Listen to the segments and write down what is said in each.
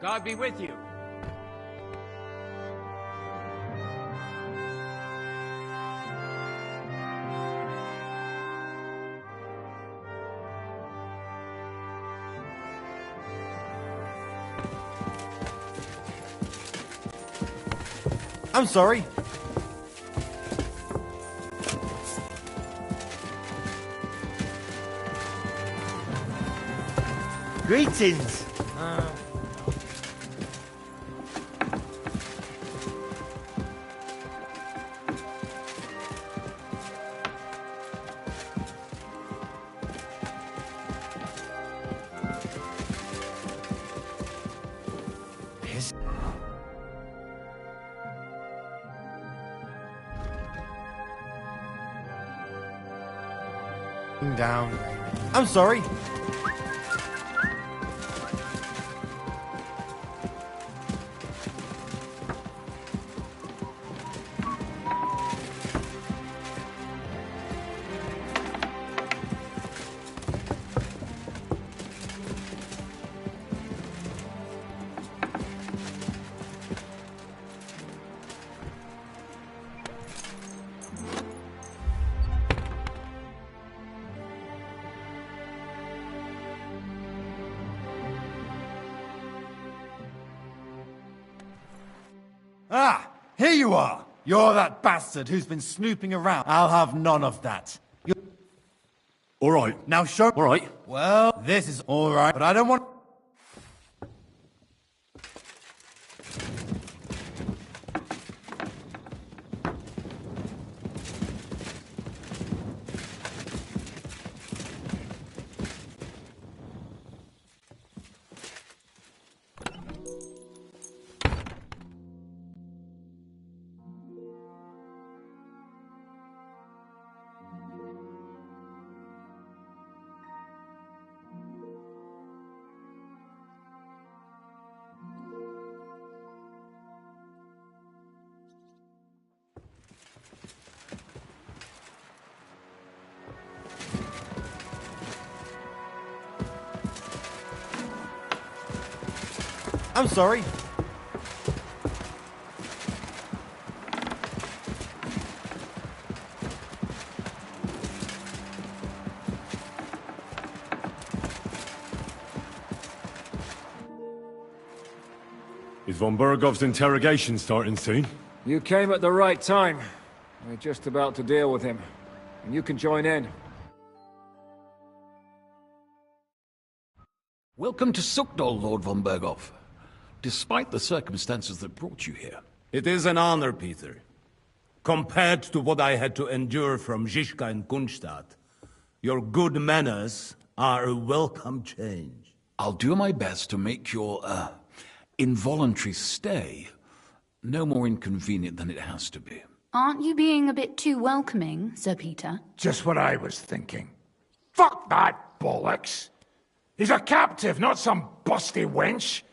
God be with you. I'm sorry. Greetings. Down. I'm sorry. Ah, here you are. You're that bastard who's been snooping around. I'll have none of that. All right. Now show... All right. Well, this is all right, but I don't want... I'm sorry. Is von Bergov's interrogation starting soon? You came at the right time. We're just about to deal with him. And you can join in. Welcome to Sukdal, Lord von Bergov. Despite the circumstances that brought you here. It is an honor, Peter. Compared to what I had to endure from Zizka and Kunstadt, your good manners are a welcome change. I'll do my best to make your, involuntary stay no more inconvenient than it has to be. Aren't you being a bit too welcoming, Sir Peter? Just what I was thinking. Fuck that bollocks! He's a captive, not some busty wench.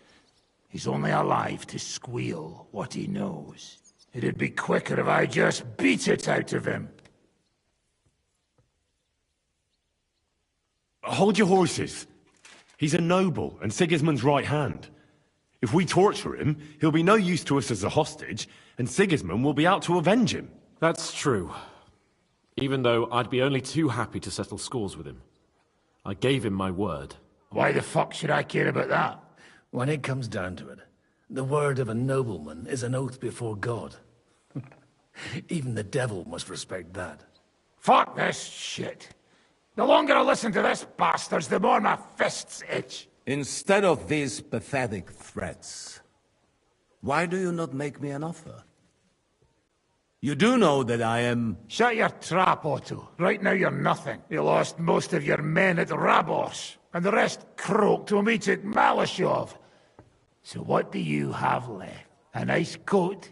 He's only alive to squeal what he knows. It'd be quicker if I just beat it out of him. Hold your horses. He's a noble and Sigismund's right hand. If we torture him, he'll be no use to us as a hostage, and Sigismund will be out to avenge him. That's true. Even though I'd be only too happy to settle scores with him. I gave him my word. Why the fuck should I care about that? When it comes down to it, the word of a nobleman is an oath before God. Even the devil must respect that. Fuck this shit. The longer I listen to this bastards, the more my fists itch. Instead of these pathetic threats, why do you not make me an offer? You do know that I am... Shut your trap, Otto. Right now you're nothing. You lost most of your men at Rabos, and the rest croaked when we took Malashov. So what do you have left? A nice coat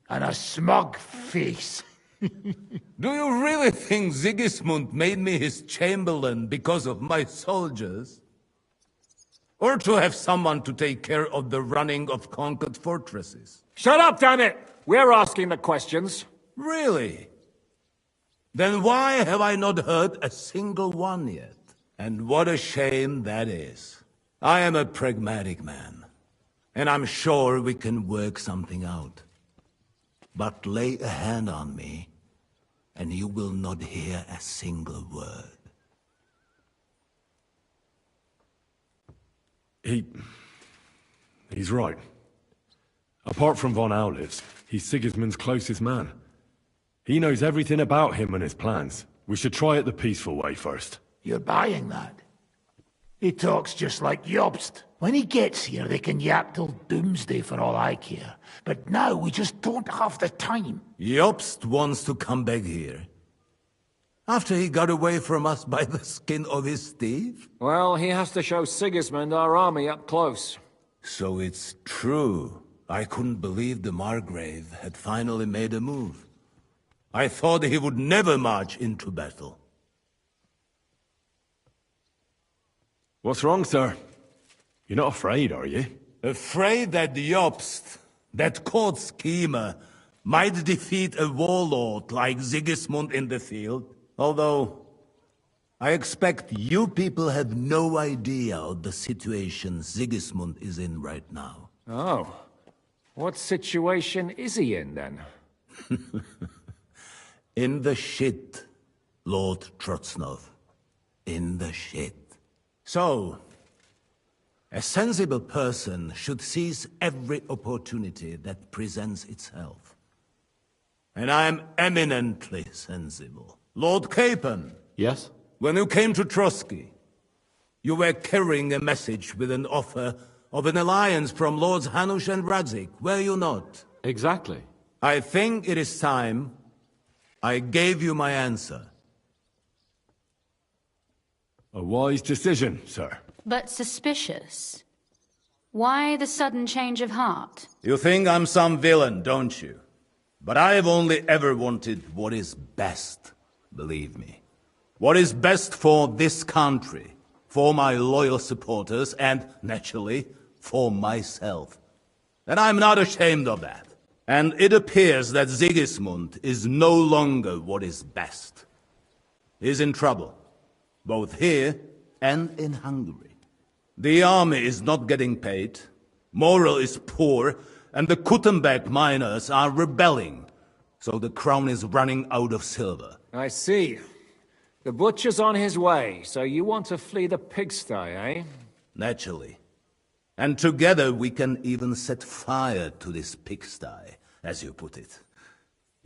and a smug face. Do you really think Sigismund made me his chamberlain because of my soldiers? Or to have someone to take care of the running of conquered fortresses? Shut up, damn it! We're asking the questions. Really? Then why have I not heard a single one yet? And what a shame that is. I am a pragmatic man. and I'm sure we can work something out. But lay a hand on me, and you will not hear a single word. He's right. Apart from von Aulitz, he's Sigismund's closest man. He knows everything about him and his plans. We should try it the peaceful way first. You're buying that? He talks just like Jobst. When he gets here, they can yap till doomsday for all I care. But now we just don't have the time. Jobst wants to come back here. After he got away from us by the skin of his teeth? Well, he has to show Sigismund our army up close. So it's true. I couldn't believe the Margrave had finally made a move. I thought he would never march into battle. What's wrong, sir? You're not afraid, are you? Afraid that Jobst, that court schemer, might defeat a warlord like Sigismund in the field. Although, I expect you people have no idea of the situation Sigismund is in right now. Oh. What situation is he in, then? In the shit, Lord Trotsnov. In the shit. So, a sensible person should seize every opportunity that presents itself. And I am eminently sensible. Lord Capon. Yes? When you came to Trotsky, you were carrying a message with an offer of an alliance from Lords Hanush and Radzik, were you not? Exactly. I think it is time I gave you my answer. A wise decision, sir. But suspicious. Why the sudden change of heart? You think I'm some villain, don't you? But I have only ever wanted what is best, believe me. What is best for this country, for my loyal supporters, and, naturally, for myself. And I'm not ashamed of that. And it appears that Sigismund is no longer what is best. He's in trouble, both here and in Hungary. The army is not getting paid, morale is poor, and the Kuttenberg miners are rebelling, so the crown is running out of silver. I see. The butcher's on his way, so you want to flee the pigsty, eh? Naturally. And together we can even set fire to this pigsty, as you put it.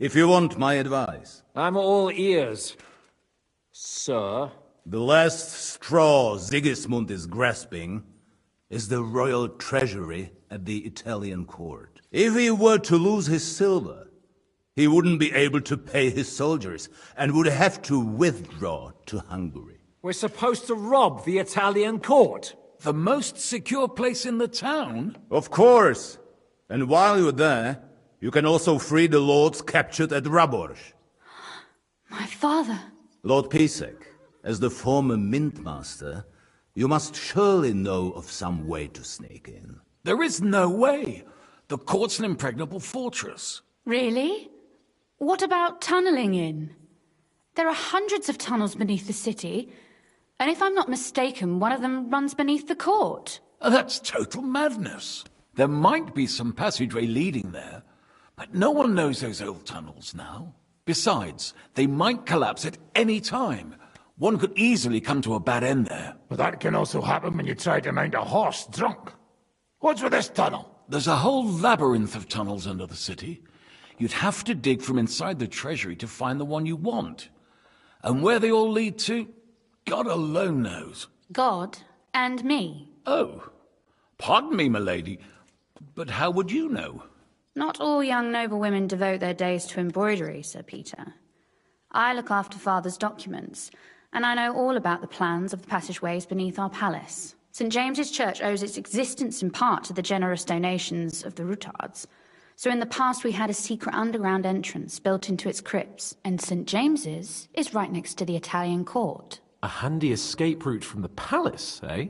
If you want my advice. I'm all ears, sir. The last straw Sigismund is grasping is the royal treasury at the Italian court. If he were to lose his silver, he wouldn't be able to pay his soldiers and would have to withdraw to Hungary. We're supposed to rob the Italian court. The most secure place in the town? Of course. And while you're there, you can also free the lords captured at Raborz. My father. Lord Pisek, as the former mintmaster, you must surely know of some way to sneak in. There is no way. The court's an impregnable fortress. Really? What about tunneling in? There are hundreds of tunnels beneath the city, and if I'm not mistaken, one of them runs beneath the court. That's total madness. There might be some passageway leading there, but no one knows those old tunnels now. Besides, they might collapse at any time. One could easily come to a bad end there. But that can also happen when you try to mount a horse drunk. What's with this tunnel? There's a whole labyrinth of tunnels under the city. You'd have to dig from inside the treasury to find the one you want. And where they all lead to, God alone knows. God and me. Oh, pardon me, milady, but how would you know? Not all young noblewomen devote their days to embroidery, Sir Peter. I look after Father's documents, and I know all about the plans of the passageways beneath our palace. St. James's Church owes its existence in part to the generous donations of the Rutards. So in the past we had a secret underground entrance built into its crypts, and St. James's is right next to the Italian court. A handy escape route from the palace, eh?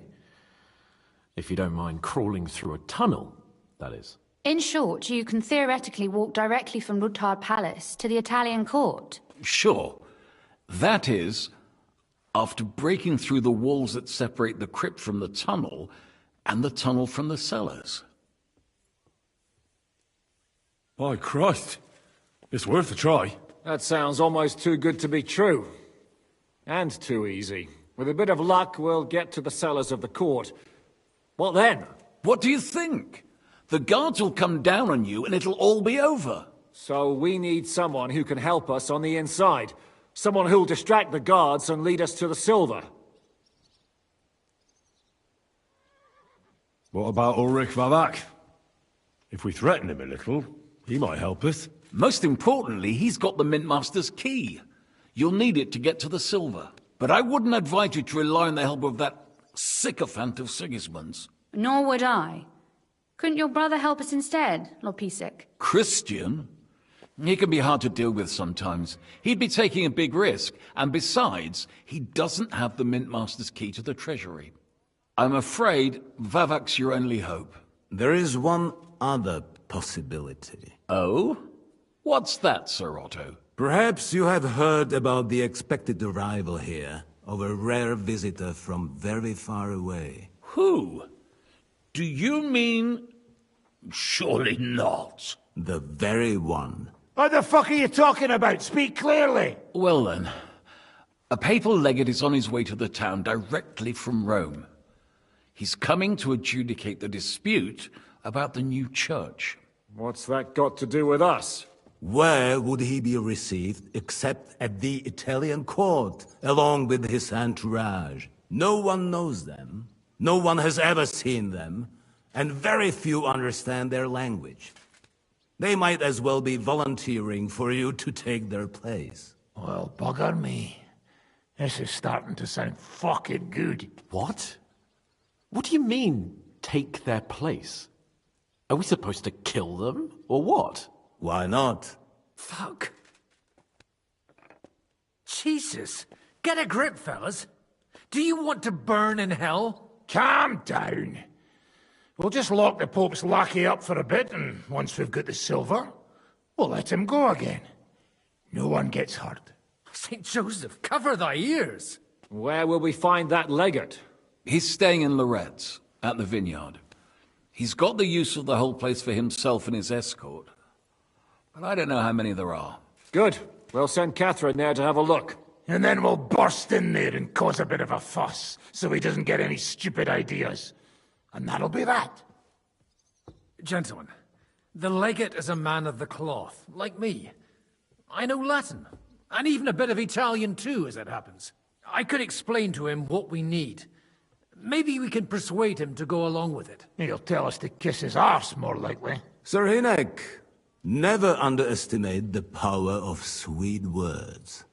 If you don't mind crawling through a tunnel, that is. In short, you can theoretically walk directly from Rutard Palace to the Italian court. Sure. That is, after breaking through the walls that separate the crypt from the tunnel, and the tunnel from the cellars. By Christ. It's worth a try. That sounds almost too good to be true. And too easy. With a bit of luck, we'll get to the cellars of the court. What then? What do you think? The guards will come down on you and it'll all be over. So we need someone who can help us on the inside. Someone who'll distract the guards and lead us to the silver. What about Ulrich Vavak? If we threaten him a little, he might help us. Most importantly, he's got the Mintmaster's key. You'll need it to get to the silver. But I wouldn't advise you to rely on the help of that sycophant of Sigismund's. Nor would I. Couldn't your brother help us instead, Lord Pisek? Christian? He can be hard to deal with sometimes. He'd be taking a big risk, and besides, he doesn't have the Mintmaster's key to the treasury. I'm afraid Vavak's your only hope. There is one other possibility. Oh? What's that, Sir Otto? Perhaps you have heard about the expected arrival here of a rare visitor from very far away. Who? Do you mean... Surely not. The very one. What the fuck are you talking about? Speak clearly. Well then, a papal legate is on his way to the town directly from Rome. He's coming to adjudicate the dispute about the new church. What's that got to do with us? Where would he be received except at the Italian court, along with his entourage? No one knows them, no one has ever seen them, and very few understand their language. They might as well be volunteering for you to take their place. Well, bugger me. This is starting to sound fucking good. What? What do you mean, take their place? Are we supposed to kill them, or what? Why not? Fuck. Jesus. Get a grip, fellas. Do you want to burn in hell? Calm down. We'll just lock the Pope's lackey up for a bit, and once we've got the silver, we'll let him go again. No one gets hurt. St. Joseph, cover thy ears. Where will we find that legate? He's staying in Loretz, at the vineyard. He's got the use of the whole place for himself and his escort. But I don't know how many there are. Good. We'll send Catherine there to have a look. And then we'll burst in there and cause a bit of a fuss, so he doesn't get any stupid ideas. And that'll be that. Gentlemen, the legate is a man of the cloth, like me. I know Latin, and even a bit of Italian too, as it happens. I could explain to him what we need. Maybe we can persuade him to go along with it. He'll tell us to kiss his arse, more likely. Sir Hinek, never underestimate the power of sweet words.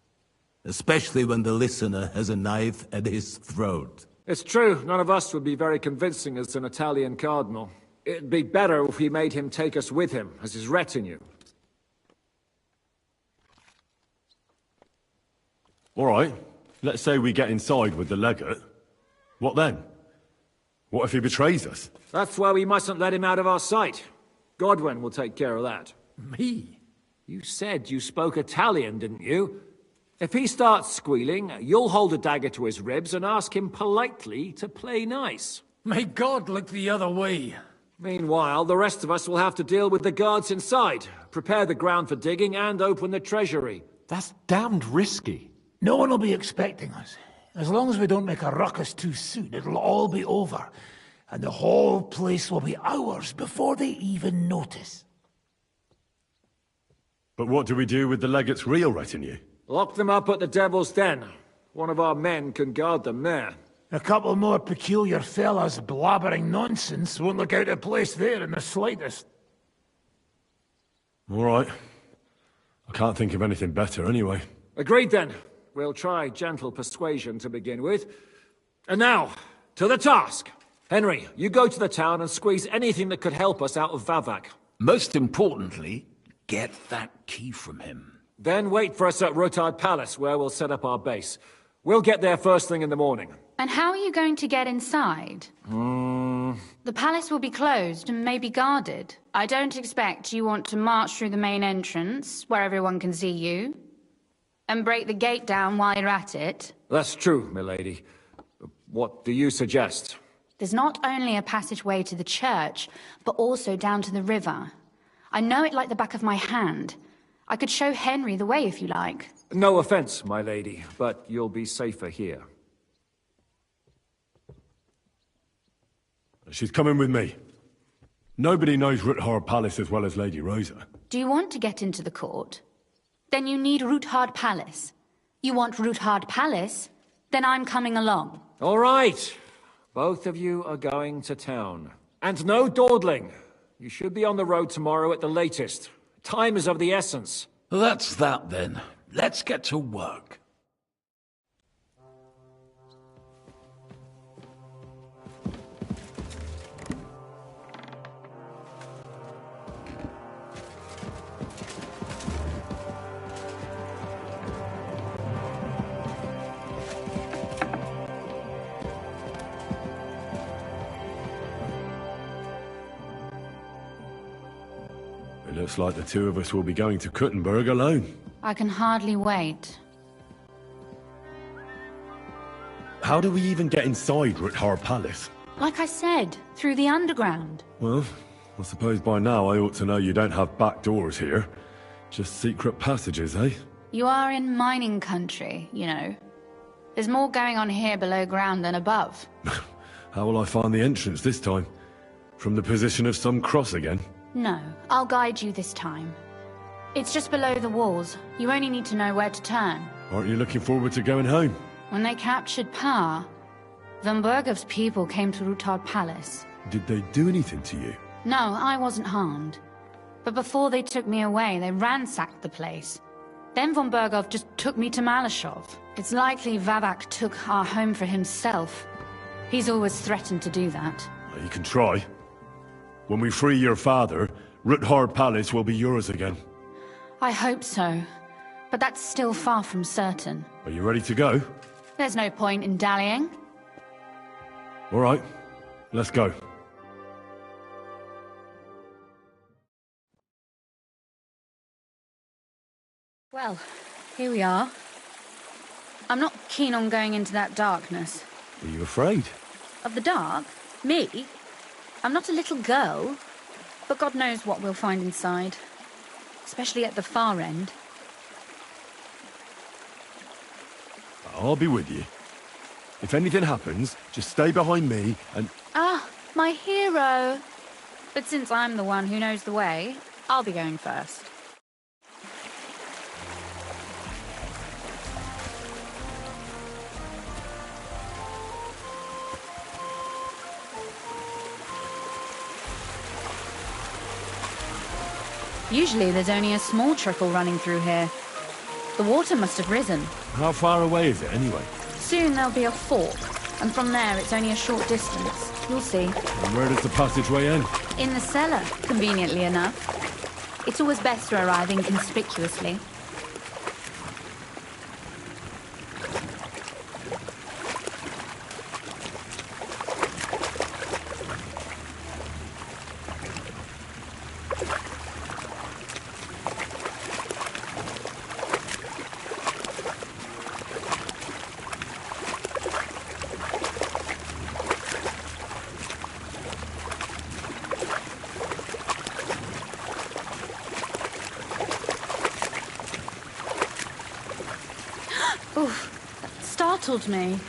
Especially when the listener has a knife at his throat. It's true, none of us would be very convincing as an Italian cardinal. It'd be better if we made him take us with him, as his retinue. All right, let's say we get inside with the legate. What then? What if he betrays us? That's why we mustn't let him out of our sight. Godwin will take care of that. Me? You said you spoke Italian, didn't you? If he starts squealing, you'll hold a dagger to his ribs and ask him politely to play nice. May God look the other way. Meanwhile, the rest of us will have to deal with the guards inside, prepare the ground for digging, and open the treasury. That's damned risky. No one will be expecting us. As long as we don't make a ruckus too soon, it'll all be over. And the whole place will be ours before they even notice. But what do we do with the legate's real retinue? Lock them up at the Devil's Den. One of our men can guard them there. A couple more peculiar fellas blabbering nonsense won't look out of place there in the slightest. All right. I can't think of anything better anyway. Agreed then. We'll try gentle persuasion to begin with. And now, to the task. Henry, you go to the town and squeeze anything that could help us out of Vavak. Most importantly, get that key from him. Then wait for us at Rotard Palace, where we'll set up our base. We'll get there first thing in the morning. And how are you going to get inside? The palace will be closed and maybe guarded. I don't expect you want to march through the main entrance, where everyone can see you, and break the gate down while you're at it. That's true, milady. What do you suggest? There's not only a passageway to the church, but also down to the river. I know it like the back of my hand. I could show Henry the way if you like. No offense, my lady, but you'll be safer here. She's coming with me. Nobody knows Ruthard Palace as well as Lady Rosa. Do you want to get into the court? Then you need Ruthard Palace. You want Ruthard Palace? Then I'm coming along. All right. Both of you are going to town. And no dawdling. You should be on the road tomorrow at the latest. Time is of the essence. That's that then. Let's get to work. It looks like the two of us will be going to Kuttenberg alone. I can hardly wait. How do we even get inside Ruthard Palace? Like I said, through the underground. Well, I suppose by now I ought to know you don't have back doors here. Just secret passages, eh? You are in mining country, you know. There's more going on here below ground than above. How will I find the entrance this time? From the position of some cross again? No, I'll guide you this time. It's just below the walls. You only need to know where to turn. Aren't you looking forward to going home? When they captured power, Von Bergov's people came to Ruthard Palace. Did they do anything to you? No, I wasn't harmed. But before they took me away, they ransacked the place. Then Von Bergov just took me to Malashov. It's likely Vavak took our home for himself. He's always threatened to do that. Well, you can try. When we free your father, Ruthard Palace will be yours again. I hope so. But that's still far from certain. Are you ready to go? There's no point in dallying. All right, let's go. Well, here we are. I'm not keen on going into that darkness. Are you afraid? Of the dark? Me? I'm not a little girl. But God knows what we'll find inside. Especially at the far end. I'll be with you. If anything happens, just stay behind me and... Ah, my hero! But since I'm the one who knows the way, I'll be going first. Usually there's only a small trickle running through here. The water must have risen. How far away is it anyway? Soon there'll be a fork, and from there it's only a short distance. You'll see. And where does the passageway end? In the cellar, conveniently enough. It's always best to arrive inconspicuously. Startled me.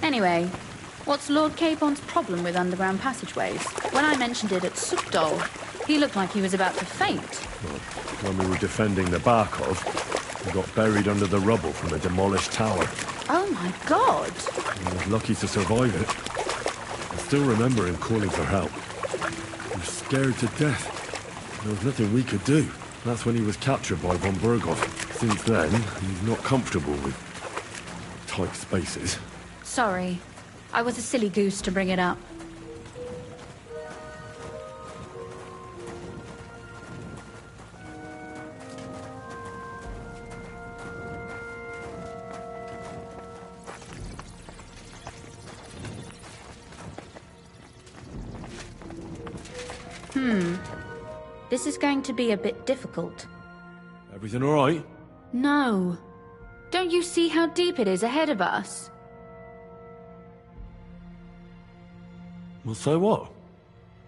Anyway, what's Lord Capon's problem with underground passageways? When I mentioned it at Sukdol, he looked like he was about to faint. Well, when we were defending the Barkov, we got buried under the rubble from a demolished tower. Oh my god! I was lucky to survive it. I still remember him calling for help. He was scared to death. There was nothing we could do. That's when he was captured by von Bergov. Since then, he's not comfortable with tight spaces. Sorry. I was a silly goose to bring it up. This is going to be a bit difficult. Everything all right? No. Don't you see how deep it is ahead of us? Well, so what?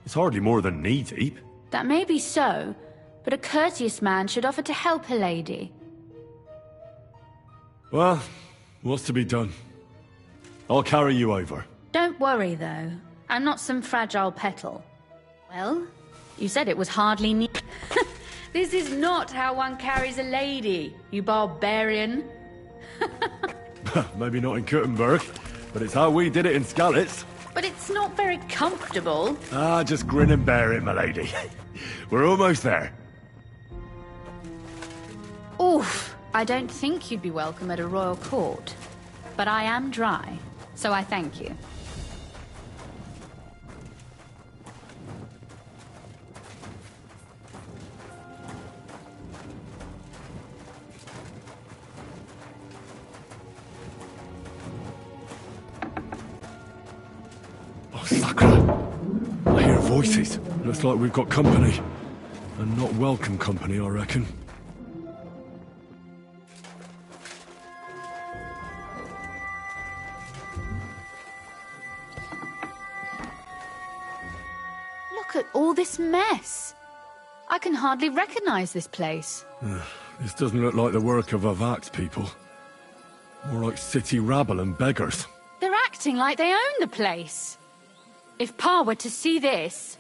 It's hardly more than knee deep. That may be so, but a courteous man should offer to help a lady. Well, what's to be done? I'll carry you over. Don't worry, though. I'm not some fragile petal. Well, you said it was hardly neat. This is not how one carries a lady, you barbarian. Maybe not in Kuttenberg, but it's how we did it in Skalitz. But it's not very comfortable. Ah, just grin and bear it, my lady. We're almost there. Oof, I don't think you'd be welcome at a royal court. But I am dry, so I thank you. Oh, Sakra! I hear voices. Looks like we've got company. And not welcome company, I reckon. Look at all this mess. I can hardly recognize this place. This doesn't look like the work of Avak's people. More like city rabble and beggars. They're acting like they own the place. If Pa were to see this,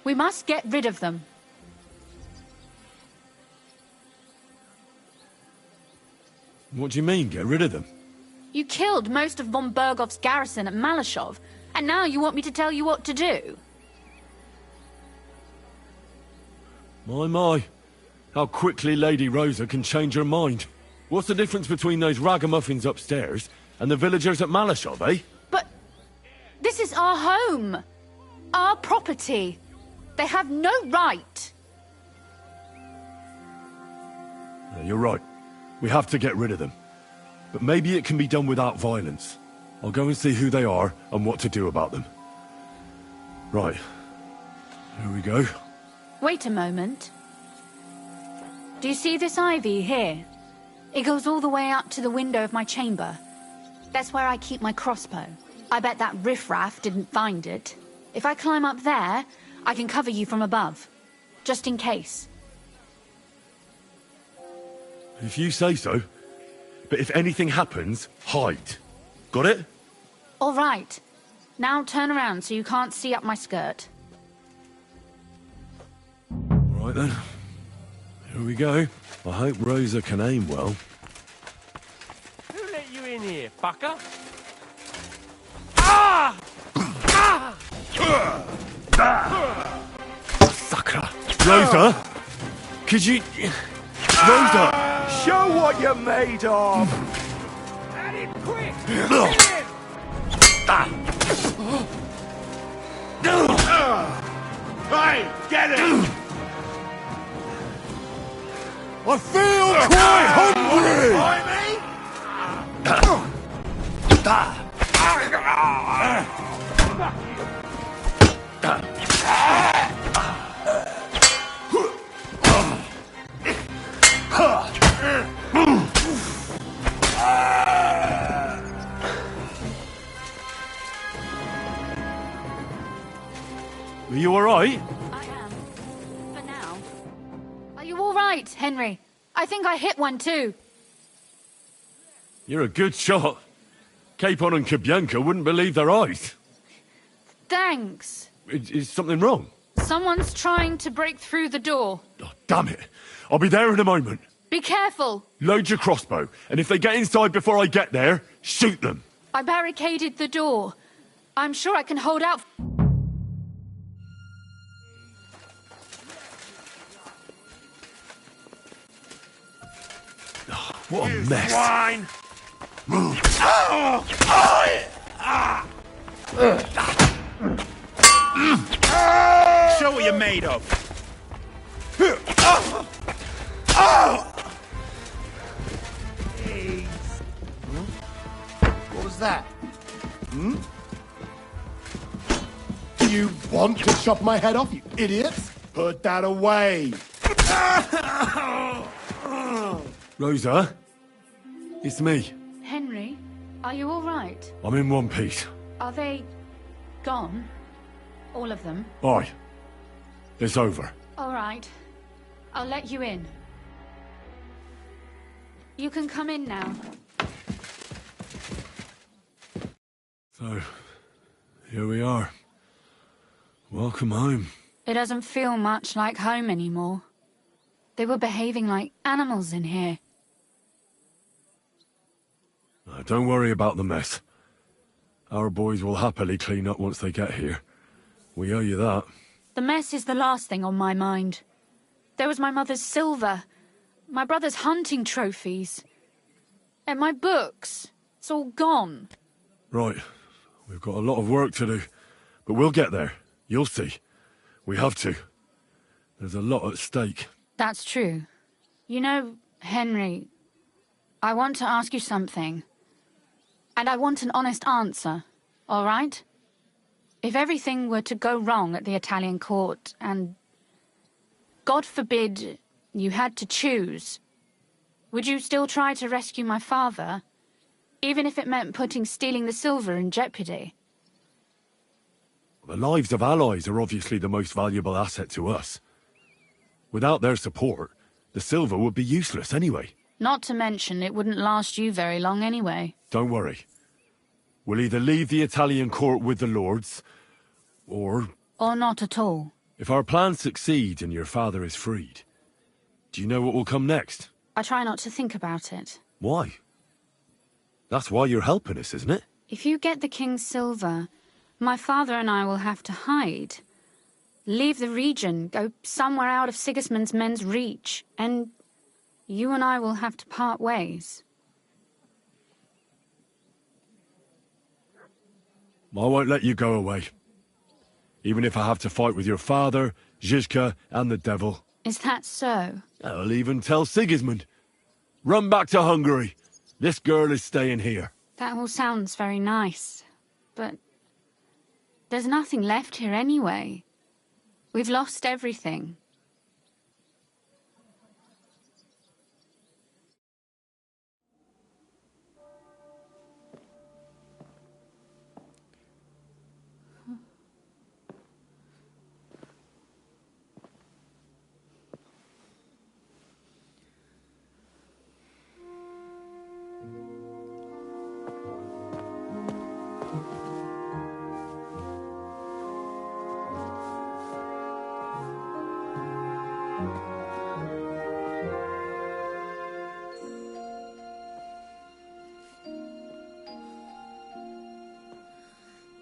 we must get rid of them. What do you mean, get rid of them? You killed most of von Bergov's garrison at Malashov, and now you want me to tell you what to do? My. How quickly Lady Rosa can change her mind. What's the difference between those ragamuffins upstairs and the villagers at Malashov, eh? But this is our home. Our property. They have no right. You're right. We have to get rid of them. But maybe it can be done without violence. I'll go and see who they are and what to do about them. Right. Here we go. Wait a moment. Do you see this ivy here? It goes all the way up to the window of my chamber. That's where I keep my crossbow. I bet that riffraff didn't find it. If I climb up there, I can cover you from above. Just in case. If you say so. But if anything happens, hide. Got it? All right. Now turn around so you can't see up my skirt. All right then. Here we go. I hope Rosa can aim well. Who let you in here, fucker? Ah! Sakra! Rosa! Could you... Rosa! Show what you're made of! At it quick! Hey, get it! I feel quite hungry! Are you alright? I am. For now. Are you all right, Henry? I think I hit one too. You're a good shot. Capon and Kabianka wouldn't believe their eyes. Thanks. Is something wrong? Someone's trying to break through the door. Oh, damn it. I'll be there in a moment. Be careful. Load your crossbow, and if they get inside before I get there, shoot them. I barricaded the door. I'm sure I can hold out. What a mess. Swine! Move. Show what you're made of! What was that? Do you want to chop my head off, you idiots? Put that away. Rosa? It's me. Henry, are you all right? I'm in one piece. Are they gone? All of them? Aye. It's over. All right. I'll let you in. You can come in now. So, here we are. Welcome home. It doesn't feel much like home anymore. They were behaving like animals in here. Don't worry about the mess. Our boys will happily clean up once they get here. We owe you that. The mess is the last thing on my mind. There was my mother's silver, my brother's hunting trophies, and my books. It's all gone. Right. We've got a lot of work to do, but we'll get there. You'll see. We have to. There's a lot at stake. That's true. You know, Henry, I want to ask you something. And I want an honest answer, all right? If everything were to go wrong at the Italian court, and God forbid you had to choose, would you still try to rescue my father, even if it meant putting stealing the silver in jeopardy? The lives of allies are obviously the most valuable asset to us. Without their support, the silver would be useless anyway. Not to mention, it wouldn't last you very long anyway. Don't worry. We'll either leave the Italian court with the lords, or... Or not at all. If our plan succeeds and your father is freed, do you know what will come next? I try not to think about it. Why? That's why you're helping us, isn't it? If you get the king's silver, my father and I will have to hide. Leave the region, go somewhere out of Sigismund's men's reach, and you and I will have to part ways. I won't let you go away. Even if I have to fight with your father, Zizka, and the devil. Is that so? I'll even tell Sigismund. Run back to Hungary. This girl is staying here. That all sounds very nice, but there's nothing left here anyway. We've lost everything.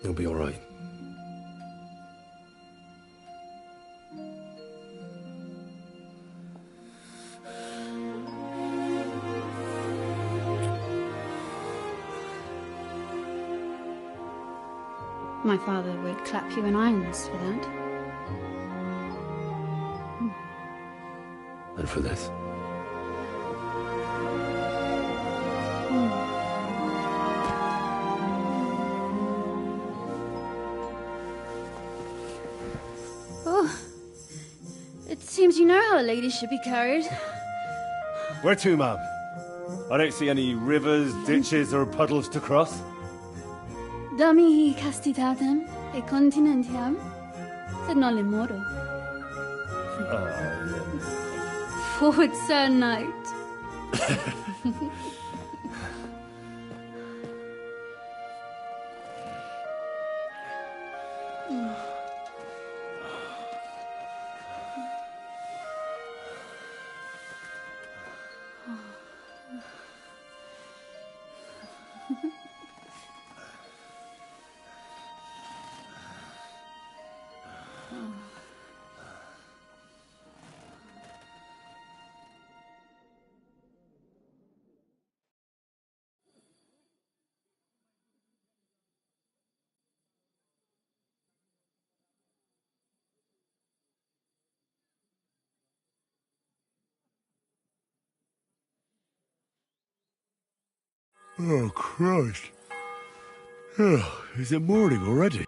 You'll be all right. My father would clap you in irons for that. And for this? Oh, it seems you know how a lady should be carried. Where to, ma'am? I don't see any rivers, ditches, or puddles to cross. Domihi castitatem e continentiam, sed non lemoro. Forward, Sir Knight. Oh, Christ. Oh, is it morning already?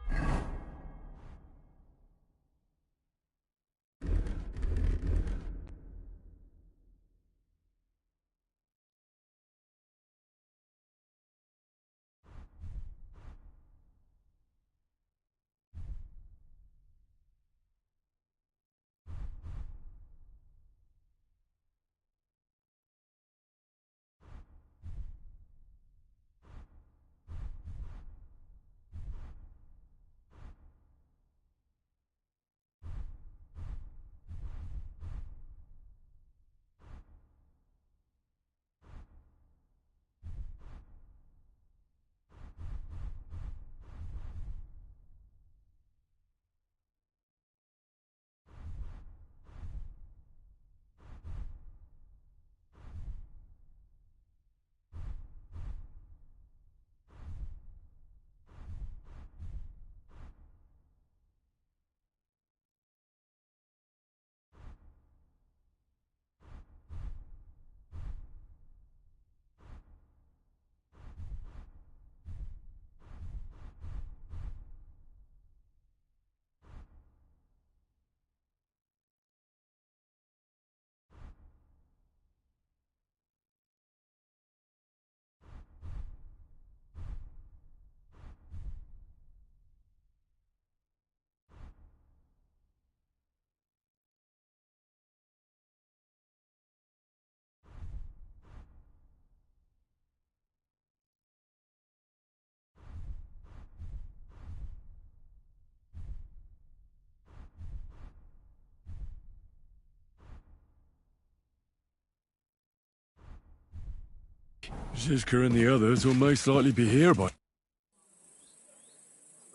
Ziska and the others will most likely be here by...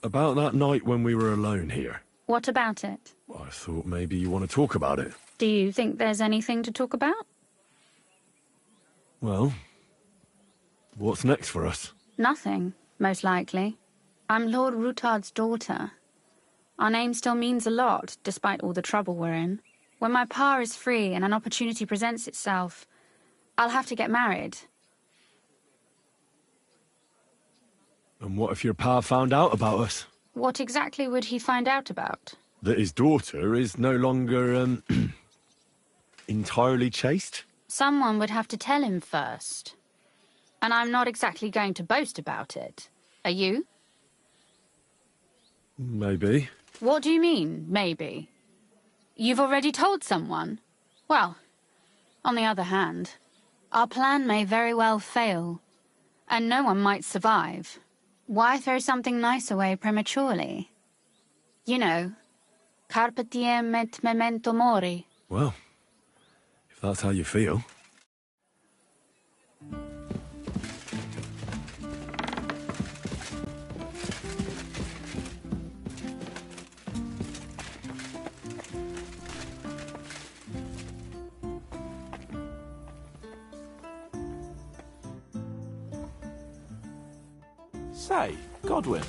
About that night when we were alone here. What about it? I thought maybe you want to talk about it. Do you think there's anything to talk about? Well, what's next for us? Nothing, most likely. I'm Lord Rutard's daughter. Our name still means a lot, despite all the trouble we're in. When my pa is free and an opportunity presents itself, I'll have to get married. And what if your pa found out about us? What exactly would he find out about? That his daughter is no longer, entirely chaste? Someone would have to tell him first. And I'm not exactly going to boast about it. Are you? Maybe. What do you mean, maybe? You've already told someone? Well, on the other hand, our plan may very well fail, and no one might survive. Why throw something nice away prematurely? You know, carpe diem et memento mori. Well, if that's how you feel. Say, Godwin.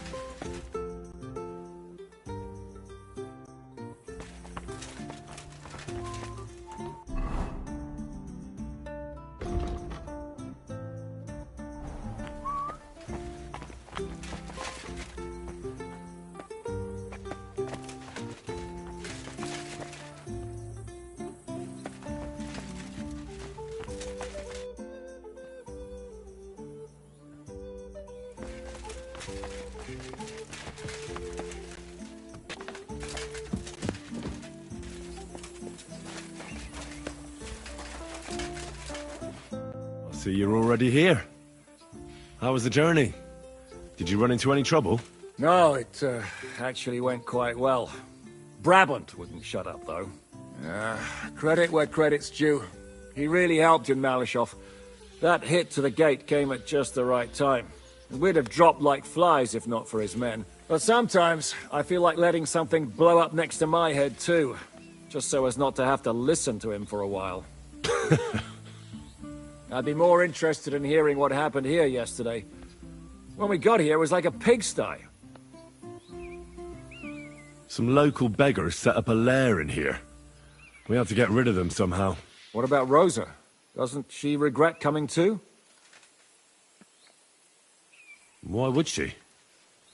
So you're already here. How was the journey? Did you run into any trouble? No, it actually went quite well. Brabant wouldn't shut up, though. Credit where credit's due. He really helped in Malishov. That hit to the gate came at just the right time. We'd have dropped like flies if not for his men. But sometimes I feel like letting something blow up next to my head too, just so as not to have to listen to him for a while. I'd be more interested in hearing what happened here yesterday. When we got here, it was like a pigsty. Some local beggars set up a lair in here. We had to get rid of them somehow. What about Rosa? Doesn't she regret coming too? Why would she?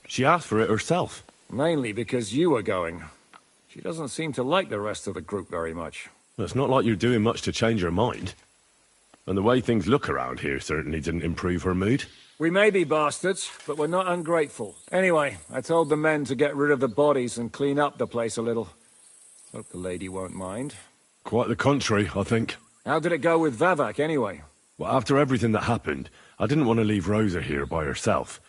She asked for it herself. Mainly because you were going. She doesn't seem to like the rest of the group very much. It's not like you're doing much to change her mind. And the way things look around here certainly didn't improve her mood. We may be bastards, but we're not ungrateful. Anyway, I told the men to get rid of the bodies and clean up the place a little. Hope the lady won't mind. Quite the contrary, I think. How did it go with Vavak, anyway? Well, after everything that happened, I didn't want to leave Rosa here by herself.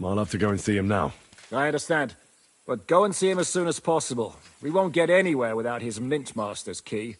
I'll have to go and see him now. I understand. But go and see him as soon as possible. We won't get anywhere without his Mintmaster's key.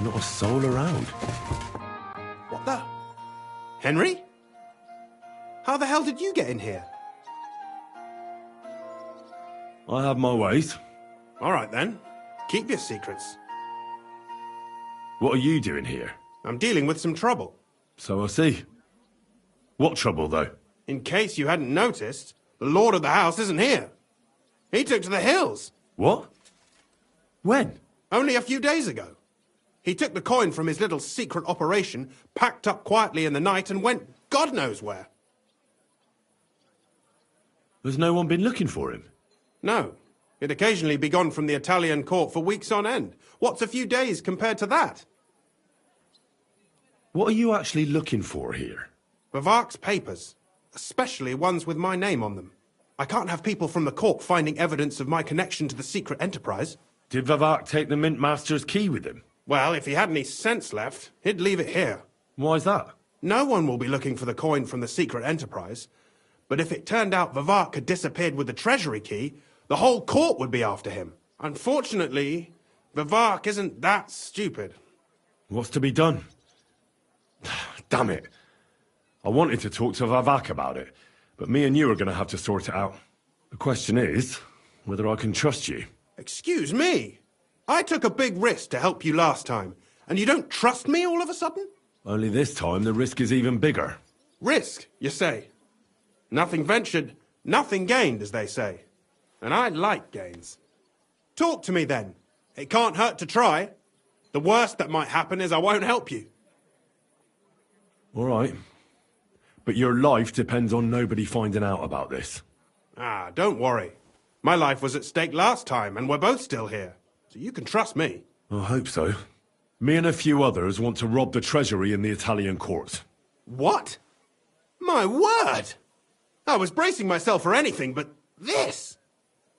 Not a soul around. What the? Henry? How the hell did you get in here? I have my ways. All right then. Keep your secrets. What are you doing here? I'm dealing with some trouble. So I see. What trouble, though? In case you hadn't noticed, the lord of the house isn't here. He took to the hills. What? When? Only a few days ago. He took the coin from his little secret operation, packed up quietly in the night, and went God knows where. Has no one been looking for him? No. He'd occasionally be gone from the Italian court for weeks on end. What's a few days compared to that? What are you actually looking for here? Vivac's papers, especially ones with my name on them. I can't have people from the court finding evidence of my connection to the secret enterprise. Did Vivac take the Mint Master's key with him? Well, if he had any sense left, he'd leave it here. Why's that? No one will be looking for the coin from the secret enterprise. But if it turned out Vivac had disappeared with the treasury key, the whole court would be after him. Unfortunately, Vivac isn't that stupid. What's to be done? Damn it. I wanted to talk to Vivac about it, but me and you are going to have to sort it out. The question is, whether I can trust you. Excuse me? I took a big risk to help you last time, and you don't trust me all of a sudden? Only this time the risk is even bigger. Risk, you say? Nothing ventured, nothing gained, as they say. And I like gains. Talk to me then. It can't hurt to try. The worst that might happen is I won't help you. All right. But your life depends on nobody finding out about this. Ah, don't worry. My life was at stake last time, and we're both still here. So you can trust me. I hope so. Me and a few others want to rob the treasury in the Italian court. What? My word! I was bracing myself for anything, but this?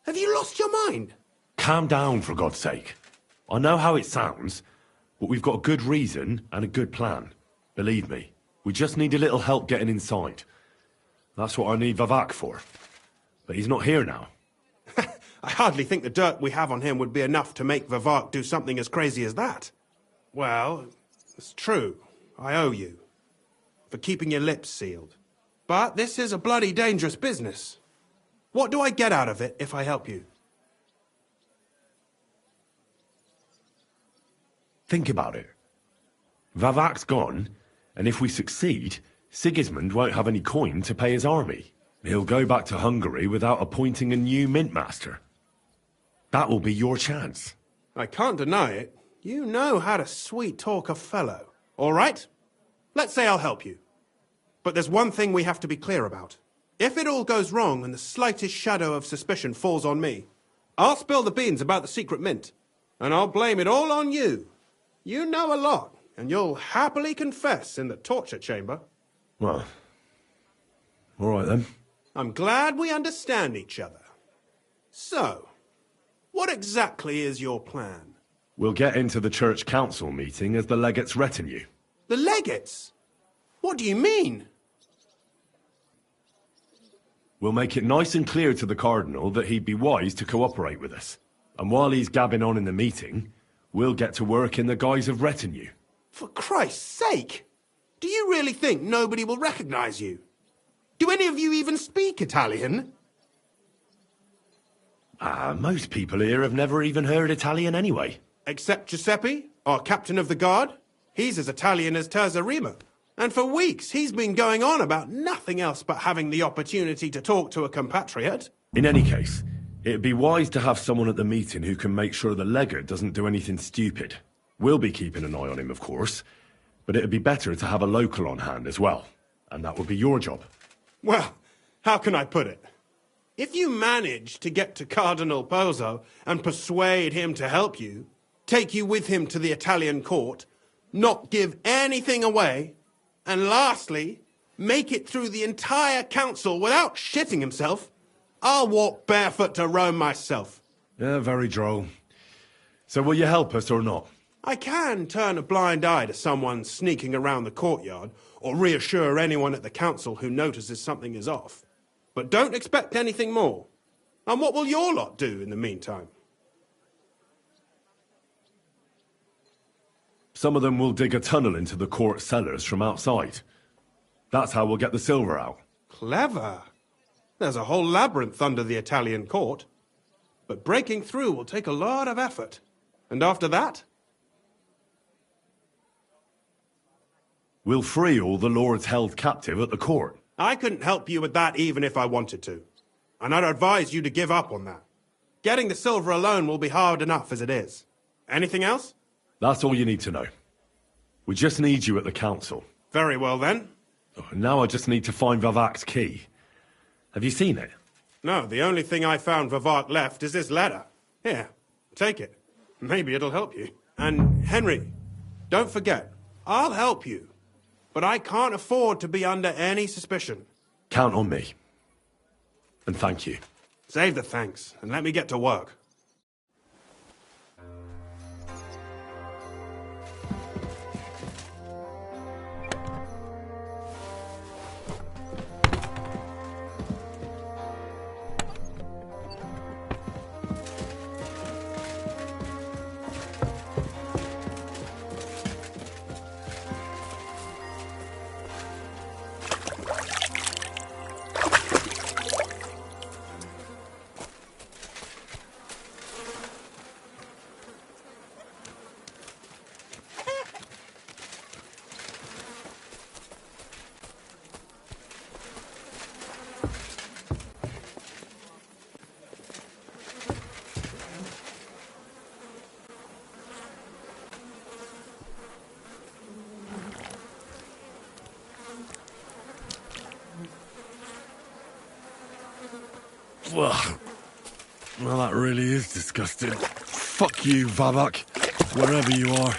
Have you lost your mind? Calm down, for God's sake. I know how it sounds, but we've got a good reason and a good plan. Believe me, we just need a little help getting inside. That's what I need Vivac for. But he's not here now. I hardly think the dirt we have on him would be enough to make Vivac do something as crazy as that. Well, it's true. I owe you. For keeping your lips sealed. But this is a bloody dangerous business. What do I get out of it if I help you? Think about it. Vavac's gone, and if we succeed, Sigismund won't have any coin to pay his army. He'll go back to Hungary without appointing a new mint master. That will be your chance. I can't deny it. You know how to sweet-talk a fellow. All right? Let's say I'll help you. But there's one thing we have to be clear about. If it all goes wrong and the slightest shadow of suspicion falls on me, I'll spill the beans about the secret mint, and I'll blame it all on you. You know a lot, and you'll happily confess in the torture chamber. Well, all right then. I'm glad we understand each other. So, what exactly is your plan? We'll get into the church council meeting as the legate's retinue. The legates? What do you mean? We'll make it nice and clear to the Cardinal that he'd be wise to cooperate with us. And while he's gabbing on in the meeting, we'll get to work in the guise of retinue. For Christ's sake! Do you really think nobody will recognize you? Do any of you even speak Italian? Most people here have never even heard Italian anyway. Except Giuseppe, our captain of the guard. He's as Italian as Terza Rima. And for weeks, he's been going on about nothing else but having the opportunity to talk to a compatriot. In any case, it'd be wise to have someone at the meeting who can make sure the legate doesn't do anything stupid. We'll be keeping an eye on him, of course, but it'd be better to have a local on hand as well. And that would be your job. Well, how can I put it? If you manage to get to Cardinal Pozzo and persuade him to help you, take you with him to the Italian court, not give anything away, and lastly, make it through the entire council without shitting himself, I'll walk barefoot to Rome myself. Yeah, very droll. So will you help us or not? I can turn a blind eye to someone sneaking around the courtyard, or reassure anyone at the council who notices something is off. But don't expect anything more. And what will your lot do in the meantime? Some of them will dig a tunnel into the court cellars from outside. That's how we'll get the silver out. Clever. There's a whole labyrinth under the Italian court. But breaking through will take a lot of effort. And after that? We'll free all the lords held captive at the court. I couldn't help you with that even if I wanted to. And I'd advise you to give up on that. Getting the silver alone will be hard enough as it is. Anything else? That's all you need to know. We just need you at the council. Very well, then. Now I just need to find Vavak's key. Have you seen it? No, the only thing I found Vavak left is this letter. Here, take it. Maybe it'll help you. And, Henry, don't forget, I'll help you. But I can't afford to be under any suspicion. Count on me. And thank you. Save the thanks, and let me get to work. Well, that really is disgusting. Fuck you, Vavak, wherever you are.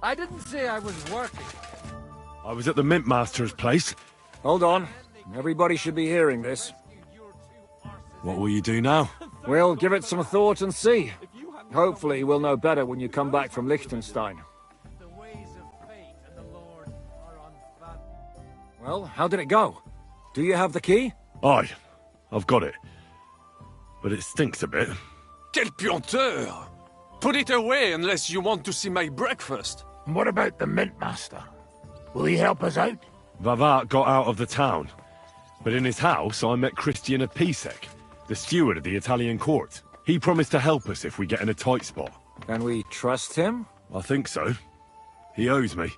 I didn't say I was working. I was at the Mint Master's place. Hold on. Everybody should be hearing this. What will you do now? We'll give it some thought and see. Hopefully we'll know better when you come back from Liechtenstein. Well, how did it go? Do you have the key? Aye, I've got it. But it stinks a bit. Quel puanteur! Put it away unless you want to see my breakfast. And what about the Mint Master? Will he help us out? Vavak got out of the town. But in his house, I met Christian Pisek, the steward of the Italian court. He promised to help us if we get in a tight spot. Can we trust him? I think so. He owes me.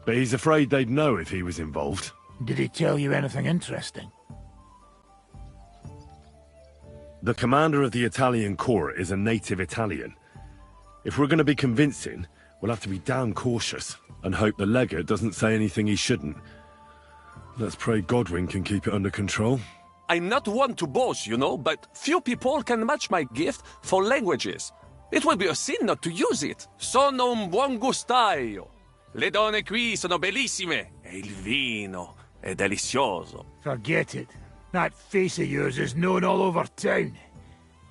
But he's afraid they'd know if he was involved. Did he tell you anything interesting? The commander of the Italian court is a native Italian. If we're going to be convincing, we'll have to be damn cautious and hope the legate doesn't say anything he shouldn't. Let's pray Godwin can keep it under control. I'm not one to boast, you know, but few people can match my gift for languages. It would be a sin not to use it. Sono un buon gustaio. Le donne qui sono bellissime. E il vino è delizioso. Forget it. That face of yours is known all over town.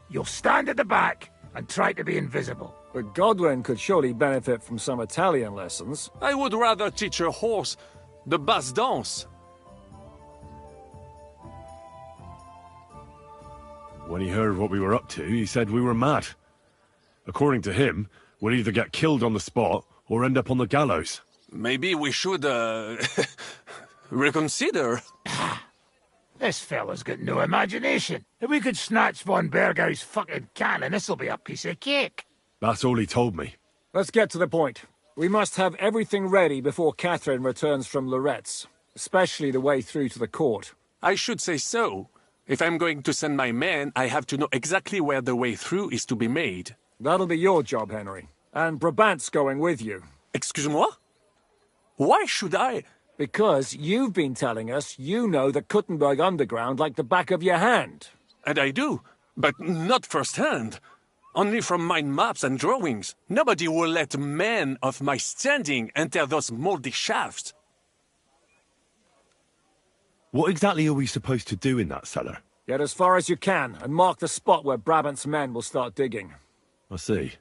You'll stand at the back and try to be invisible. But Godwin could surely benefit from some Italian lessons. I would rather teach a horse the basse danse. When he heard what we were up to, he said we were mad. According to him, we'll either get killed on the spot or end up on the gallows. Maybe we should, reconsider. This fella's got no imagination. If we could snatch von Bergau's fucking cannon, this'll be a piece of cake. That's all he told me. Let's get to the point. We must have everything ready before Catherine returns from Loretz, especially the way through to the court. I should say so. If I'm going to send my men, I have to know exactly where the way through is to be made. That'll be your job, Henry. And Brabant's going with you. Excuse-moi? Why should I? Because you've been telling us you know the Kuttenberg underground like the back of your hand. And I do, but not firsthand. Only from mind maps and drawings. Nobody will let men of my standing enter those moldy shafts. What exactly are we supposed to do in that cellar? Get as far as you can, and mark the spot where Brabant's men will start digging. I see.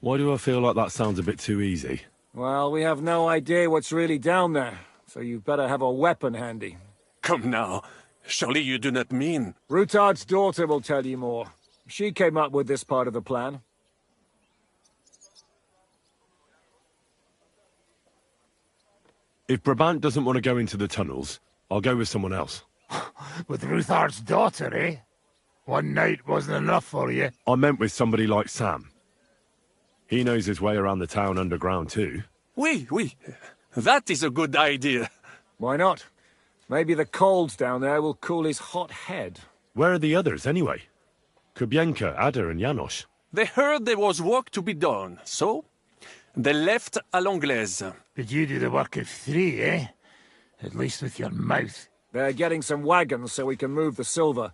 Why do I feel like that sounds a bit too easy? Well, we have no idea what's really down there, so you'd better have a weapon handy. Come now. Surely you do not mean... Rutard's daughter will tell you more. She came up with this part of the plan. If Brabant doesn't want to go into the tunnels, I'll go with someone else. With Ruthar's daughter, eh? One night wasn't enough for you. I meant with somebody like Sam. He knows his way around the town underground too. Oui. That is a good idea. Why not? Maybe the cold down there will cool his hot head. Where are the others, anyway? Kubienka, Ada and Janos. They heard there was work to be done, so... they left à l'anglaise. But you do the work of 3, eh? At least with your mouth. They're getting some wagons so we can move the silver.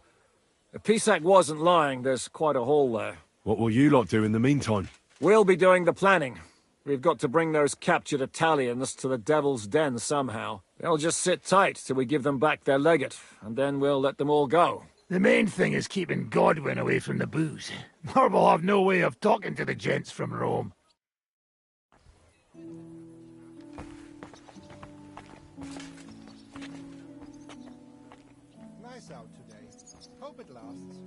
If Pisak wasn't lying, there's quite a haul there. What will you lot do in the meantime? We'll be doing the planning. We've got to bring those captured Italians to the Devil's Den somehow. They'll just sit tight till we give them back their legate, and then we'll let them all go. The main thing is keeping Godwin away from the booze. Or we'll have no way of talking to the gents from Rome. Nice out today. Hope it lasts.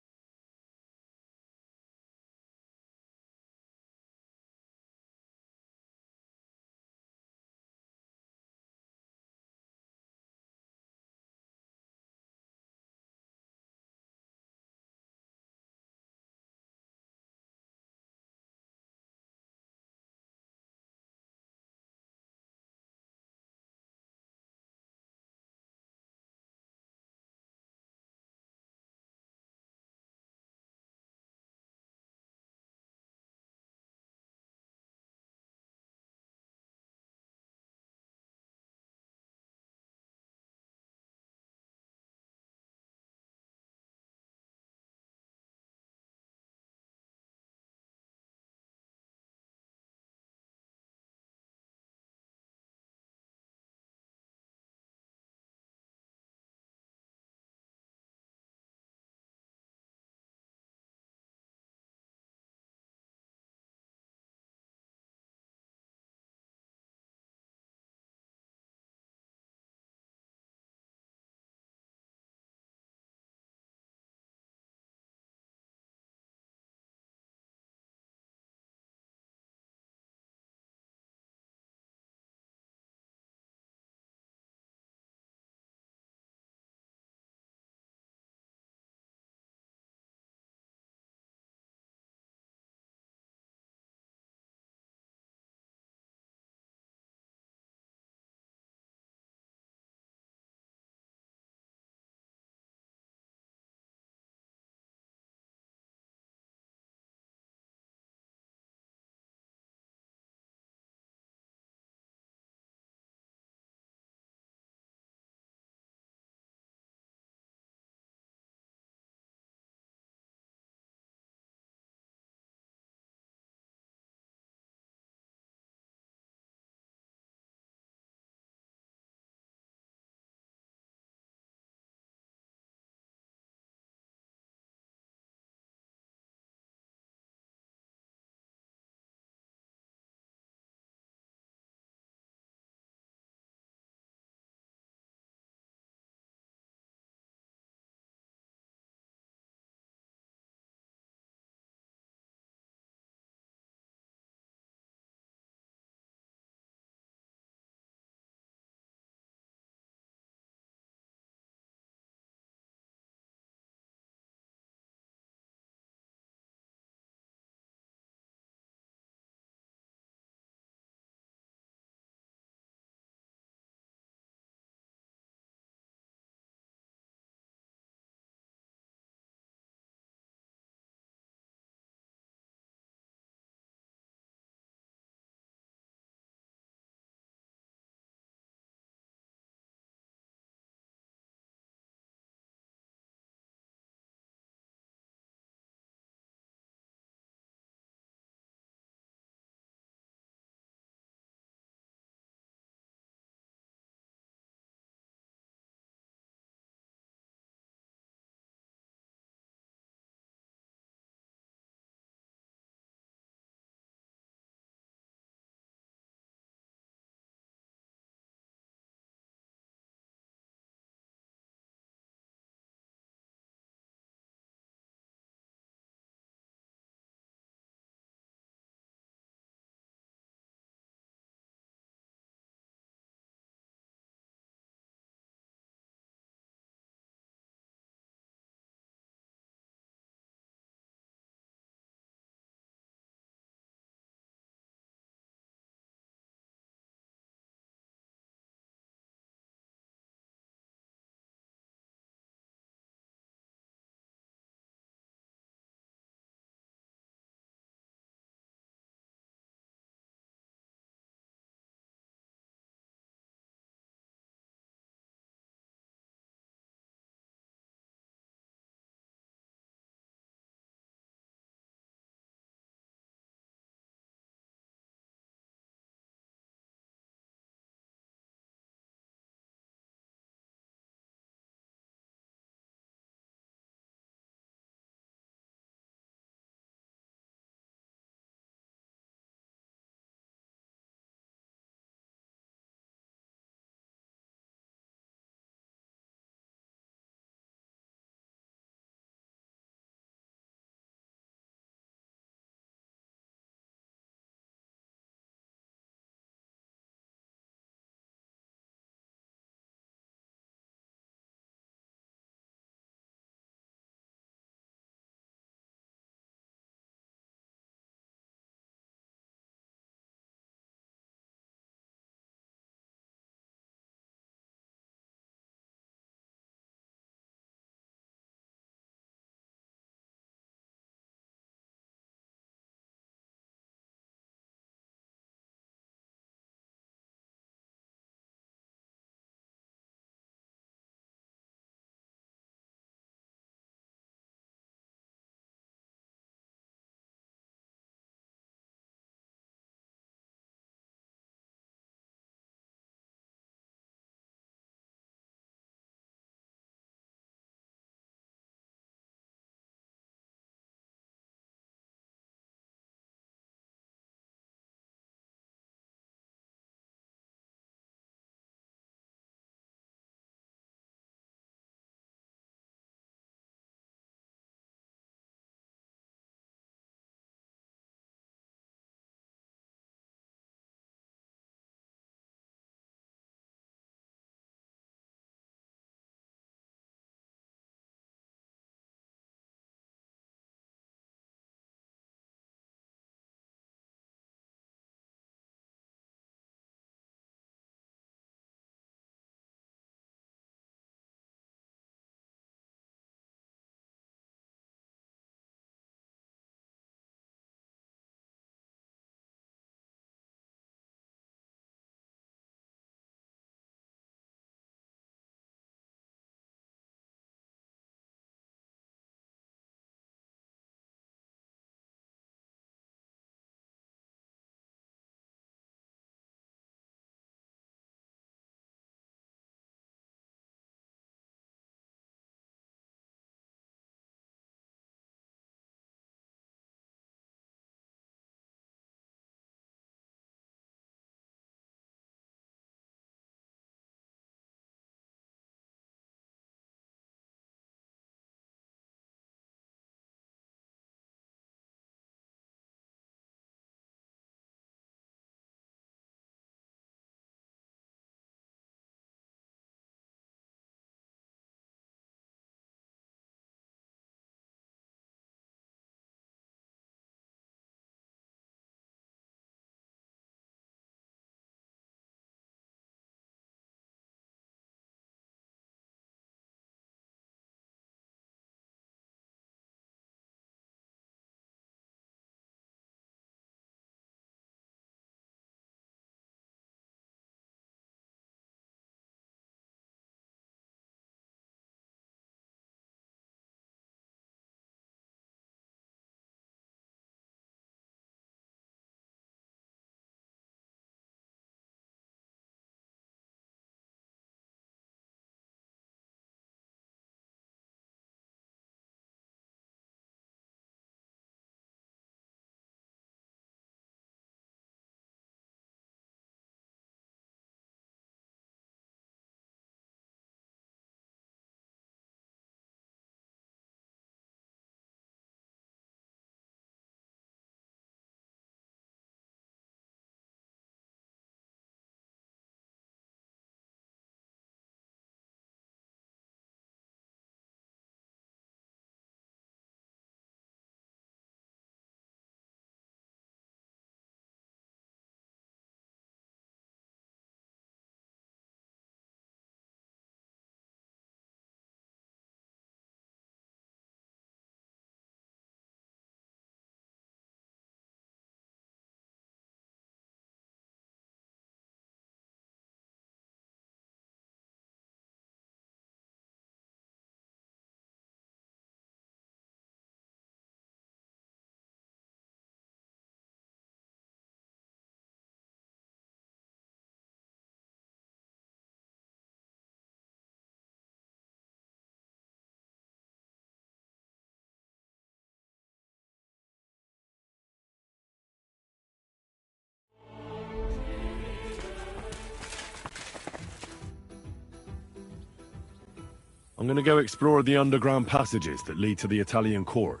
I'm gonna go explore the underground passages that lead to the Italian court.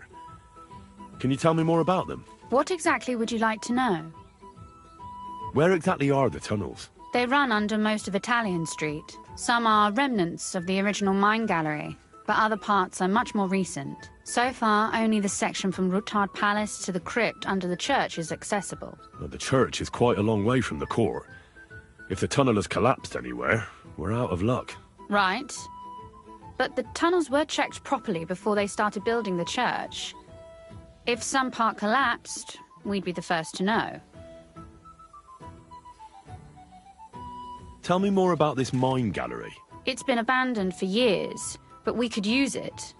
Can you tell me more about them? What exactly would you like to know? Where exactly are the tunnels? They run under most of Italian Street. Some are remnants of the original mine gallery, but other parts are much more recent. So far, only the section from Rutard Palace to the crypt under the church is accessible. Well, the church is quite a long way from the court. If the tunnel has collapsed anywhere, we're out of luck. Right. But the tunnels were checked properly before they started building the church. If some part collapsed, we'd be the first to know. Tell me more about this mine gallery. It's been abandoned for years, but we could use it.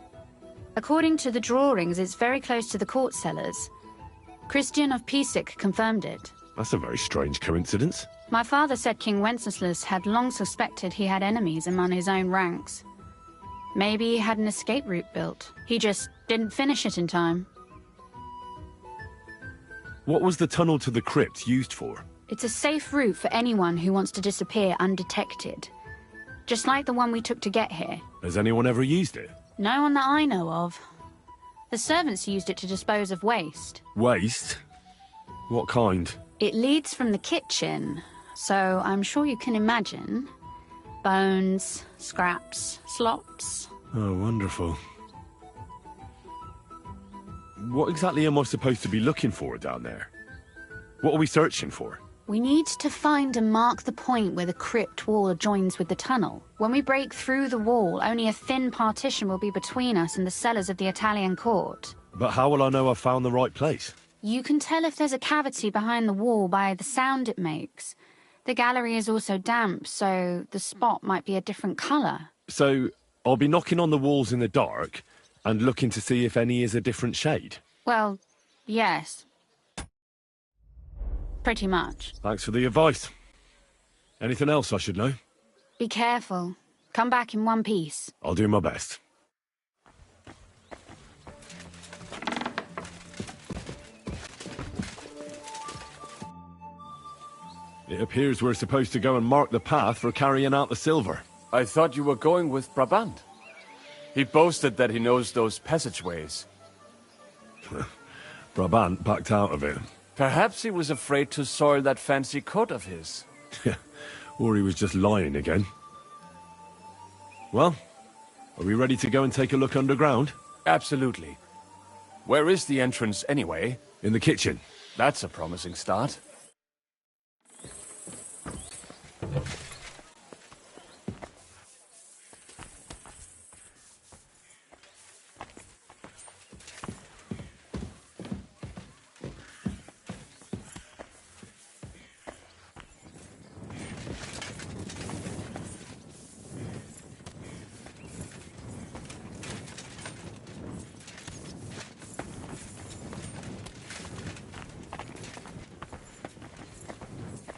According to the drawings, it's very close to the court cellars. Christian of Pisak confirmed it. That's a very strange coincidence. My father said King Wenceslas had long suspected he had enemies among his own ranks. Maybe he had an escape route built. He just didn't finish it in time. What was the tunnel to the crypt used for? It's a safe route for anyone who wants to disappear undetected. Just like the one we took to get here. Has anyone ever used it? No one that I know of. The servants used it to dispose of waste. Waste? What kind? It leads from the kitchen, so I'm sure you can imagine. Bones, scraps, slops. Oh, wonderful. What exactly am I supposed to be looking for down there? What are we searching for? We need to find and mark the point where the crypt wall joins with the tunnel. When we break through the wall, only a thin partition will be between us and the cellars of the Italian court. But how will I know I've found the right place? You can tell if there's a cavity behind the wall by the sound it makes. The gallery is also damp, so the spot might be a different colour. So, I'll be knocking on the walls in the dark and looking to see if any is a different shade? Well, yes. Pretty much. Thanks for the advice. Anything else I should know? Be careful. Come back in one piece. I'll do my best. It appears we're supposed to go and mark the path for carrying out the silver. I thought you were going with Brabant. He boasted that he knows those passageways. Brabant backed out of it. Perhaps he was afraid to soil that fancy coat of his. Or he was just lying again. Well, are we ready to go and take a look underground? Absolutely. Where is the entrance anyway? In the kitchen. That's a promising start.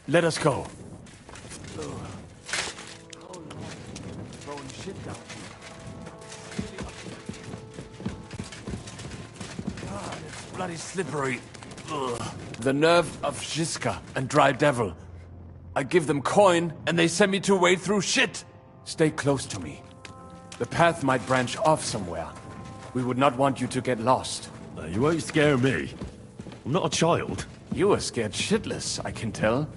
Let us go. It's bloody slippery. Ugh. The nerve of Žižka and Dry Devil. I give them coin, and they send me to wade through shit. Stay close to me. The path might branch off somewhere. We would not want you to get lost. You won't scare me. I'm not a child. You are scared shitless, I can tell.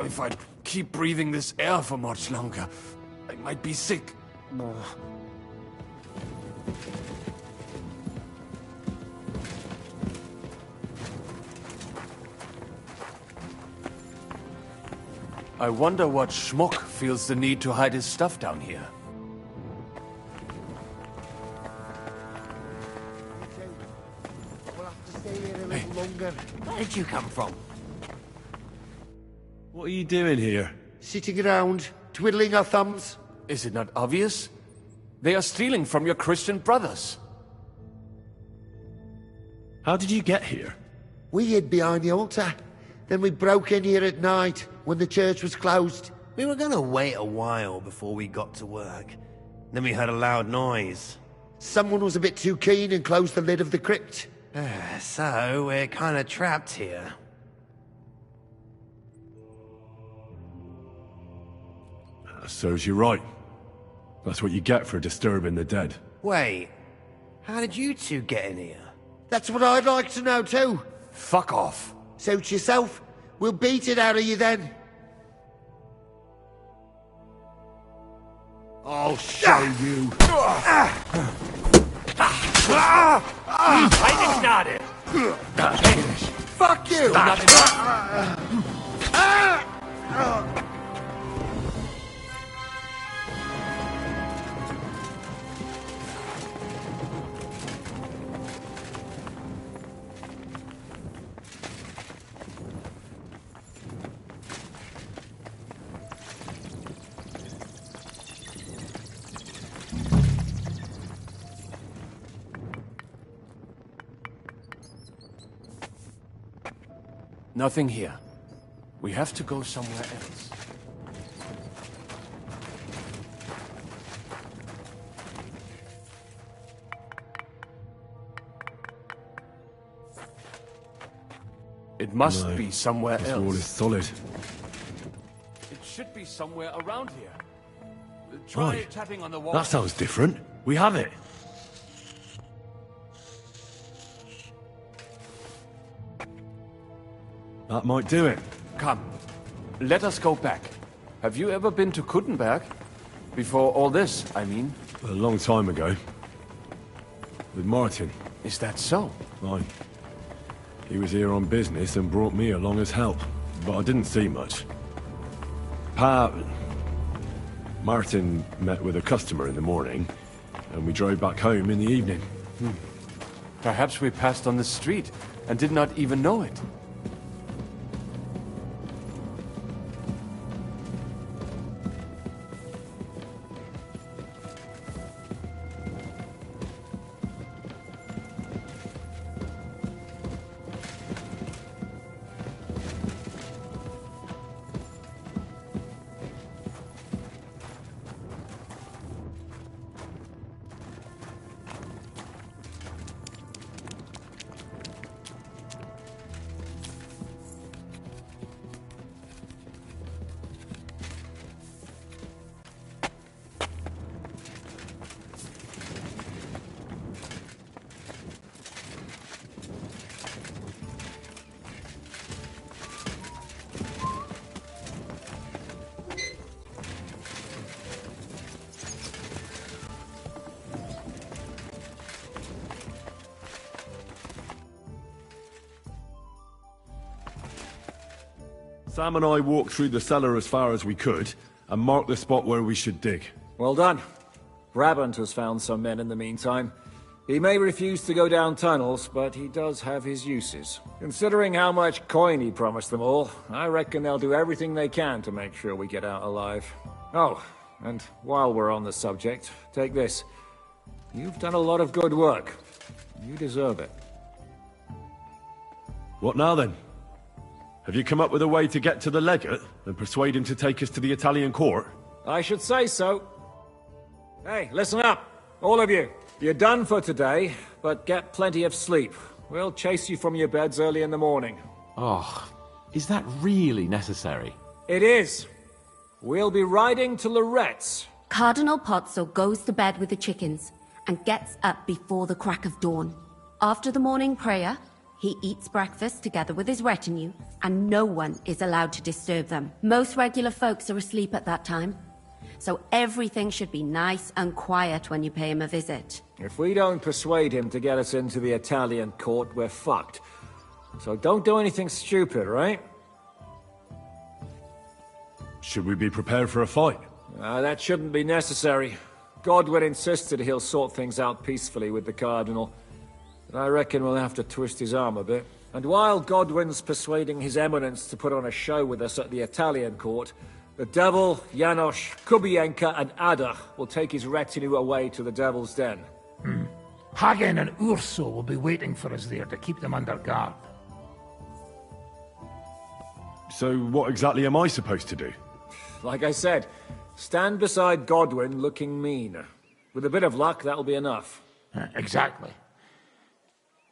If I keep breathing this air for much longer, I might be sick. I wonder what schmuck feels the need to hide his stuff down here. We'll have to stay here a little longer. Where did you come from? What are you doing here? Sitting around, twiddling our thumbs. Is it not obvious? They are stealing from your Christian brothers. How did you get here? We hid behind the altar. Then we broke in here at night, when the church was closed. We were gonna wait a while before we got to work. Then we heard a loud noise. Someone was a bit too keen and closed the lid of the crypt. So, we're kind of trapped here. Serves you right. That's what you get for disturbing the dead. Wait, how did you two get in here? That's what I'd like to know too. Fuck off. Suit yourself. We'll beat it out of you then. I'll show you. I didn't got it. Fuck you! Nothing here. We have to go somewhere else. It must be somewhere This else. wall is solid. It should be somewhere around here. Try Right. tapping on the wall. That sounds different. We have it. That might do it. Come, let us go back. Have you ever been to Kuttenberg? Before all this, I mean. A long time ago. With Martin. Is that so? Right. He was here on business and brought me along as help. But I didn't see much. Martin met with a customer in the morning, and we drove back home in the evening. Perhaps we passed on the street and did not even know it. Sam and I walked through the cellar as far as we could, and marked the spot where we should dig. Well done. Brabant has found some men in the meantime. He may refuse to go down tunnels, but he does have his uses. Considering how much coin he promised them all, I reckon they'll do everything they can to make sure we get out alive. Oh, and while we're on the subject, take this. You've done a lot of good work. You deserve it. What now then? Have you come up with a way to get to the legate and persuade him to take us to the Italian court? I should say so. Hey, listen up, all of you. You're done for today, but get plenty of sleep. We'll chase you from your beds early in the morning. Oh, is that really necessary? It is. We'll be riding to Lorette's. Cardinal Pozzo goes to bed with the chickens and gets up before the crack of dawn. After the morning prayer, he eats breakfast together with his retinue, and no one is allowed to disturb them. Most regular folks are asleep at that time, so everything should be nice and quiet when you pay him a visit. If we don't persuade him to get us into the Italian court, we're fucked. So don't do anything stupid, right? Should we be prepared for a fight? That shouldn't be necessary. Godwin insisted he'll sort things out peacefully with the Cardinal. But I reckon we'll have to twist his arm a bit. And while Godwin's persuading His Eminence to put on a show with us at the Italian court, the Devil, Janosch, Kubienka and Ada will take his retinue away to the Devil's Den. Hagen and Urso will be waiting for us there to keep them under guard. So what exactly am I supposed to do? Like I said, stand beside Godwin looking mean. With a bit of luck, that'll be enough. Exactly.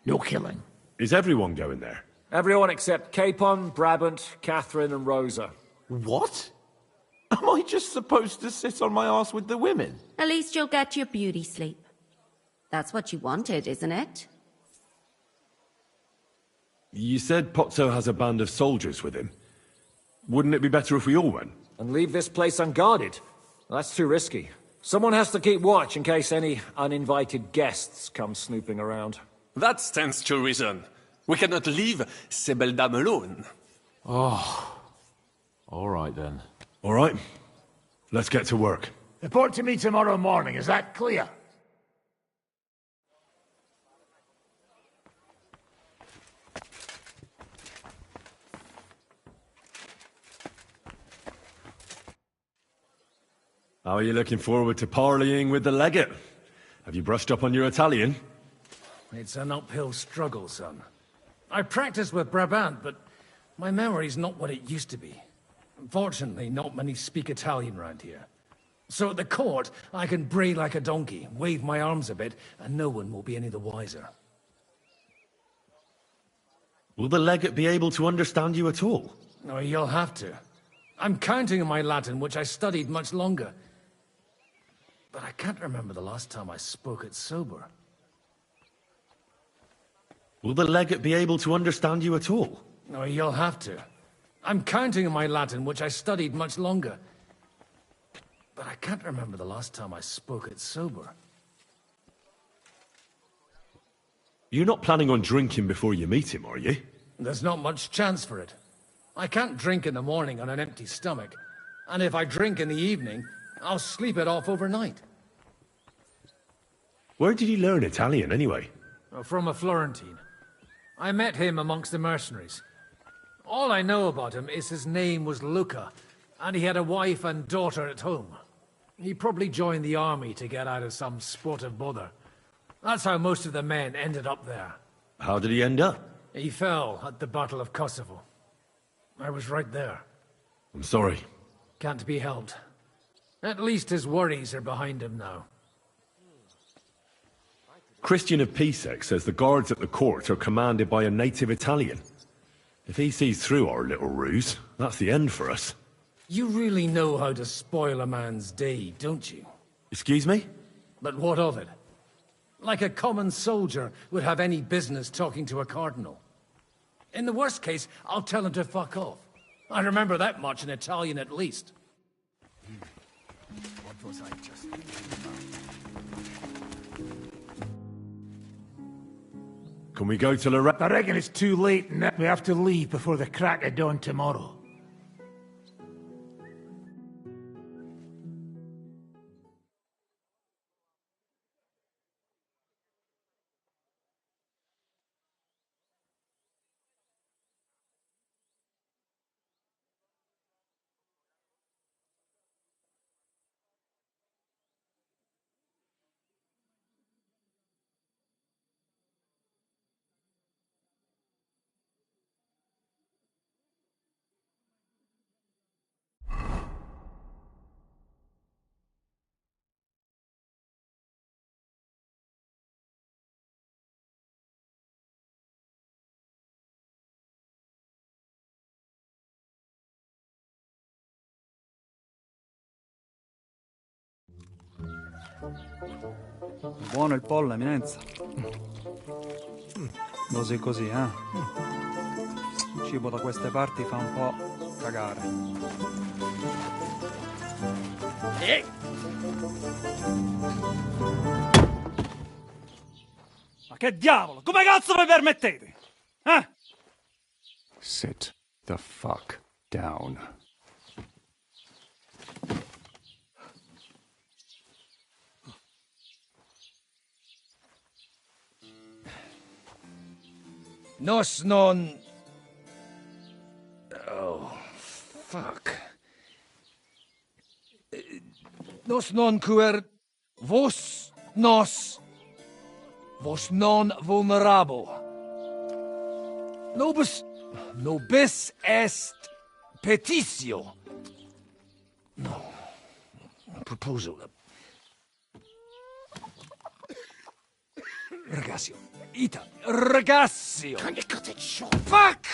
No killing. Is everyone going there? Everyone except Capon, Brabant, Catherine and Rosa. What? Am I just supposed to sit on my ass with the women? At least you'll get your beauty sleep. That's what you wanted, isn't it? You said Pozzo has a band of soldiers with him. Wouldn't it be better if we all went? And leave this place unguarded? That's too risky. Someone has to keep watch in case any uninvited guests come snooping around. That stands to reason. We cannot leave ces belles dames alone. Oh. All right, then. All right. Let's get to work. Report to me tomorrow morning, is that clear? How are you looking forward to parleying with the legate? Have you brushed up on your Italian? It's an uphill struggle, son. I practiced with Brabant, but my memory's not what it used to be. Fortunately, not many speak Italian round here. So at the court, I can bray like a donkey, wave my arms a bit, and no one will be any the wiser. Will the legate be able to understand you at all? Oh, you'll have to. I'm counting on my Latin, which I studied much longer. But I can't remember the last time I spoke it sober. Will the legate be able to understand you at all? Oh, you'll have to. I'm counting on my Latin, which I studied much longer. But I can't remember the last time I spoke it sober. You're not planning on drinking before you meet him, are you? There's not much chance for it. I can't drink in the morning on an empty stomach. And if I drink in the evening, I'll sleep it off overnight. Where did you learn Italian, anyway? From a Florentine. I met him amongst the mercenaries. All I know about him is his name was Luca, and he had a wife and daughter at home. He probably joined the army to get out of some sportive bother. That's how most of the men ended up there. How did he end up? He fell at the Battle of Kosovo. I was right there. I'm sorry. Can't be helped. At least his worries are behind him now. Christian of Pisek says the guards at the court are commanded by a native Italian. If he sees through our little ruse, that's the end for us. You really know how to spoil a man's day, don't you? Excuse me? But what of it? Like a common soldier would have any business talking to a cardinal. In the worst case, I'll tell him to fuck off. I remember that much in Italian at least. What was I just thinking about? Can we go to Lorette? I reckon it's too late now. We have to leave before the crack of dawn tomorrow. Buono il pollo, eminenza. Così così, eh? Il cibo da queste parti fa un po' cagare. Ma che diavolo? Come cazzo vi permettete? Eh? Sit the fuck down. Nos non... Oh, fuck. Nos non quer... Vos non vulnerabo. Nobis est petitio. No. Proposal. Ragazio. Ita. Ragazio. Can you cut it short? Fuck!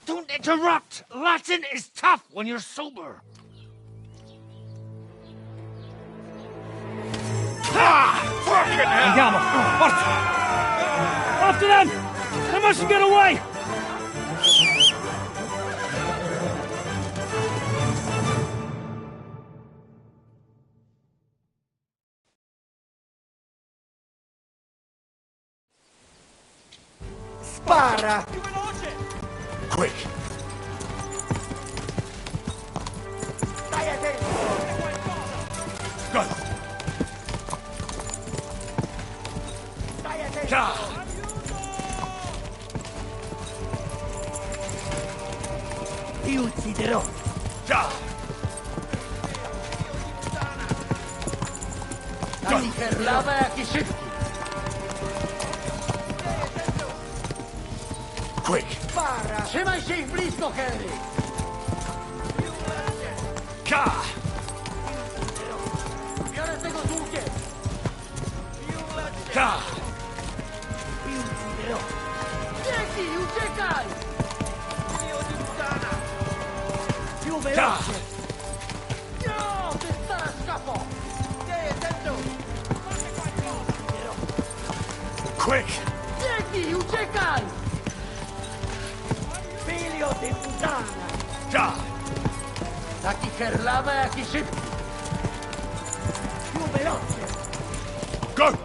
Don't interrupt! Latin is tough when you're sober. Fucking hell! Andiamo. Forza. After them! They mustn't get away! Spara! Quick! Stai attento! Go! Stai attento! Già! Ti ucciderò! Già! Dai per lava a chi scippi! Quick! Spara! Trzymaj się ich blisko, Henry! Ka! Biorę tego z łukiem! Ka! Biegnij, uciekaj! Più Ka! veloce! No, ti sta scappo! Stai attento! Quick! Biegnij, uciekaj! Figlio di puttana! Ka! Taki herlama, jaki szybki! Più veloce! Go!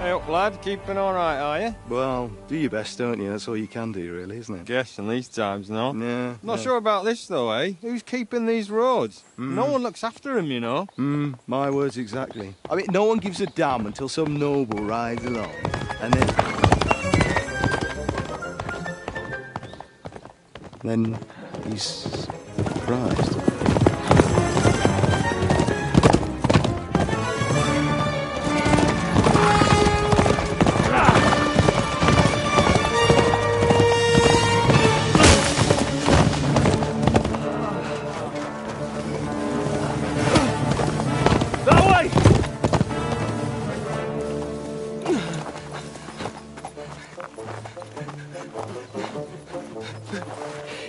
Hey up, lad. Keeping all right, are you? Well, do your best, don't you? That's all you can do, really, isn't it? Guess in these times, no? Yeah. Not sure about this, though, eh? Who's keeping these roads? Mm. No one looks after them, you know. My words exactly. I mean, no one gives a damn until some noble rides along, and then he's surprised.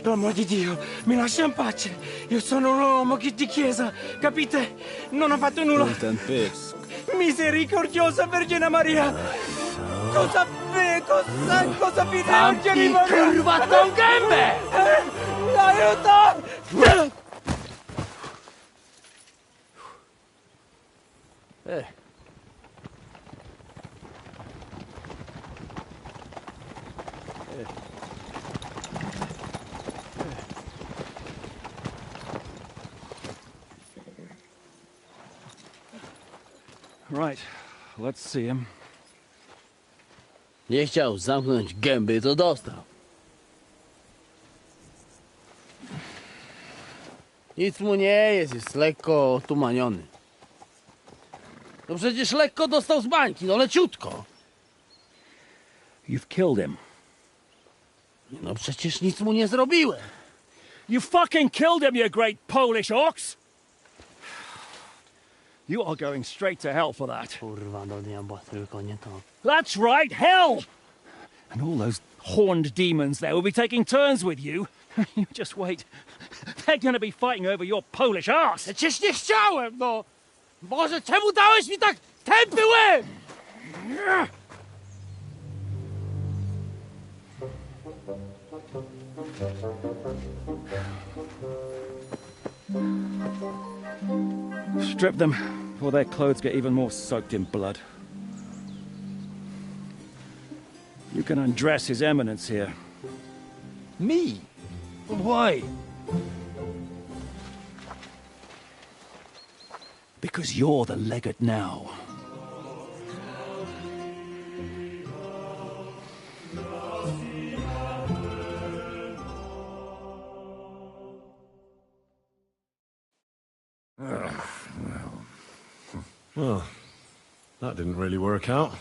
Per amor di Dio, mi lascia in pace. Io sono un uomo di chiesa, capite? Non ho fatto nulla. Misericordiosa Vergine Maria! Cosa fide Vergine Maria? Curvato un gambe! Aiuto! Right, let's see him. Nie chciał zamknąć gęby, to dostał. Nic mu nie jest lekko otumaniony. No przecież lekko dostał z bańki, no leciutko. You've killed him. No przecież nic mu nie zrobiłem. You fucking killed him, you great Polish ox! You are going straight to hell for that. Kurwa, do diabła, tylko nie to. That's right, hell! And all those horned demons there will be taking turns with you. You just wait. They're gonna be fighting over your Polish arse. Przecież nie chciałem, no! Boże, czemu dałeś mi tak tępy łeb? Strip them before their clothes get even more soaked in blood. You can undress His Eminence here. Me? Why? Because you're the legate now. Well, that didn't really work out.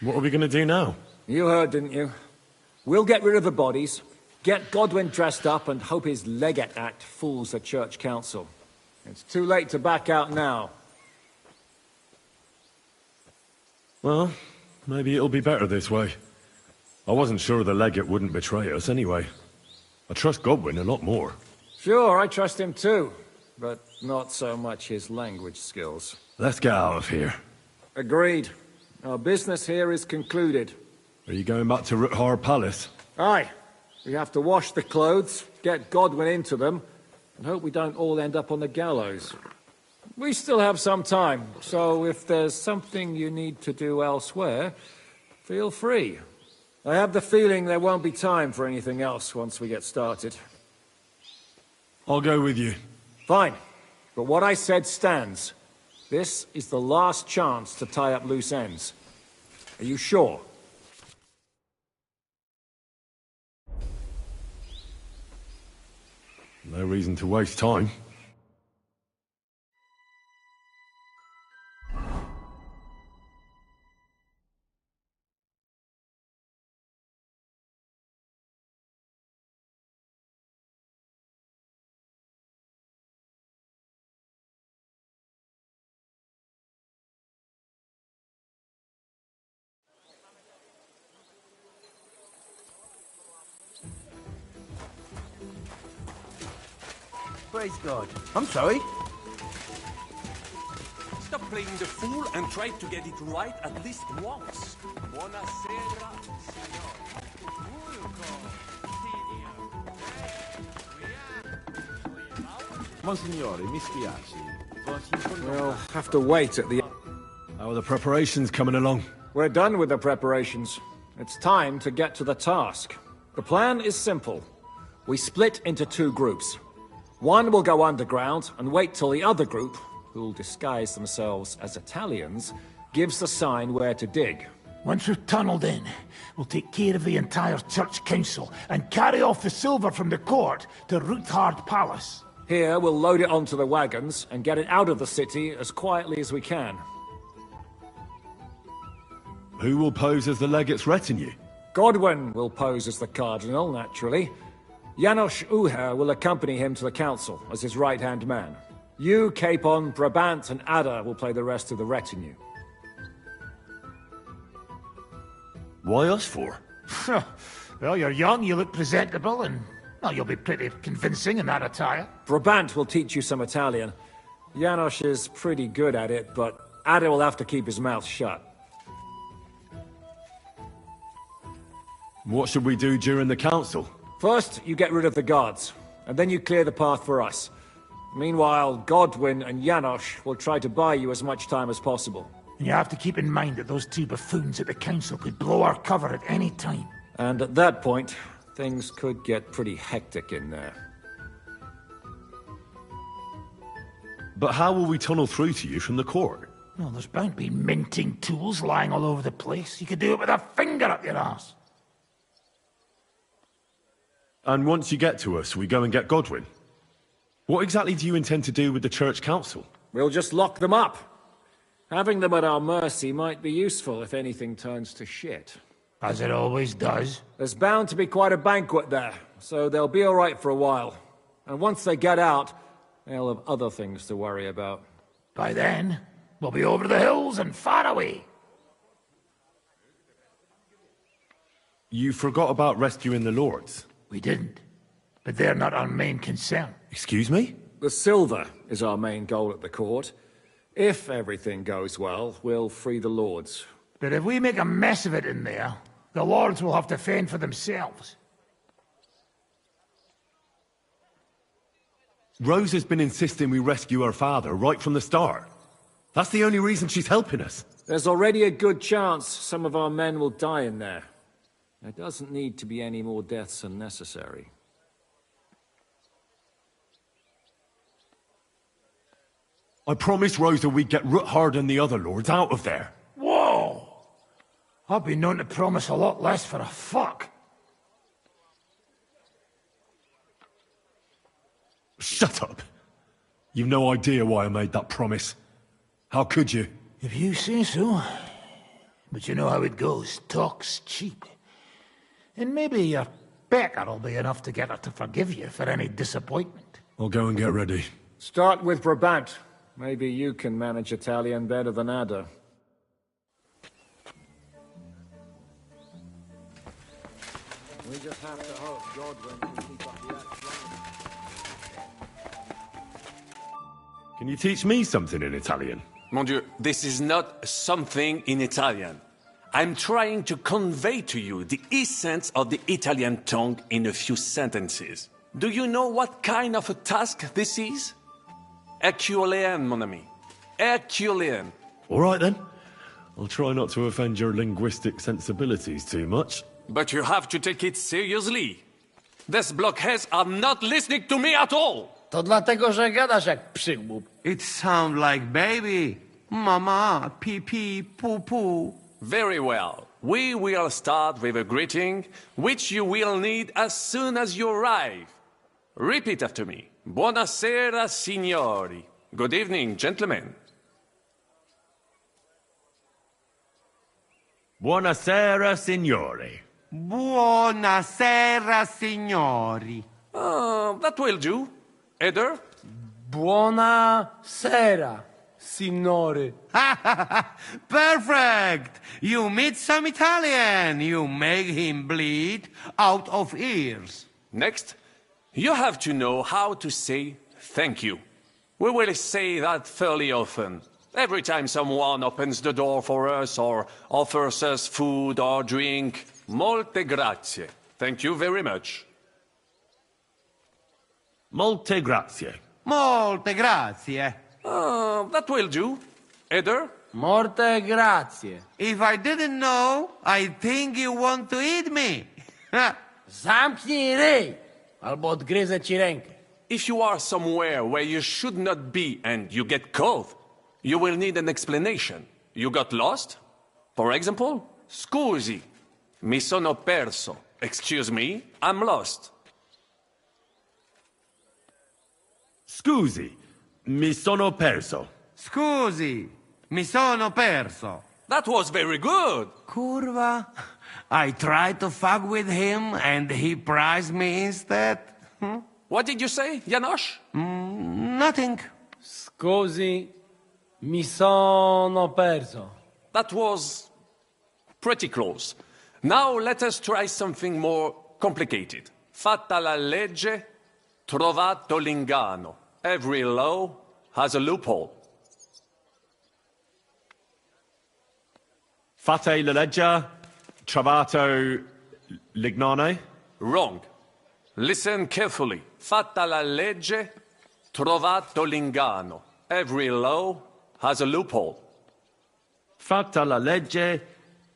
What are we going to do now? You heard, didn't you? We'll get rid of the bodies, get Godwin dressed up, and hope his Legate Act fools the Church Council. It's too late to back out now. Well, maybe it'll be better this way. I wasn't sure the legate wouldn't betray us anyway. I trust Godwin a lot more. Sure, I trust him too, but not so much his language skills. Let's get out of here. Agreed. Our business here is concluded. Are you going back to Ruthar Palace? Aye. We have to wash the clothes, get Godwin into them, and hope we don't all end up on the gallows. We still have some time, so if there's something you need to do elsewhere, feel free. I have the feeling there won't be time for anything else once we get started. I'll go with you. Fine. But what I said stands. This is the last chance to tie up loose ends. Are you sure? No reason to waste time. Praise God. I'm sorry. Stop playing the fool and try to get it right at least once. Buonasera, Monsignore, mi spiace. We'll have to wait at the... How are the preparations coming along? We're done with the preparations. It's time to get to the task. The plan is simple. We split into two groups. One will go underground and wait till the other group, who'll disguise themselves as Italians, gives the sign where to dig. Once we've tunneled in, we'll take care of the entire church council and carry off the silver from the court to Ruthard Palace. Here, we'll load it onto the wagons and get it out of the city as quietly as we can. Who will pose as the legate's retinue? Godwin will pose as the cardinal, naturally. Janos Uher will accompany him to the council as his right-hand man. You, Capon, Brabant, and Ada will play the rest of the retinue. Why us for? Well, you're young, you look presentable, and well, you'll be pretty convincing in that attire. Brabant will teach you some Italian. Janos is pretty good at it, but Ada will have to keep his mouth shut. What should we do during the council? First, you get rid of the guards, and then you clear the path for us. Meanwhile, Godwin and Janos will try to buy you as much time as possible. And you have to keep in mind that those two buffoons at the council could blow our cover at any time. And at that point, things could get pretty hectic in there. But how will we tunnel through to you from the court? Well, there's bound to be minting tools lying all over the place. You could do it with a finger up your ass. And once you get to us, we go and get Godwin. What exactly do you intend to do with the church council? We'll just lock them up. Having them at our mercy might be useful if anything turns to shit. As it always does. There's bound to be quite a banquet there, so they'll be all right for a while. And once they get out, they'll have other things to worry about. By then, we'll be over the hills and far away. You forgot about rescuing the lords. We didn't. But they're not our main concern. Excuse me? The silver is our main goal at the court. If everything goes well, we'll free the lords. But if we make a mess of it in there, the lords will have to fend for themselves. Rose has been insisting we rescue her father right from the start. That's the only reason she's helping us. There's already a good chance some of our men will die in there. There doesn't need to be any more deaths than necessary. I promised Rosa we'd get Ruthard and the other lords out of there. Whoa! I've been known to promise a lot less for a fuck. Shut up. You've no idea why I made that promise. How could you? If you say so. But you know how it goes. Talk's cheap. And maybe your becker'll be enough to get her to forgive you for any disappointment. I'll go and get ready. Start with Brabant. Maybe you can manage Italian better than Ada. We just have to hope Godwin can keep up the act. Can you teach me something in Italian? Mon Dieu, this is not something in Italian. I'm trying to convey to you the essence of the Italian tongue in a few sentences. Do you know what kind of a task this is? Herculean, mon ami. Herculean. All right then. I'll try not to offend your linguistic sensibilities too much. But you have to take it seriously. These blockheads are not listening to me at all. To dlatego, że gadasz jak przygłup. It sounds like baby. Mama, pee pee, poo poo. Very well. We will start with a greeting, which you will need as soon as you arrive. Repeat after me. Buonasera, signori. Good evening, gentlemen. Buonasera, signori. Buonasera, signori. That will do. Eder? Buonasera, signore. Perfect! You meet some Italian. You make him bleed out of ears. Next, you have to know how to say thank you. We will say that fairly often. Every time someone opens the door for us or offers us food or drink. Molte grazie. Thank you very much. Molte grazie. Molte grazie. That will do. Eder? Molte grazie. If I didn't know, I think you want to eat me. Zamknij ryj, albo odgryzę ci rękę. If you are somewhere where you should not be and you get cold, you will need an explanation. You got lost? For example, scusi, mi sono perso. Excuse me, I'm lost. Scusi, mi sono perso. Scusi, mi sono perso. That was very good. Curva. I tried to fuck with him and he prized me instead. What did you say, Janosch? Nothing. Scusi, mi sono perso. That was pretty close. Now let us try something more complicated. Fatta la legge, trovato l'inganno. Every law has a loophole. Fate la legge, trovato l'ignano? Wrong. Listen carefully. Fatta la legge, trovato l'inganno. Every law has a loophole. Fatta la legge,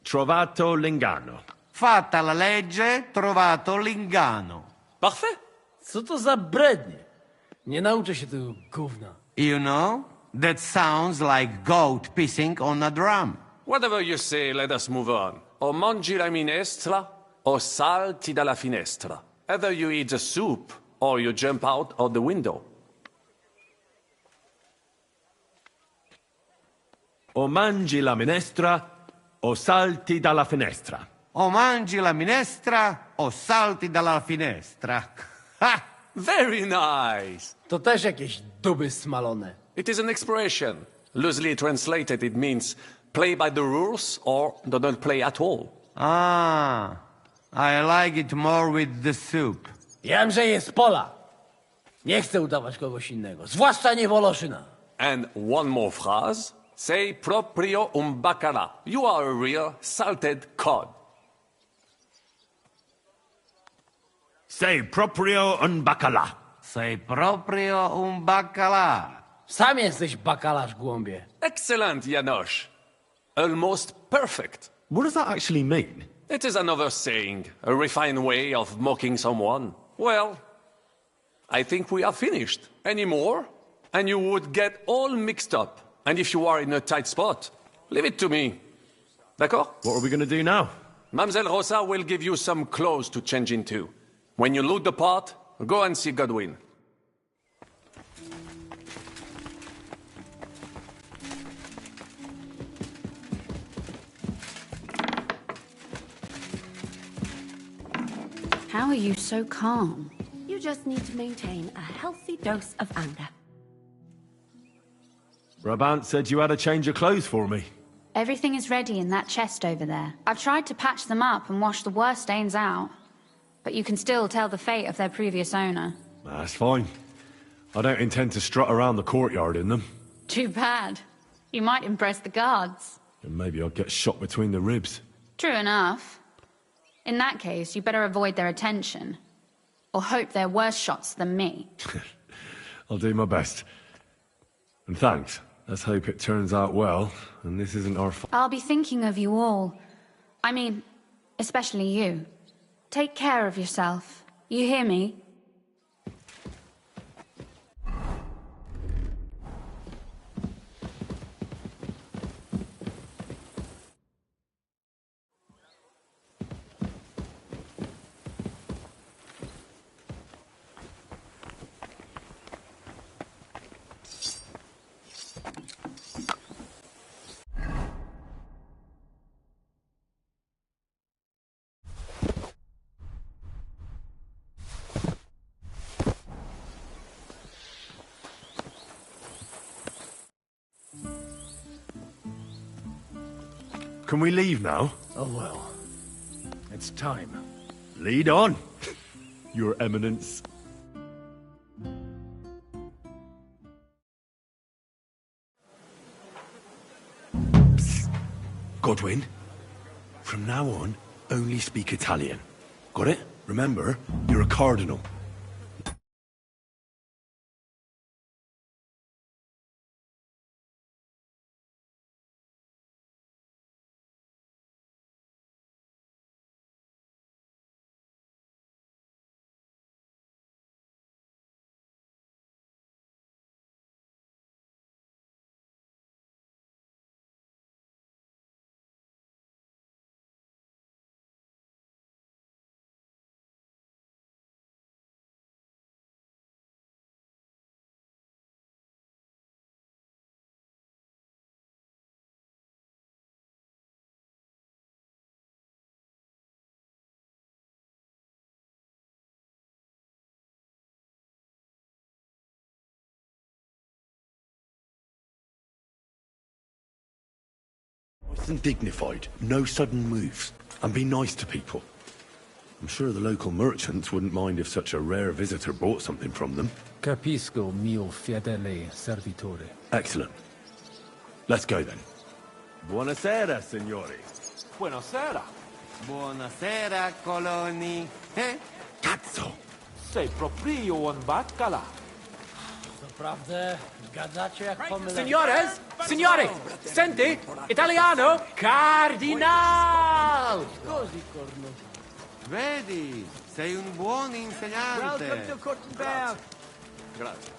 trovato l'inganno. Fatta la legge, trovato l'inganno. Parfait. Co to za brednie? Nie nauczę się tego gówna. You know, that sounds like goat pissing on a drum. Whatever you say, let us move on. O mangi la minestra, o salti dalla finestra. Either you eat the soup, or you jump out of the window. O mangi la minestra, o salti dalla finestra. O mangi la minestra, o salti dalla finestra. Ha! Very nice. To też jakieś duby smalone. It is an expression. Loosely translated, it means play by the rules or do not play at all. Ah, I like it more with the soup. Jamże jest pola. Nie chcę udawać kogoś innego, zwłaszcza nie Woloszyna. And one more phrase. Sei proprio un bacala. You are a real salted cod. Sei proprio un bacala. Sei proprio un bacala. Sam jesteś bakalarz, głąbie. Excellent, Janosch. Almost perfect. What does that actually mean? It is another saying, a refined way of mocking someone. Well, I think we are finished. Any more? And you would get all mixed up. And if you are in a tight spot, leave it to me. D'accord? What are we going to do now? Mademoiselle Rosa will give you some clothes to change into. When you look the part, go and see Godwin. How are you so calm? You just need to maintain a healthy dose of anger. Brabant said you had a change of clothes for me. Everything is ready in that chest over there. I've tried to patch them up and wash the worst stains out. But you can still tell the fate of their previous owner. That's fine. I don't intend to strut around the courtyard in them. Too bad. You might impress the guards. And maybe I'll get shot between the ribs. True enough. In that case, you better avoid their attention. Or hope they're worse shots than me. I'll do my best. And thanks. Let's hope it turns out well, and this isn't our fault. I'll be thinking of you all. I mean, especially you. Take care of yourself. You hear me? Can we leave now? Oh well. It's time. Lead on, Your Eminence. Psst. Godwin, from now on, only speak Italian. Got it? Remember, you're a cardinal. Nice and dignified, no sudden moves, and be nice to people. I'm sure the local merchants wouldn't mind if such a rare visitor bought something from them. Capisco, mio fedele servitore. Excellent. Let's go then. Buonasera, signori. Buonasera. Buonasera, coloni. Cazzo! Sei proprio un baccala. Naprawdę, gadacie jak pomylę. Signores! Signori! Senti! Italiano! Cardinal! Scusi, corno. Vedi, sei un buon insegnante. Welcome to Kuttenberg. Grazie.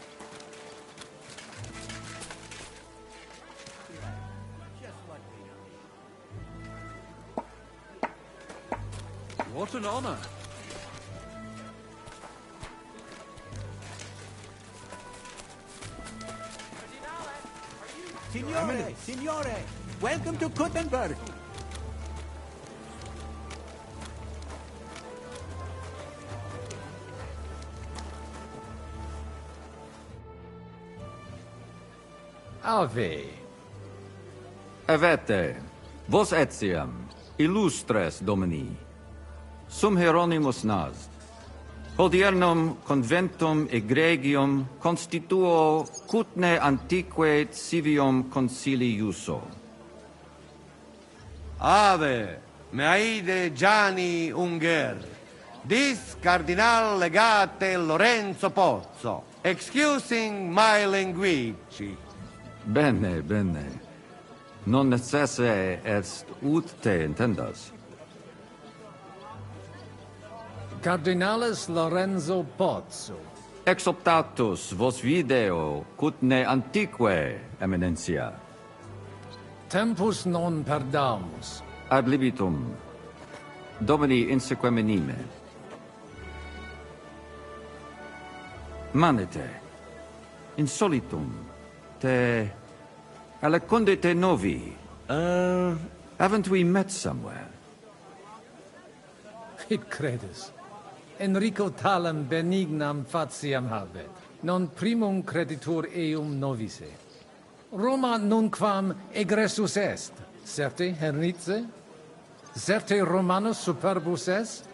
What an honor. Signore, signore, welcome to Kuttenberg. Ave. Avete, vos etiam, illustres domini, sum Hieronymus Nast, hodiernum conventum egregium constituo cutne antique civium concili iuso. Ave, meaide Gianni Unger, dis cardinal legate Lorenzo Pozzo, excusing my language. Bene, bene. Non necesse est ut te intendas. Cardinalis Lorenzo Pozzo. Ex optatus vos video cutne antique, eminencia. Tempus non perdamus. Ad libitum. Domini insequem menime. Manete. Insolitum. Te... Alecunde te novi. Haven't we met somewhere? It credis. Enrico talam benignam faciam habet. Non primum creditur eum novice. Roma nunquam egressus est. Certe, Hernice? Certe Romanus superbus est?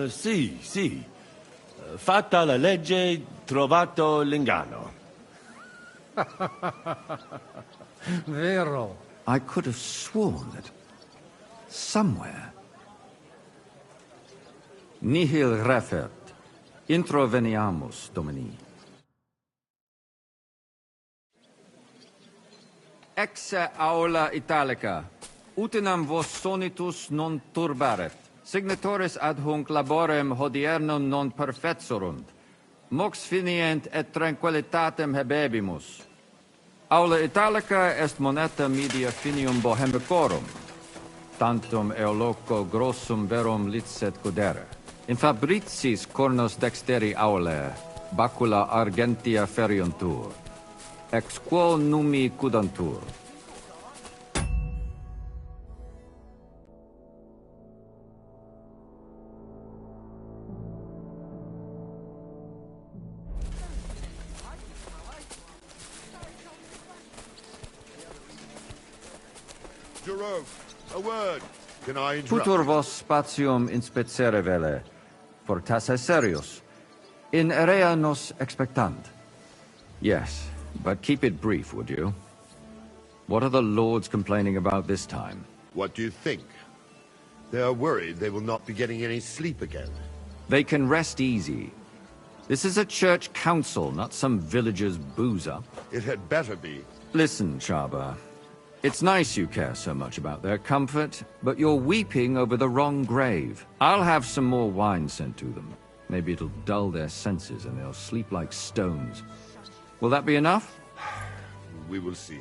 Sì. Fatta la legge, trovato l'inganno. Vero. I could have sworn that somewhere. Nihil refert. Introveniamus, Domini. Exe aula italica. Utinam vos sonitus non turbaret. Signatoris ad hunc laborem hodiernum non perfetsurunt. Mox finient et tranquillitatem habebimus. Aula italica est moneta media finium bohemicorum. Tantum eoloco grossum verum licet godere. In fabricis cornos dexteri aulae, bacula argentia feriuntur. Ex quo numi cudantur. Jerome, a word. Can I interrupt? Tutor vos spatium inspecere vele, fortasse serius. In area nos expectant. Yes, but keep it brief, would you? What are the lords complaining about this time? What do you think? They are worried they will not be getting any sleep again. They can rest easy. This is a church council, not some villager's booze-up. It had better be. Listen, Chaba. It's nice you care so much about their comfort, but you're weeping over the wrong grave. I'll have some more wine sent to them. Maybe it'll dull their senses and they'll sleep like stones. Will that be enough? We will see.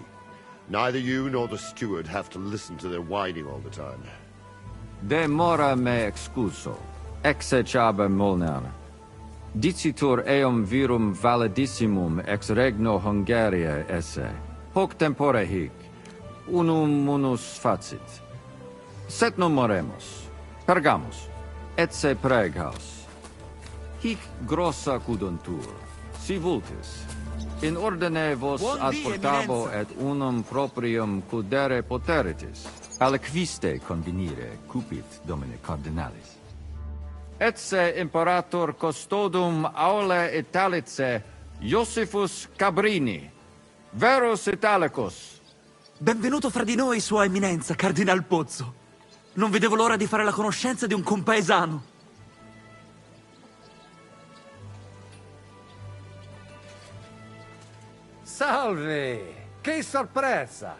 Neither you nor the steward have to listen to their whining all the time. De mora me excuso. Exe Chaba Molnar. Dicitur eum virum validissimum ex regno Hungaria esse. Hoc tempore hic. Unum munus facit. Set non moremus. Pergamus. Etse preghaus. Hic grossa cuduntur. Si vultis. In ordine vos adportabo et unum proprium cudere poteritis. Aliquiste convenire cupit domine cardinalis. Etse imperator custodum aule Italice Iosifus Cabrini. Verus Italicus. Benvenuto fra di noi, Sua Eminenza, Cardinal Pozzo. Non vedevo l'ora di fare la conoscenza di un compaesano. Salve! Che sorpresa!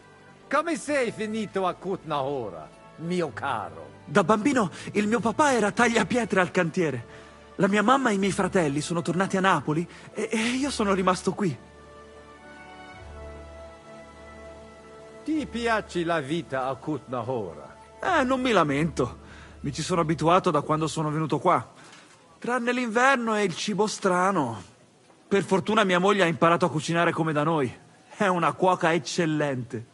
Come sei finito a Kutnahora, mio caro? Da bambino il mio papà era tagliapietre al cantiere. La mia mamma e i miei fratelli sono tornati a Napoli e io sono rimasto qui. Ti piace la vita a Kutnahora? Non mi lamento. Mi ci sono abituato da quando sono venuto qua. Tranne l'inverno e il cibo strano. Per fortuna mia moglie ha imparato a cucinare come da noi. È una cuoca eccellente.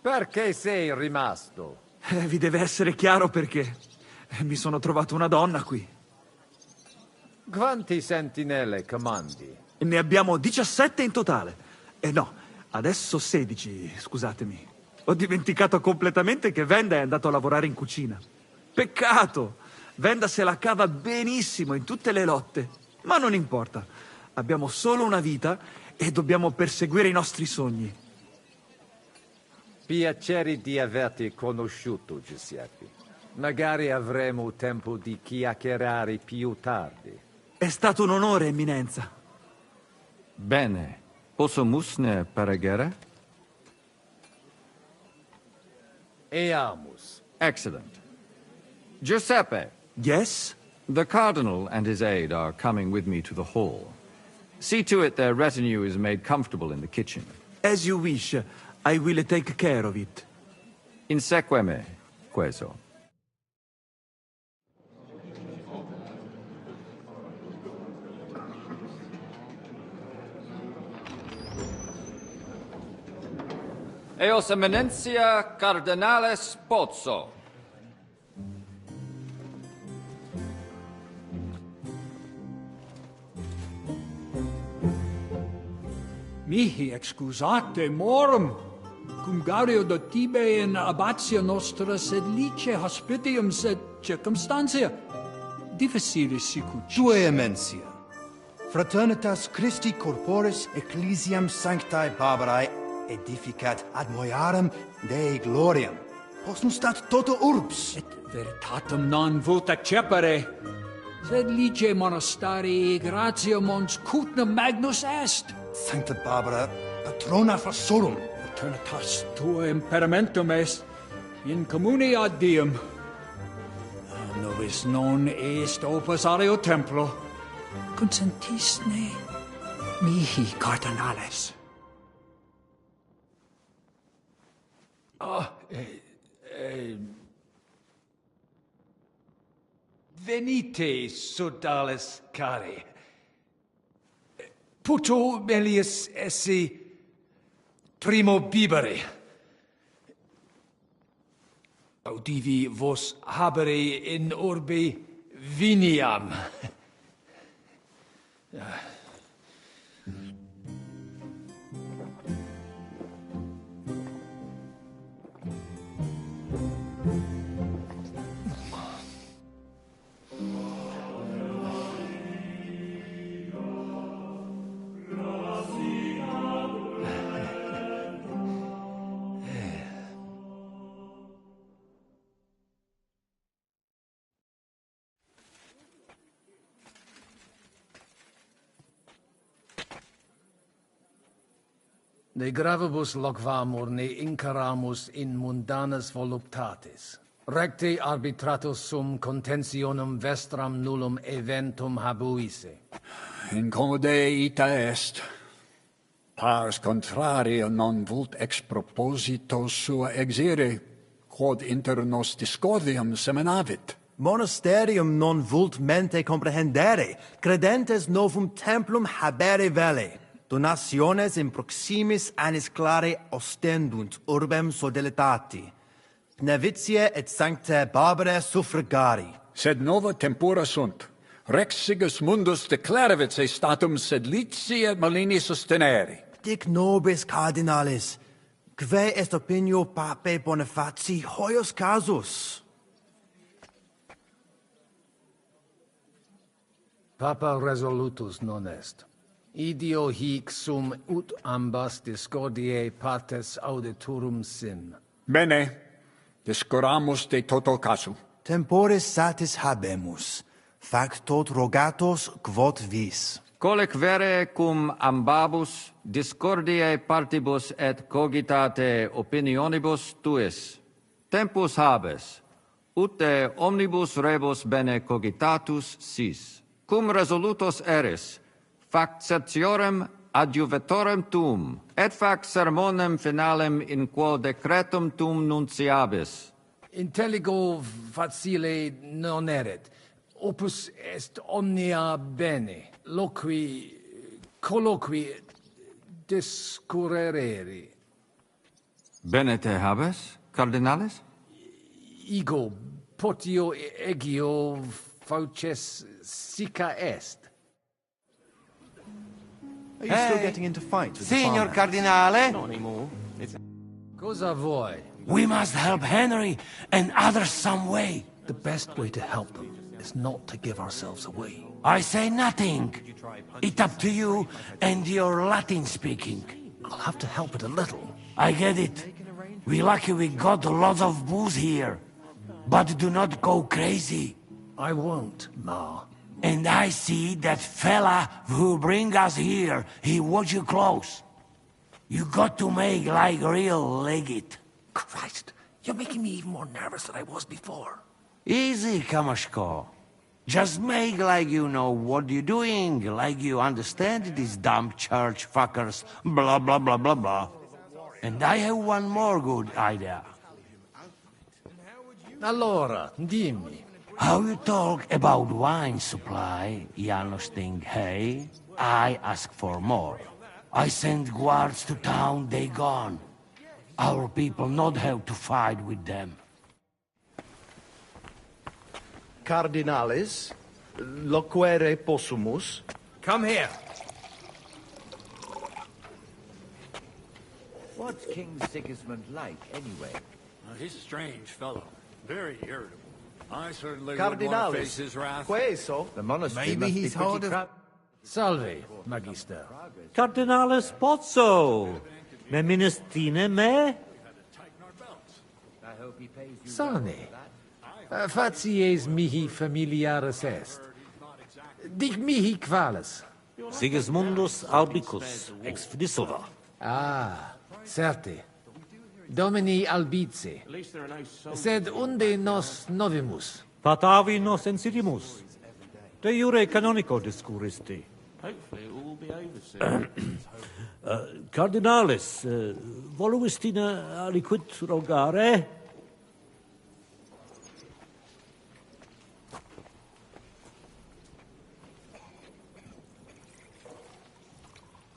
Perché sei rimasto? Vi deve essere chiaro perché. Mi sono trovato una donna qui. Quanti sentinelle comandi? Ne abbiamo 17 in totale. No, adesso 16, scusatemi. Ho dimenticato completamente che Venda è andato a lavorare in cucina. Peccato! Venda se la cava benissimo in tutte le lotte. Ma non importa. Abbiamo solo una vita e dobbiamo perseguire i nostri sogni. Piacere di averti conosciuto, Giuseppe. Magari avremo tempo di chiacchierare più tardi. È stato un onore, Eminenza. Bene. Posso musne paregere? Eamus. Excellent. Giuseppe. Yes? The Cardinal and his aide are coming with me to the hall. See to it their retinue is made comfortable in the kitchen. As you wish. I will take care of it. Inseque me, queso. Eos Eminentia Cardinales Pozzo. Mihi excusate morum. cum gario do tibe in abatia nostra sed lice hospitium sed circumstantia difficile sicut. Tue emensia. Fraternitas Christi corporis ecclesiam sanctae Barbarae edificat ad moiarem Dei gloriam. Postnustat toto urbs. Et veritatem non vult accepere, sed lice monastarii gratia mons cutnum magnus est. Sancta Barbara, patrona forsorum. Eternitas tua imperamentum est, in communi ad diem. Nobis non est opus areo templo, consentisne mihi cardinales. Venite, sodales cari. Puto melius esse primo bibere. Audivi vos habere in urbe viniam. De gravibus loquamur ne incaramus in mundanas voluptatis. Recte arbitratus sum contentionum vestram nullum eventum habuisse. Incomode ita est. Pars contrario non vult ex proposito sua exire, quod inter nos discordium seminavit. Monasterium non vult mente comprehendere, credentes novum templum habere vele. Donationes in proximis annis clare ostendunt urbem sodelitati. Nevitiae et sanctae Barbarae suffragari. Sed nova tempora sunt. Rex sigus mundus declarevit se statum sed lici et malini sostenere. Dic nobis cardinalis, kve est opinio pape Bonifaci hoius casus? Papa resolutus non est. Idio hic sum ut ambas discordiae partes auditorum sim. Bene, discoramus de toto casu. Temporis satis habemus, fac tot rogatos quod vis. Colec vere cum ambabus discordiae partibus et cogitate opinionibus tuis. Tempus habes, ut de omnibus rebus bene cogitatus sis. Cum resolutos eris, fac certiorem adjuvetorem tuum, et fac sermonem finalem in quo decretum tuum nunciabis. Intelligo facile non erit. Opus est omnia bene. Loqui, colloqui, discurrere. Bene te habes, cardinales? Ego, potio egio fauces sica est. Are you still getting into fights with Signor the farmhands? Cardinale? Not anymore. Cosa vuoi? We must help Henry and others some way. The best way to help them is not to give ourselves away. I say nothing. It's up to you and your Latin speaking. I'll have to help it a little. I get it. We lucky we got lots of booze here. But do not go crazy. I won't, Ma. And I see that fella who bring us here. He watch you close. You got to make like real legit. Christ, you're making me even more nervous than I was before. Easy, Kamashko. Just make like you know what you're doing, like you understand these dumb church fuckers, blah blah blah blah blah. And I have one more good idea. Allora, dimmi. How you talk about wine supply, Janos think, hey? I ask for more. I send guards to town, they gone. Our people not have to fight with them. Cardinales, loquere possumus. Come here. What's King Sigismund like, anyway? He's a strange fellow. Very irritable. I certainly wouldn't want to Cardinalis, face his wrath. queso? The monastery Maybe must he's be pretty hard of... crowded. Salve, Magister. Cardinalis Pozzo. Me ministine me? Sane. Facies mihi familiaris est. Dic mihi qualis. Sigismundus Albicus, ex Fidisova. Ah, certe. Domini albice. Sed unde nos novimus? Patavi nos insidimus. De jure canonico discuristi. Hopefully it will all be over soon. Cardinalis, voluistina aliquid rogare?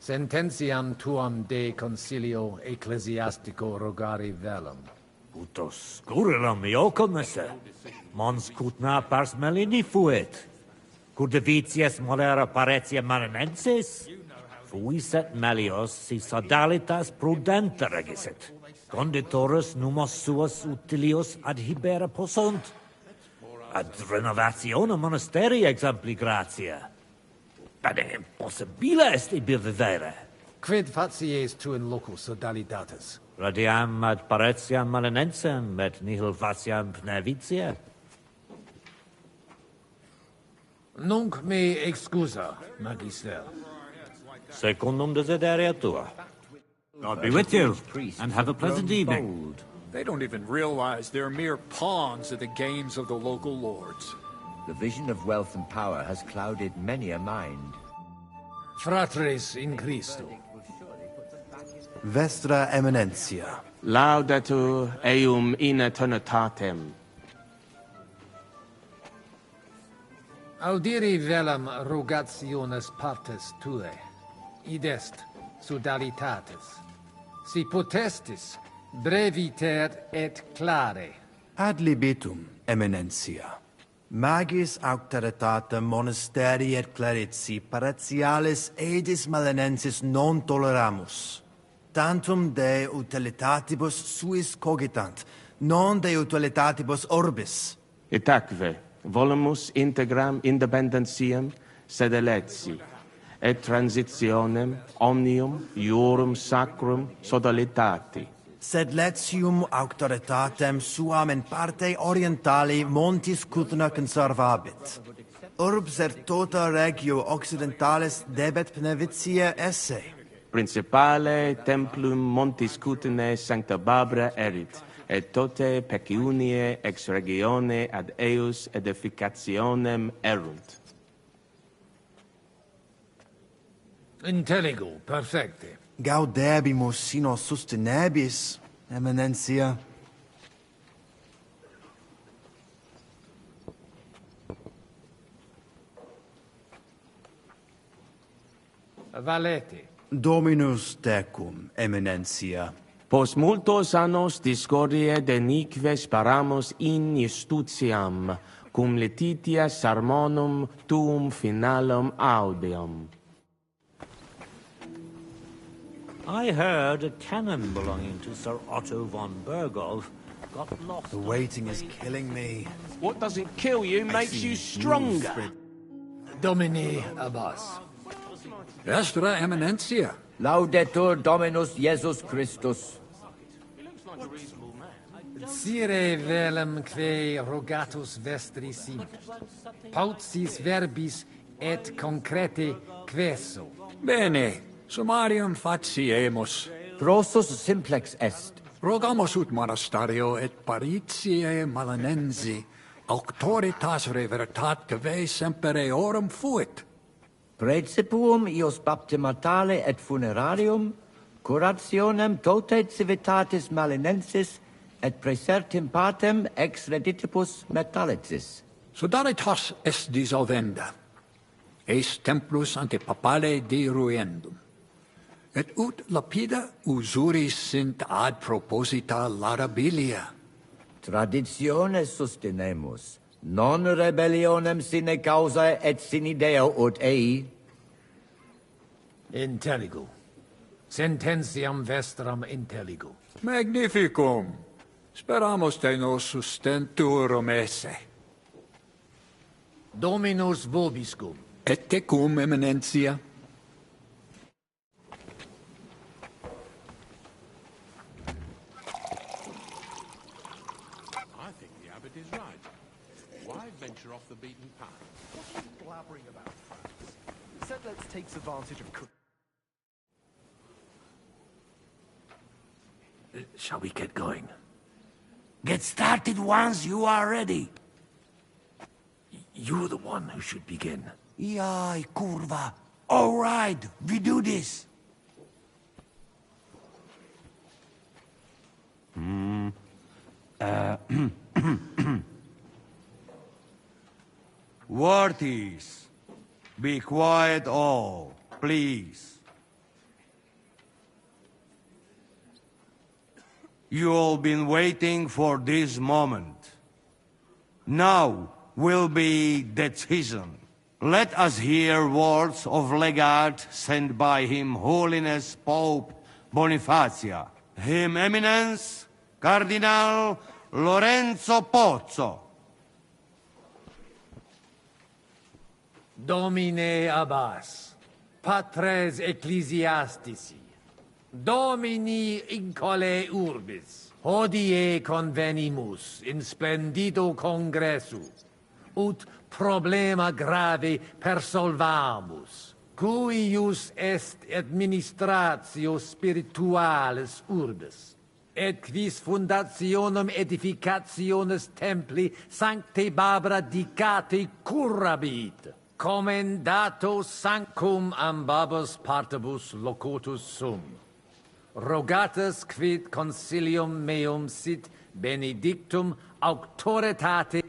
Sententiam tuam de concilio ecclesiastico rogari velum. Utos scurilam iocum esse. Mons cutna pars melini fuit. Curdivitias molera paretia marinensis. Fuiset melios si sodalitas prudenta regisit. Conditorus numos suos utilius adhibere possunt. Ad renovationem monasteri exempli gratia. Bene impossibile est ibi vivere. Quid facies tu in loco sodalitatis? Radiam ad paretiam malinensem, et nihil faciam pnevitia. Nunc me excusa, Magister. Secundum desideria tua. God be with you, and have a pleasant evening. They don't even realize they're mere pawns at the games of the local lords. The vision of wealth and power has clouded many a mind. Fratres in Christo. Vestra Eminentia. Laudetur eum in eternitatem. Audiri velam rogationes partes tue. Id est sodalitatis. Si potestis, breviter et clare. Ad libitum, Eminentia. Magis auctoritatem monasteri et clerici paretialis edis malinensis non toleramus. Tantum de utilitatibus suis cogitant, non de utilitatibus orbis. Itaque, volumus integram independentiam sed eletsi, et transitionem omnium iurum sacrum sodalitati. Sed letium auctoritatem suam in parte orientali montis Cutna conservabit. Urbs er tota regio occidentalis debet pnevitia esse. Principale templum montis Cutnae Sancta Barbara erit, et tote peciunie ex regione ad eius edificationem erunt. Intelligo, perfecte. Gaudebimus sino sustenebis, Eminentia. Valete. Dominus tecum, Eminentia. Post multos annos discordie denique sparamus in justitiam, cum letitia sermonum tuum finalum audeum. I heard a cannon belonging to Sir Otto von Bergov got lost. The waiting is killing me. What doesn't kill you makes you stronger. Domini Abbas. Vestra Eminentia. Laudetur Dominus Jesus Christus. Sire velum que rogatus vestri sint. Paucis verbis et concrete queso. Bene. Summarium faciemus. Prosus simplex est. Rogamus ut monasterio et paritiae malinensi, auctoritas revertat que semper eorum fuit. Praecipuum ios baptimatale et funerarium, curationem tote civitatis malinensis, et praesertim patem ex reditibus metallicis. Sodalitas est dissolvenda. Eis templus ante papale deruendum. Et ut lapida usuris sint ad proposita laudabilia. Traditiones sustenemus, non rebellionem sine causa et sine Deo ut ei. Intelligo. Sententiam vestram intelligo. Magnificum. Speramos te nos sustenturum esse. Dominus vobiscum. Et tecum, eminentia. I think the abbot is right. Why venture off the beaten path? What are you blabbering about, Franz? Said let's take advantage of... Shall we get going? Get started once you are ready. You're the one who should begin. Yai, kurva. All right, we do this. Worthies, be quiet all, please. You all been waiting for this moment. Now will be decision. Let us hear words of legate sent by Him Holiness Pope Bonifacia, Him Eminence Cardinal Lorenzo Pozzo. Domine Abbas, patres ecclesiastici, Domini incole urbis, hodie convenimus in splendido congressu, ut problema grave persolvamus, cuius est administratio spiritualis urbis, et quis fundationem edificationis templi sancte Barbara dicate curabit, commendato sanctum ambabus partibus locutus sum. Rogatus quid consilium meum sit benedictum auctoritate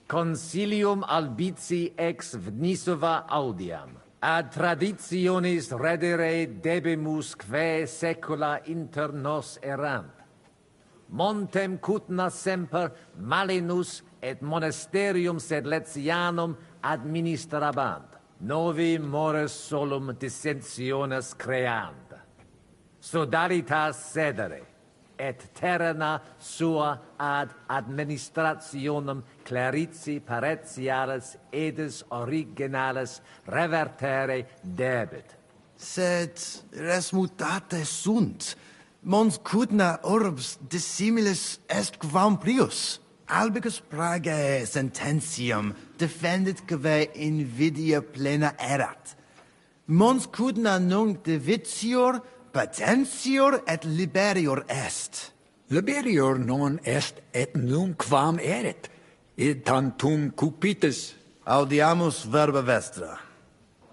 consilium albici ex Vnisova audiam. Ad traditionis redere debemus quae secula inter nos erant. Montem cutna semper malinus et monasterium sed Letianum administrabant. Novi mores solum dissensiones creand. Sodalitas sedere, et terna sua ad administrationem clarici paretialis edis originales revertere debet. Sed res mutate sunt. Mons cudna urbs dissimilis est quam prius. Albicus pragae sententiam defendit quae invidia plena erat. Mons cudna nunc divitior, patentior et liberior est. Liberior non est et nunc quam erit, id tantum cupitis. Audiamus verba vestra.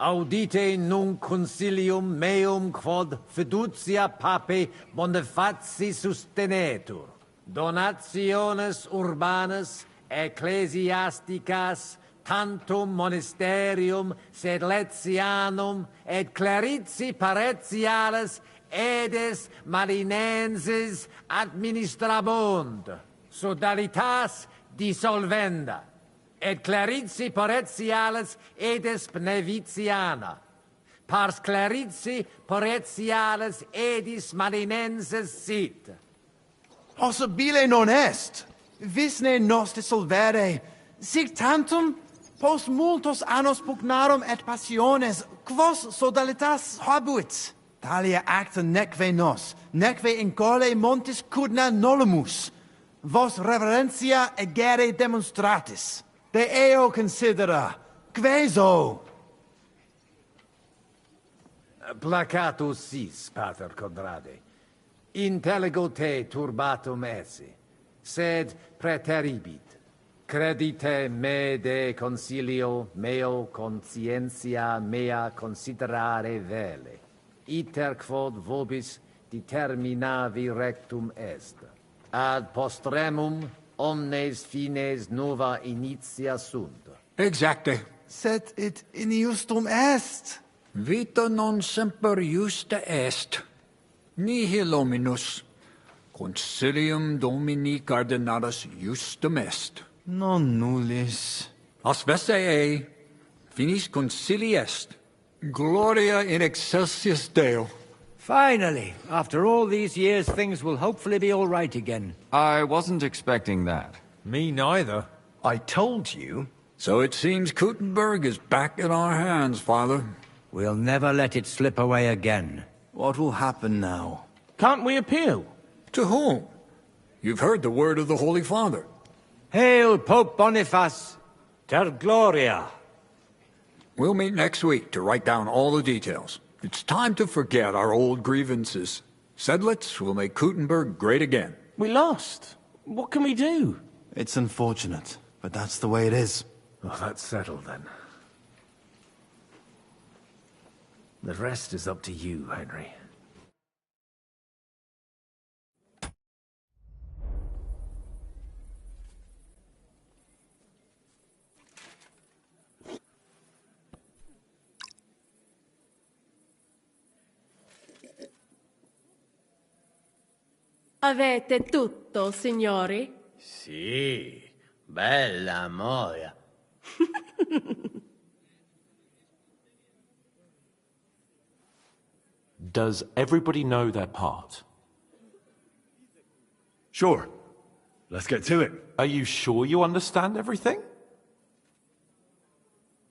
Audite nunc concilium meum quod fiducia pape Bonifaci sustenetur. Donationes urbanas, ecclesiasticas, tantum monasterium sed Letianum et clarici paretialis edes marinenses administrabunt, sodalitas dissolvenda, et clarici paretialis edes Pneviciana, pars clarici paretialis edis marinenses sit. Possibile non est. Visne nos dissolvere. Sic tantum post multos annos pugnarum et passiones, quos sodalitas habuit. Talia acta neque nos, neque incole montis cudna nolumus. Vos reverentia egere demonstratis. De eo considera. Queso. Placatus sis, pater Conrade. Intelligo te turbatum esse, sed preteribit. Credite me de consilio meo conscientia mea considerare vele, iter quod vobis determinavi rectum est. Ad postremum omnes fines nova initia sunt. Exacte. Sed it injustum est. Vita non semper justa est. Nihil hominus, concilium Domini Cardinalis justum est. Non nullis. As vesse finis concili est, Gloria in excelsis Deo. Finally, after all these years, things will hopefully be all right again. I wasn't expecting that. Me neither. I told you. So it seems Kuttenberg is back in our hands, Father. We'll never let it slip away again. What will happen now? Can't we appeal? To whom? You've heard the word of the Holy Father. Hail Pope Boniface! Ter Gloria! We'll meet next week to write down all the details. It's time to forget our old grievances. Sedlitz will make Kuttenberg great again. We lost. What can we do? It's unfortunate, but that's the way it is. Oh, that's settled then. The rest is up to you, Henry. Avete tutto, signori? Sì, bella moia. Does everybody know their part? Sure. Let's get to it. Are you sure you understand everything?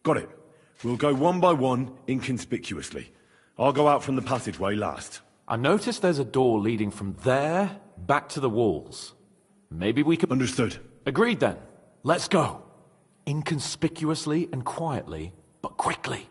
Got it. We'll go one by one, inconspicuously. I'll go out from the passageway last. I noticed there's a door leading from there back to the walls. Maybe we could... Understood. Agreed then. Let's go. Inconspicuously and quietly, but quickly.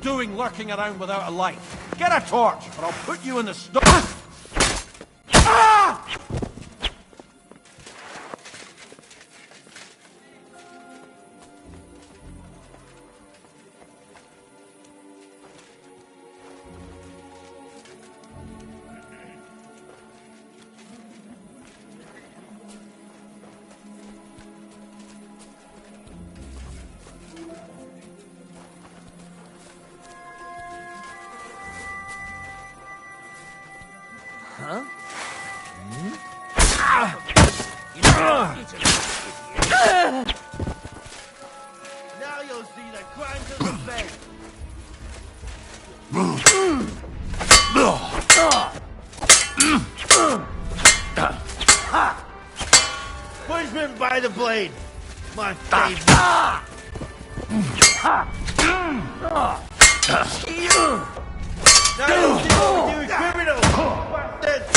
doing lurking around without a light? Get a torch, or I'll put you in the stove! Huh? Now you'll see the crimes of the faith. Punishment by the blade. My favorite. Now you'll see what we do with criminals. Bastards.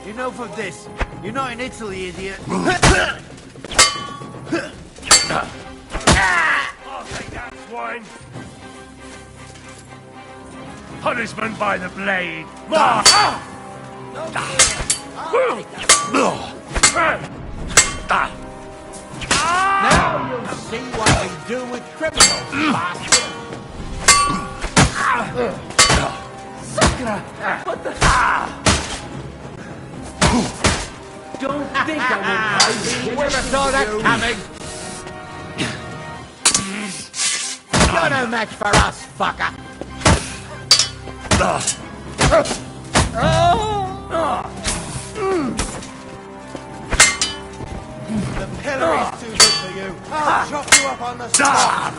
Enough of this. You're not in Italy, idiot. Oh, take that, swine. Punishment by the blade. March! Now you'll see what we do with criminals, bastard. Sakra! What the... Don't think I won't... You never saw that coming! You're no match for us, fucker! The pillar is too good for you. I'll chop you up on the spot.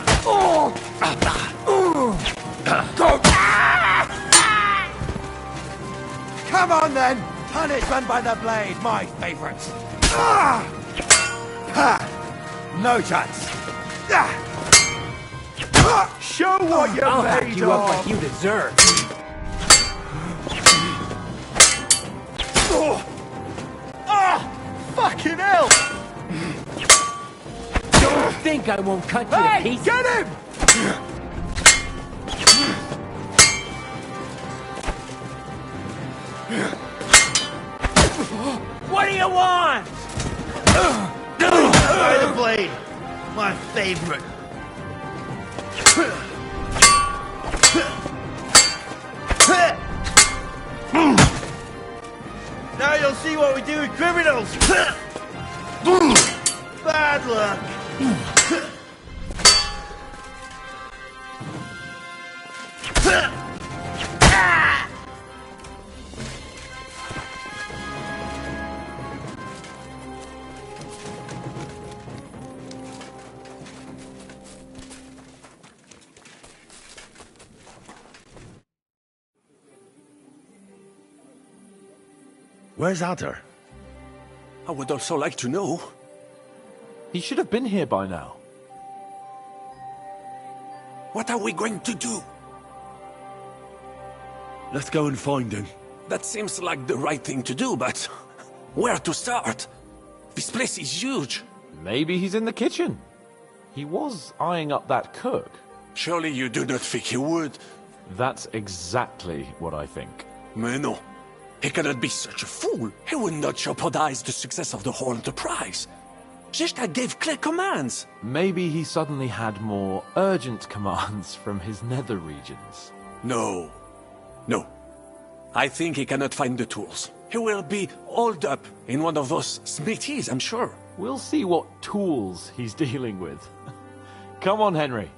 Come on then! Punishment by the blade, my favourite. No chance. Show what you're I'll made back you up of. like you deserve. Fucking hell! Don't think I won't cut you to pieces. Get him! What do you want? By the blade. My favorite. Now you'll see what we do with criminals. Bad luck. Where's Adder? I would also like to know. He should have been here by now. What are we going to do? Let's go and find him. That seems like the right thing to do, but where to start? This place is huge. Maybe he's in the kitchen. He was eyeing up that cook. Surely you do not think he would? That's exactly what I think. Mais no. He cannot be such a fool. He would not jeopardize the success of the whole enterprise. Zizka gave clear commands. Maybe he suddenly had more urgent commands from his nether regions. No. No. I think he cannot find the tools. He will be holed up in one of those smithies, I'm sure. We'll see what tools he's dealing with. Come on, Henry.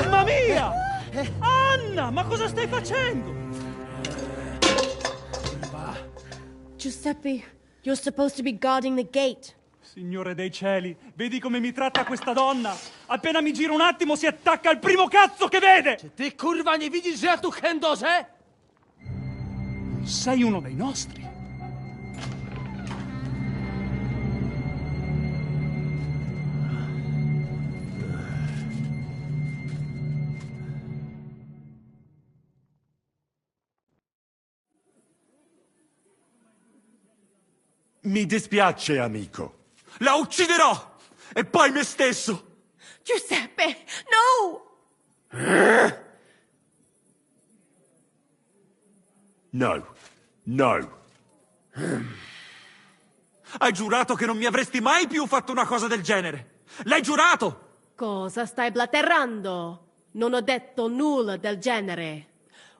Mamma mia! Anna, ma cosa stai facendo? Giuseppe, you're supposed to be guarding the gate. Signore dei cieli, vedi come mi tratta questa donna? Appena mi giro un attimo si attacca al primo cazzo che vede! Czy ty, kurwa, nie widzisz, że ja tu chędożę? Sei uno dei nostri. Mi dispiace, amico. La ucciderò! E poi me stesso! Giuseppe, no! No. No. Hai giurato che non mi avresti mai più fatto una cosa del genere! L'hai giurato! Cosa stai blaterando? Non ho detto nulla del genere.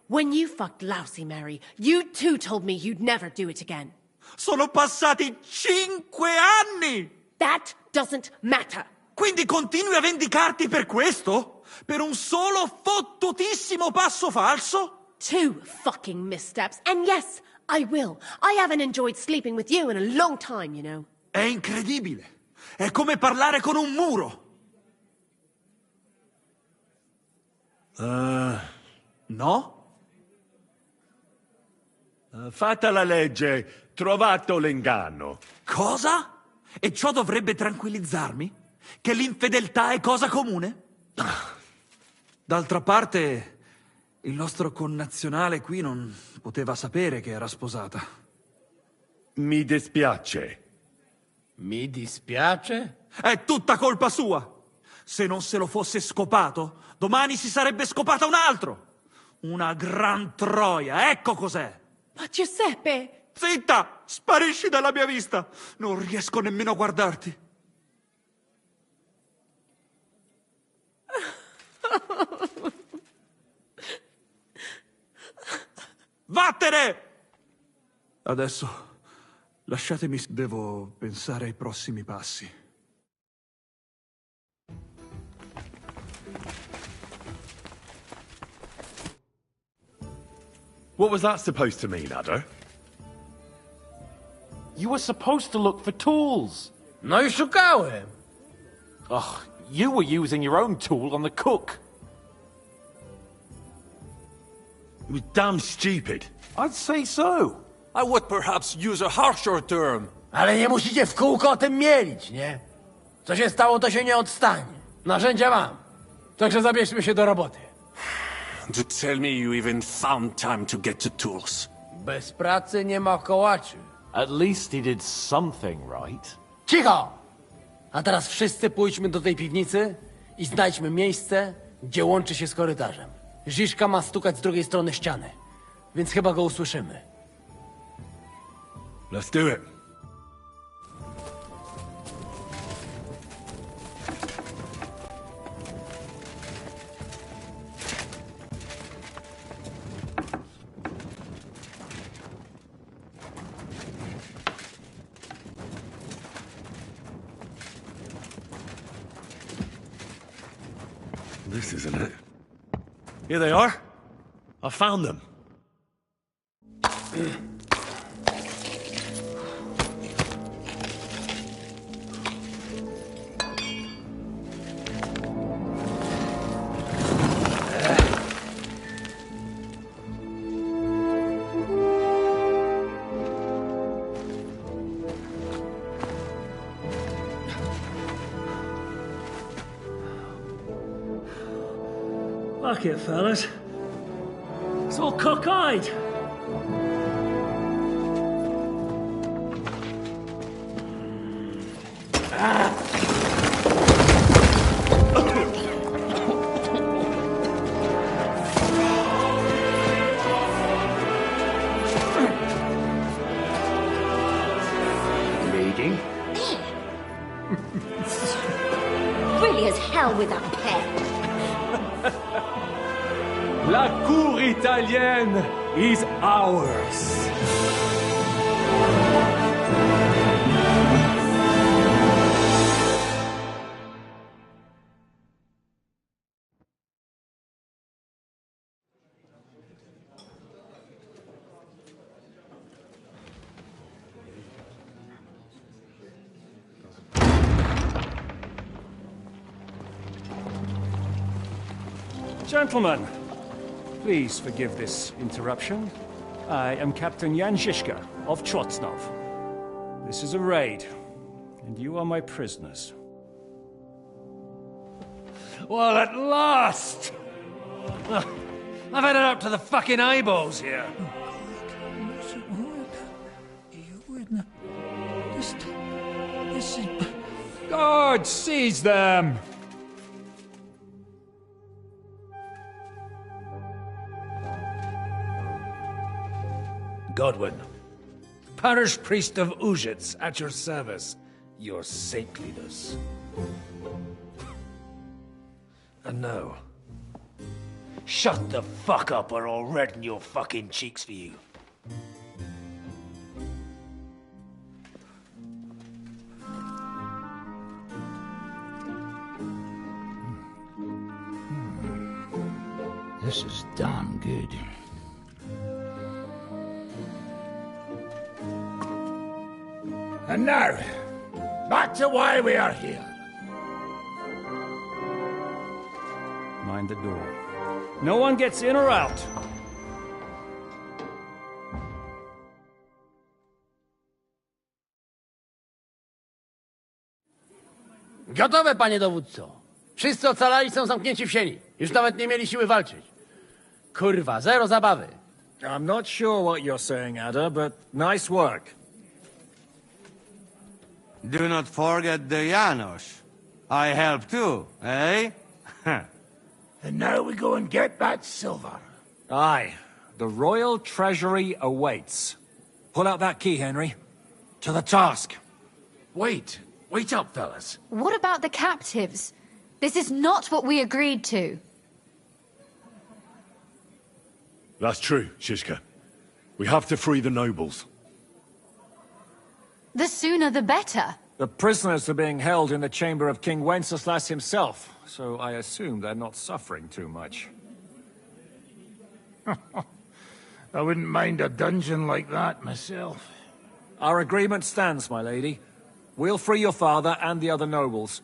When you fucked Lousy Mary, you too told me you'd never do it again. Sono passati 5 anni! That doesn't matter. Quindi continui a vendicarti per questo? Per un solo fottutissimo passo falso? 2 fucking missteps, and yes, I will. I haven't enjoyed sleeping with you in a long time, you know. È incredibile. È come parlare con un muro. No? Fatta la legge, trovato l'inganno. Cosa? E ciò dovrebbe tranquillizzarmi? Che l'infedeltà è cosa comune? D'altra parte, il nostro connazionale qui non poteva sapere che era sposata. Mi dispiace. Mi dispiace? È tutta colpa sua! Se non se lo fosse scopato, domani si sarebbe scopata un altro! Una gran troia, ecco cos'è! Ma Giuseppe! Zitta! Sparisci dalla mia vista! Non riesco nemmeno a guardarti. Vattene! Adesso lasciatemi, devo pensare ai prossimi passi. What was that supposed to mean, Adder? You were supposed to look for tools. No i szukałem. Ugh, you were using your own tool on the cook. It was damn stupid. I'd say so. I would perhaps use a harsher term. Ale nie musicie w kółko o tym mielić, nie? Co się stało, to się nie odstanie. Narzędzia mam. Także zabierzmy się do roboty. To tell me you even found time to get the tools. Bez pracy nie ma kołaczy. At least he did something right. Cicho! A teraz wszyscy pójdźmy do tej piwnicy i znajdźmy miejsce, gdzie łączy się z korytarzem. Ziszka ma stukać z drugiej strony ściany, więc chyba go usłyszymy. Let's do it. This isn't it. Here they are. I found them. Fuck it, fellas. It's all cockeyed. Bleeding? Really as hell with that pen. La cour italienne is ours. Gentlemen, please forgive this interruption. I am Captain Jan Žižka of Trotznov. This is a raid, and you are my prisoners. Well, at last! I've had it up to the fucking eyeballs here. This is... God, seize them! Godwin, parish priest of Uzhitz, at your service, your saintliness. And now, shut the fuck up or I'll redden your fucking cheeks for you. This is damn good. And now, back to why we are here. Mind the door. No one gets in or out. Gotowe, panie dowódco. Wszyscy ocalali są zamknięci w sieni. Już nawet nie mieli siły walczyć. Kurwa, zero zabawy. I'm not sure what you're saying, Ada, but nice work. Do not forget the Janos. I help too, eh? And now we go and get that silver. Aye. The royal treasury awaits. Pull out that key, Henry. To the task. Wait up, fellas. What about the captives? This is not what we agreed to. That's true, Žižka. We have to free the nobles. The sooner the better. The prisoners are being held in the chamber of King Wenceslas himself, so I assume they're not suffering too much. I wouldn't mind a dungeon like that myself. Our agreement stands, my lady. We'll free your father and the other nobles.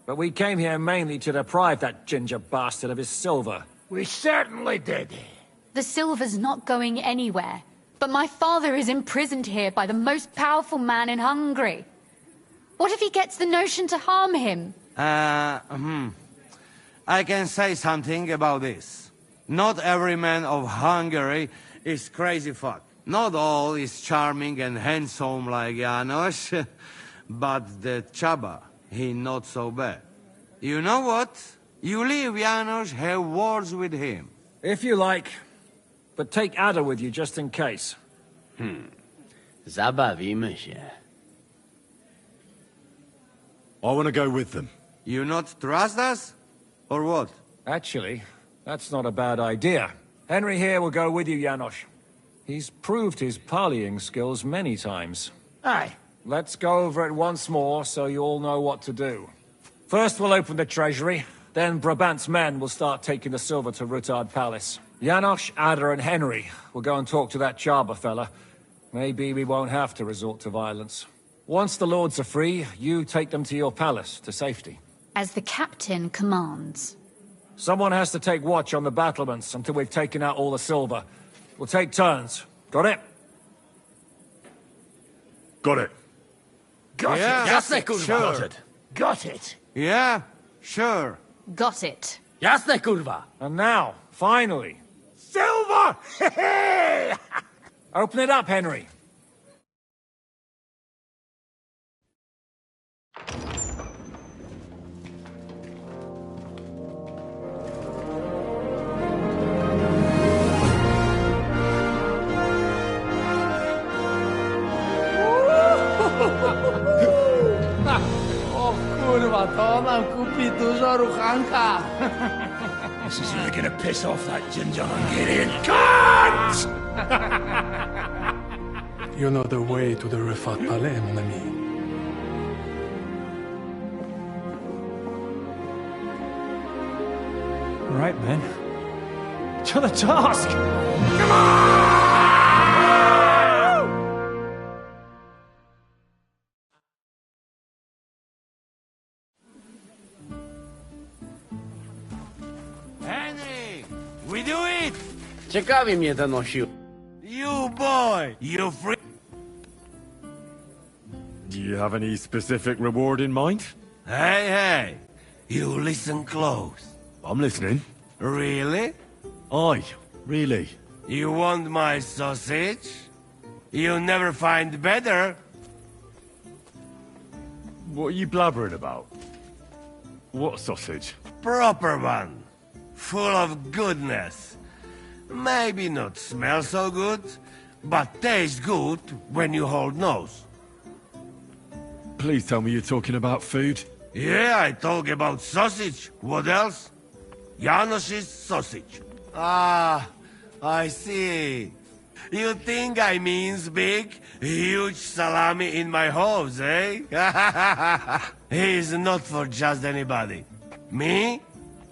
But we came here mainly to deprive that ginger bastard of his silver. We certainly did. The silver's not going anywhere. But my father is imprisoned here by the most powerful man in Hungary. What if he gets the notion to harm him? I can say something about this. Not every man of Hungary is crazy fuck. Not all is charming and handsome like Janos. But the Chaba, he not so bad. You know what? You leave Janos, have words with him. If you like. But take Ada with you just in case. Zabawimy się. I want to go with them. You not trust us? Or what? Actually, that's not a bad idea. Henry here will go with you, Janos. He's proved his parleying skills many times. Aye. Let's go over it once more so you all know what to do. First we'll open the treasury, then Brabant's men will start taking the silver to Rutard Palace. Janos, Ada and Henry will go and talk to that Chaba fella. Maybe we won't have to resort to violence. Once the lords are free, you take them to your palace, to safety. As the captain commands. Someone has to take watch on the battlements until we've taken out all the silver. We'll take turns. Got it? Got it. Got Yeah, it. Jasne, kurwa. sure. Got it. Got it. Yeah, sure. Got it. Jasne, kurwa. And now, finally, Silver! open it up, Henry. O kurwa, to nam kupi dużo ruchanka. This is really gonna piss off that ginger Hungarian cunt! You know the way to the Rifat Palais, mon ami. Right, men. To the task! Come on! Henry! We do it! Ciekawi mnie ten osił. You boy! You free? Do you have any specific reward in mind? Hey, hey! You listen close. I'm listening. Really? Aye, really. You want my sausage? You'll never find better. What are you blabbering about? What sausage? Proper one. Full of goodness. Maybe not smell so good, but taste good when you hold nose. Please tell me you're talking about food. Yeah, I talk about sausage. What else? Janos's sausage. Ah, I see. You think I means big, huge salami in my hose, eh? He's not for just anybody. Me?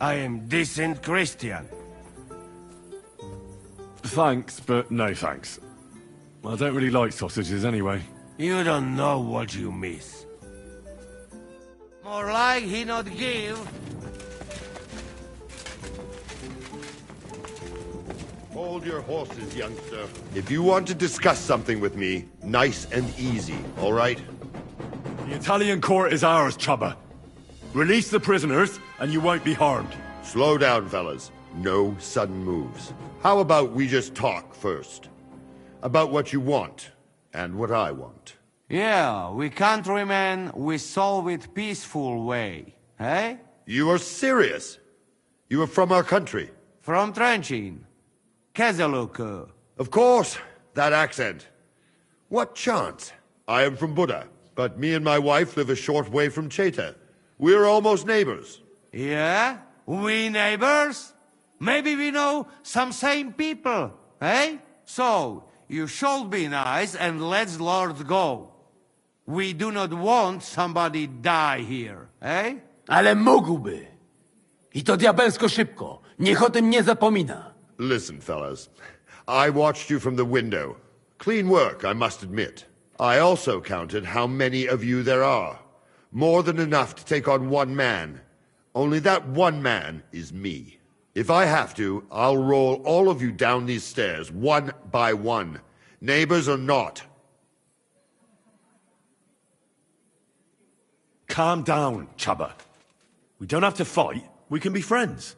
I am decent Christian. Thanks, but no thanks. I don't really like sausages anyway. You don't know what you miss. More like he not give. Hold your horses, youngster. If you want to discuss something with me, nice and easy, all right? The Italian court is ours, Chubba. Release the prisoners, and you won't be harmed. Slow down, fellas. No sudden moves. How about we just talk first? About what you want, and what I want. Yeah, we countrymen, we solve it peaceful way, eh? You are serious? You are from our country? From Trenchin. Kezeluk. Of course, that accent. What chance? I am from Buda, but me and my wife live a short way from Cheta. We're almost neighbors. Yeah? We neighbors? Maybe we know some same people, eh? So, you should be nice and let Lord go. We do not want somebody die here, eh? Ale mógłby. I to diabelsko szybko. Niech o tym nie zapomina. Listen, fellas. I watched you from the window. Clean work, I must admit. I also counted how many of you there are. More than enough to take on one man. Only that one man is me. If I have to, I'll roll all of you down these stairs, one by one. Neighbors or not. Calm down, Chubba. We don't have to fight. We can be friends.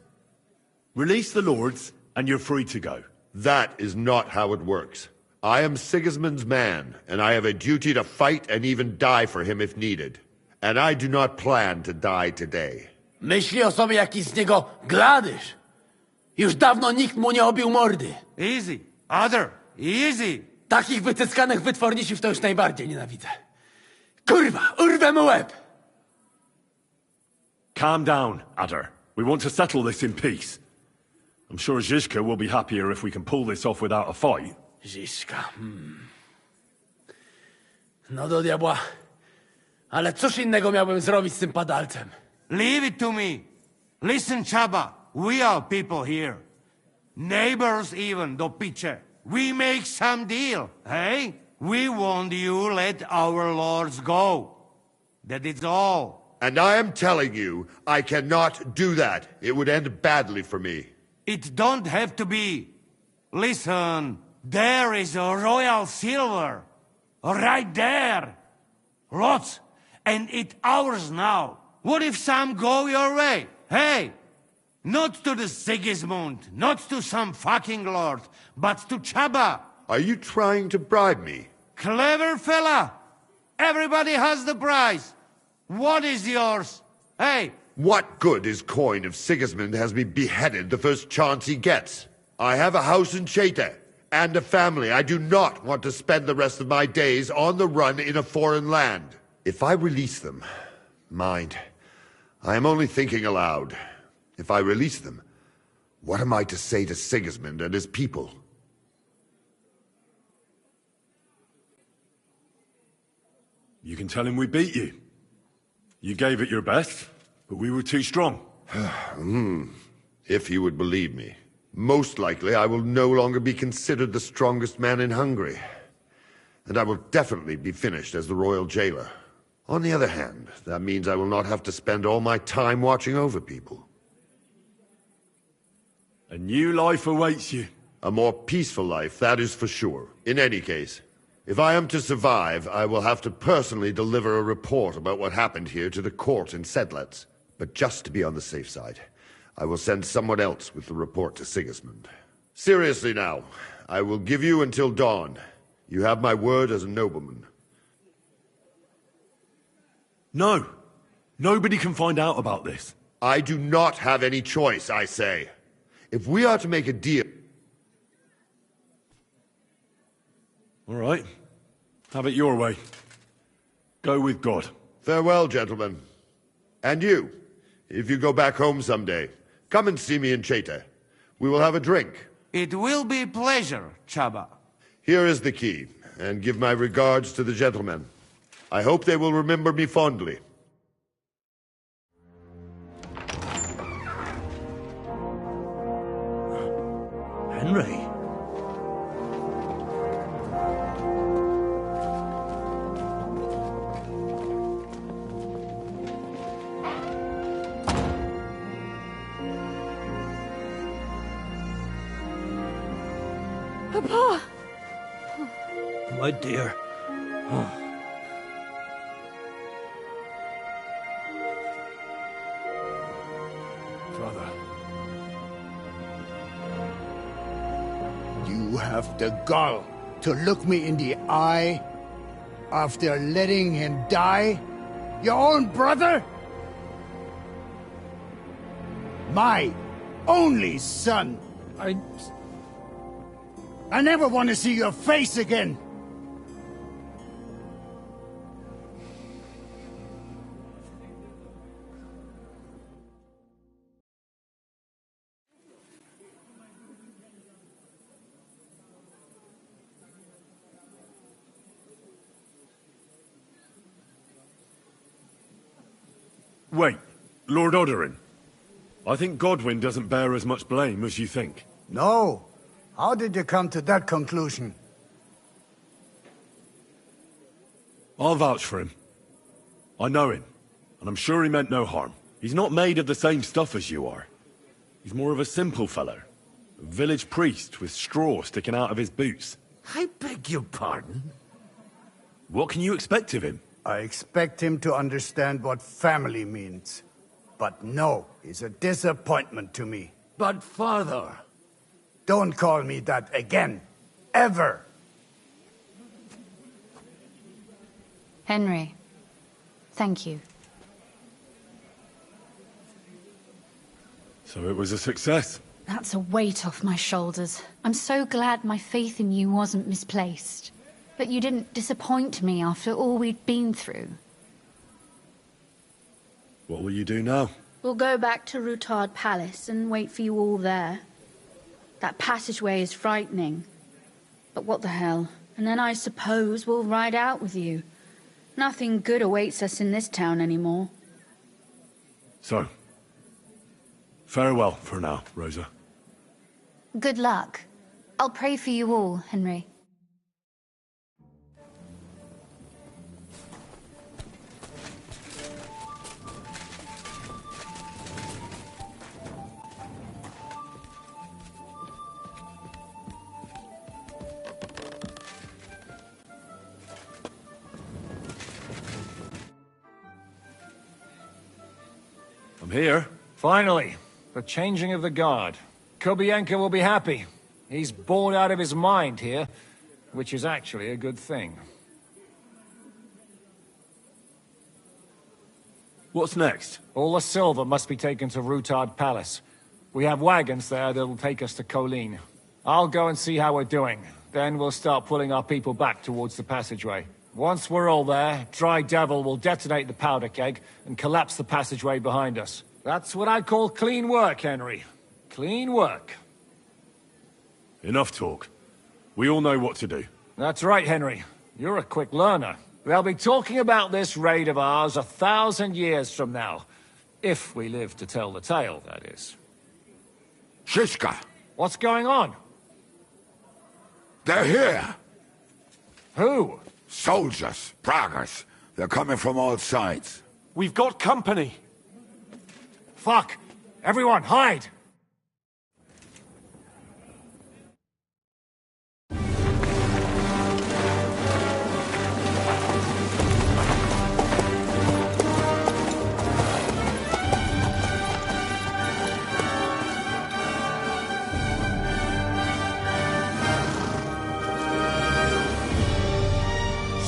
Release the lords, and you're free to go. That is not how it works. I am Sigismund's man, and I have a duty to fight and even die for him if needed. And I do not plan to die today. Myśli o sobie jakiś z niego gladysz. Już dawno nikt mu nie obił mordy. Easy. Other. Easy. Takich wycyskanych wytworników to już najbardziej nienawidzę. Kurwa, urwę mu łeb! Calm down, Adder. We want to settle this in peace. I'm sure Zizka will be happier if we can pull this off without a fight. Zizka, No do diabła. Ale cóż innego miałbym zrobić z tym padalcem? Leave it to me. Listen, Chaba, we are people here. Neighbors even, do piche. We make some deal, hey? We want you let our lords go. That is all. And I am telling you, I cannot do that. It would end badly for me. It don't have to be. Listen, there is a royal silver. Right there. Lots. And it's ours now. What if some go your way? Hey! Not to the Sigismund, not to some fucking lord, but to Chaba. Are you trying to bribe me? Clever fella. Everybody has the prize. What is yours? Hey! What good is coin if Sigismund has me beheaded the first chance he gets? I have a house in Cheta, and a family. I do not want to spend the rest of my days on the run in a foreign land. If I release them, mind, I am only thinking aloud. If I release them, what am I to say to Sigismund and his people? You can tell him we beat you. You gave it your best, but we were too strong. If he would believe me. Most likely I will no longer be considered the strongest man in Hungary. And I will definitely be finished as the royal jailer. On the other hand, that means I will not have to spend all my time watching over people. A new life awaits you. A more peaceful life, that is for sure. In any case, if I am to survive, I will have to personally deliver a report about what happened here to the court in Sedlec. But just to be on the safe side, I will send someone else with the report to Sigismund. Seriously now, I will give you until dawn. You have my word as a nobleman. No. Nobody can find out about this. I do not have any choice, I say. If we are to make a deal... All right. Have it your way. Go with God. Farewell, gentlemen. And you, if you go back home someday, come and see me in Cheta. We will have a drink. It will be a pleasure, Chaba. Here is the key, and give my regards to the gentlemen. I hope they will remember me fondly. Henry? Papa! My dear. Father. You have the gall to look me in the eye after letting him die? Your own brother? My only son. I never want to see your face again. Wait, Lord Odorin. I think Godwin doesn't bear as much blame as you think. No. How did you come to that conclusion? I'll vouch for him. I know him, and I'm sure he meant no harm. He's not made of the same stuff as you are. He's more of a simple fellow. A village priest with straw sticking out of his boots. I beg your pardon? What can you expect of him? I expect him to understand what family means. But no, he's a disappointment to me. But father... Don't call me that again. Ever. Henry, thank you. So it was a success. That's a weight off my shoulders. I'm so glad my faith in you wasn't misplaced. But you didn't disappoint me after all we'd been through. What will you do now? We'll go back to Rutard Palace and wait for you all there. That passageway is frightening. But what the hell? And then I suppose we'll ride out with you. Nothing good awaits us in this town anymore. So, farewell for now, Rosa. Good luck. I'll pray for you all, Henry. I'm here. Finally, the changing of the guard. Kobienko will be happy. He's bored out of his mind here, which is actually a good thing. What's next? All the silver must be taken to Rutard Palace. We have wagons there that'll take us to Colleen. I'll go and see how we're doing. Then we'll start pulling our people back towards the passageway. Once we're all there, Dry Devil will detonate the powder keg and collapse the passageway behind us. That's what I call clean work, Henry. Clean work. Enough talk. We all know what to do. That's right, Henry. You're a quick learner. They'll be talking about this raid of ours 1,000 years from now. If we live to tell the tale, that is. Shishka! What's going on? They're here! Who? Soldiers, Pragas. They're coming from all sides. We've got company. Fuck! Everyone, hide!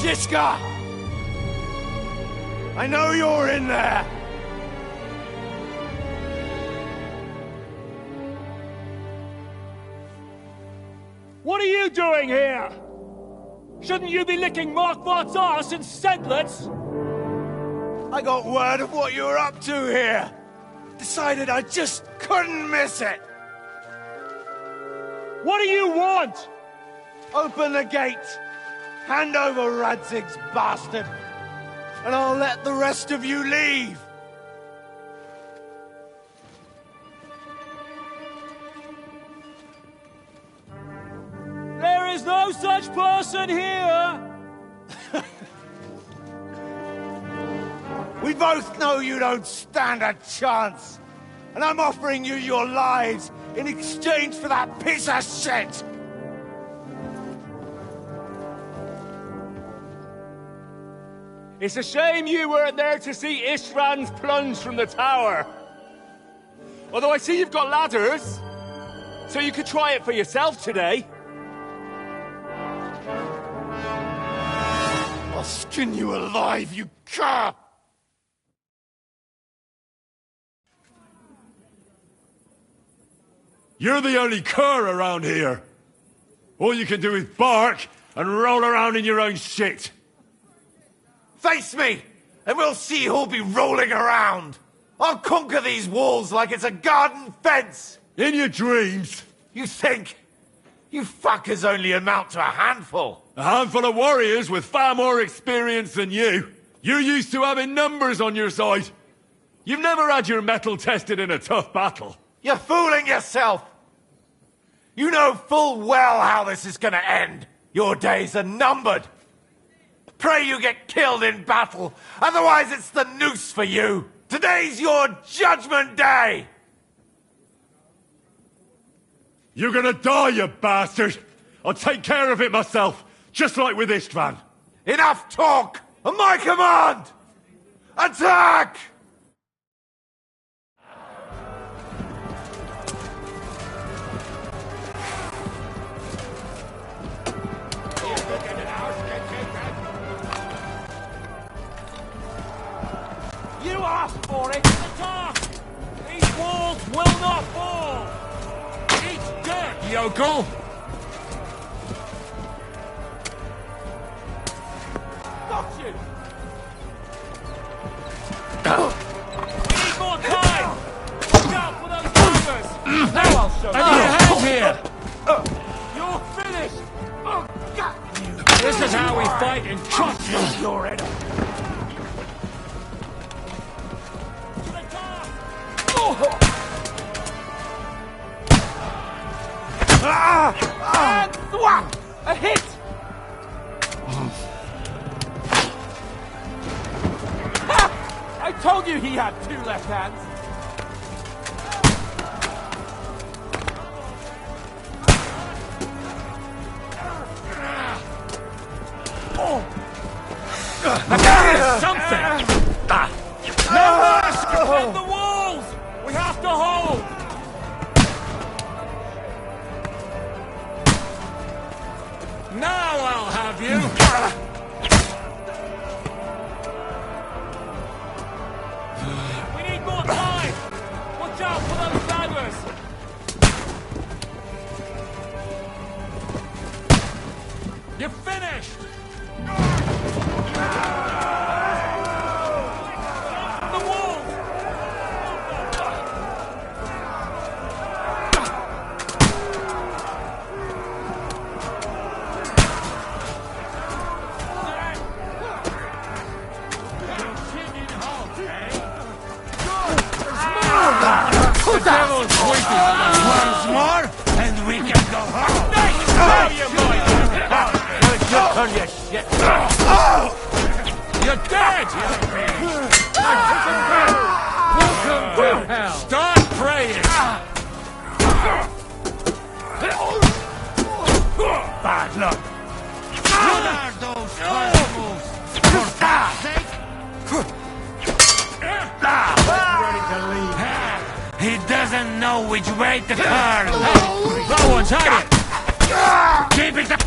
Shishka! I know you're in there! What are you doing here? Shouldn't you be licking Markvart's arse in Sedlitz? I got word of what you were up to here. Decided I just couldn't miss it. What do you want? Open the gate. Hand over Radzig's bastard. And I'll let the rest of you leave. There is no such person here! We both know you don't stand a chance. And I'm offering you your lives in exchange for that piece of shit! It's a shame you weren't there to see Ishtvan's plunge from the tower. Although I see you've got ladders, so you could try it for yourself today. I'll skin you alive, you cur! You're the only cur around here. All you can do is bark and roll around in your own shit. Face me, and we'll see who'll be rolling around. I'll conquer these walls like it's a garden fence. In your dreams. You think? You fuckers only amount to a handful. A handful of warriors with far more experience than you. You're used to having numbers on your side. You've never had your mettle tested in a tough battle. You're fooling yourself. You know full well how this is gonna end. Your days are numbered. Pray you get killed in battle, otherwise it's the noose for you. Today's your judgment day! You're gonna die, you bastard! I'll take care of it myself, just like with Istvan. Enough talk! On my command! Attack! You asked for it! Attack! These walls will not fall! yokel! Got you! Need more time! Look out for those drivers! Now I'll show you! I need a hand here! You're finished! Oh, God! This is how we fight in trust your enemy! To the car! Oh! And thwack! A hit! Ha! I told you he had two left hands! Something! No mask! Defend the walls! We have to hold! Now I'll have you! We need more time! Watch out for those daggers! You're finished! The walls! The devil's waiting! Once more, and we can go home! Now you might! Turn your shit! You're dead! Welcome to hell! Start praying! Bad luck! What are those first moves? For God's sake! Ready to leave. He doesn't know which way to turn! That one's had it! Keep it up!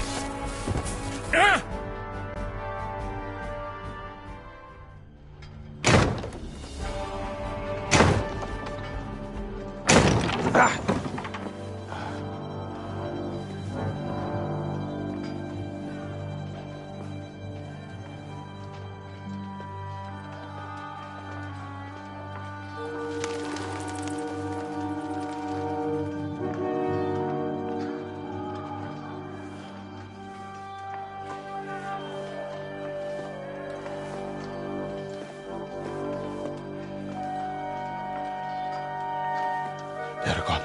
They're gone.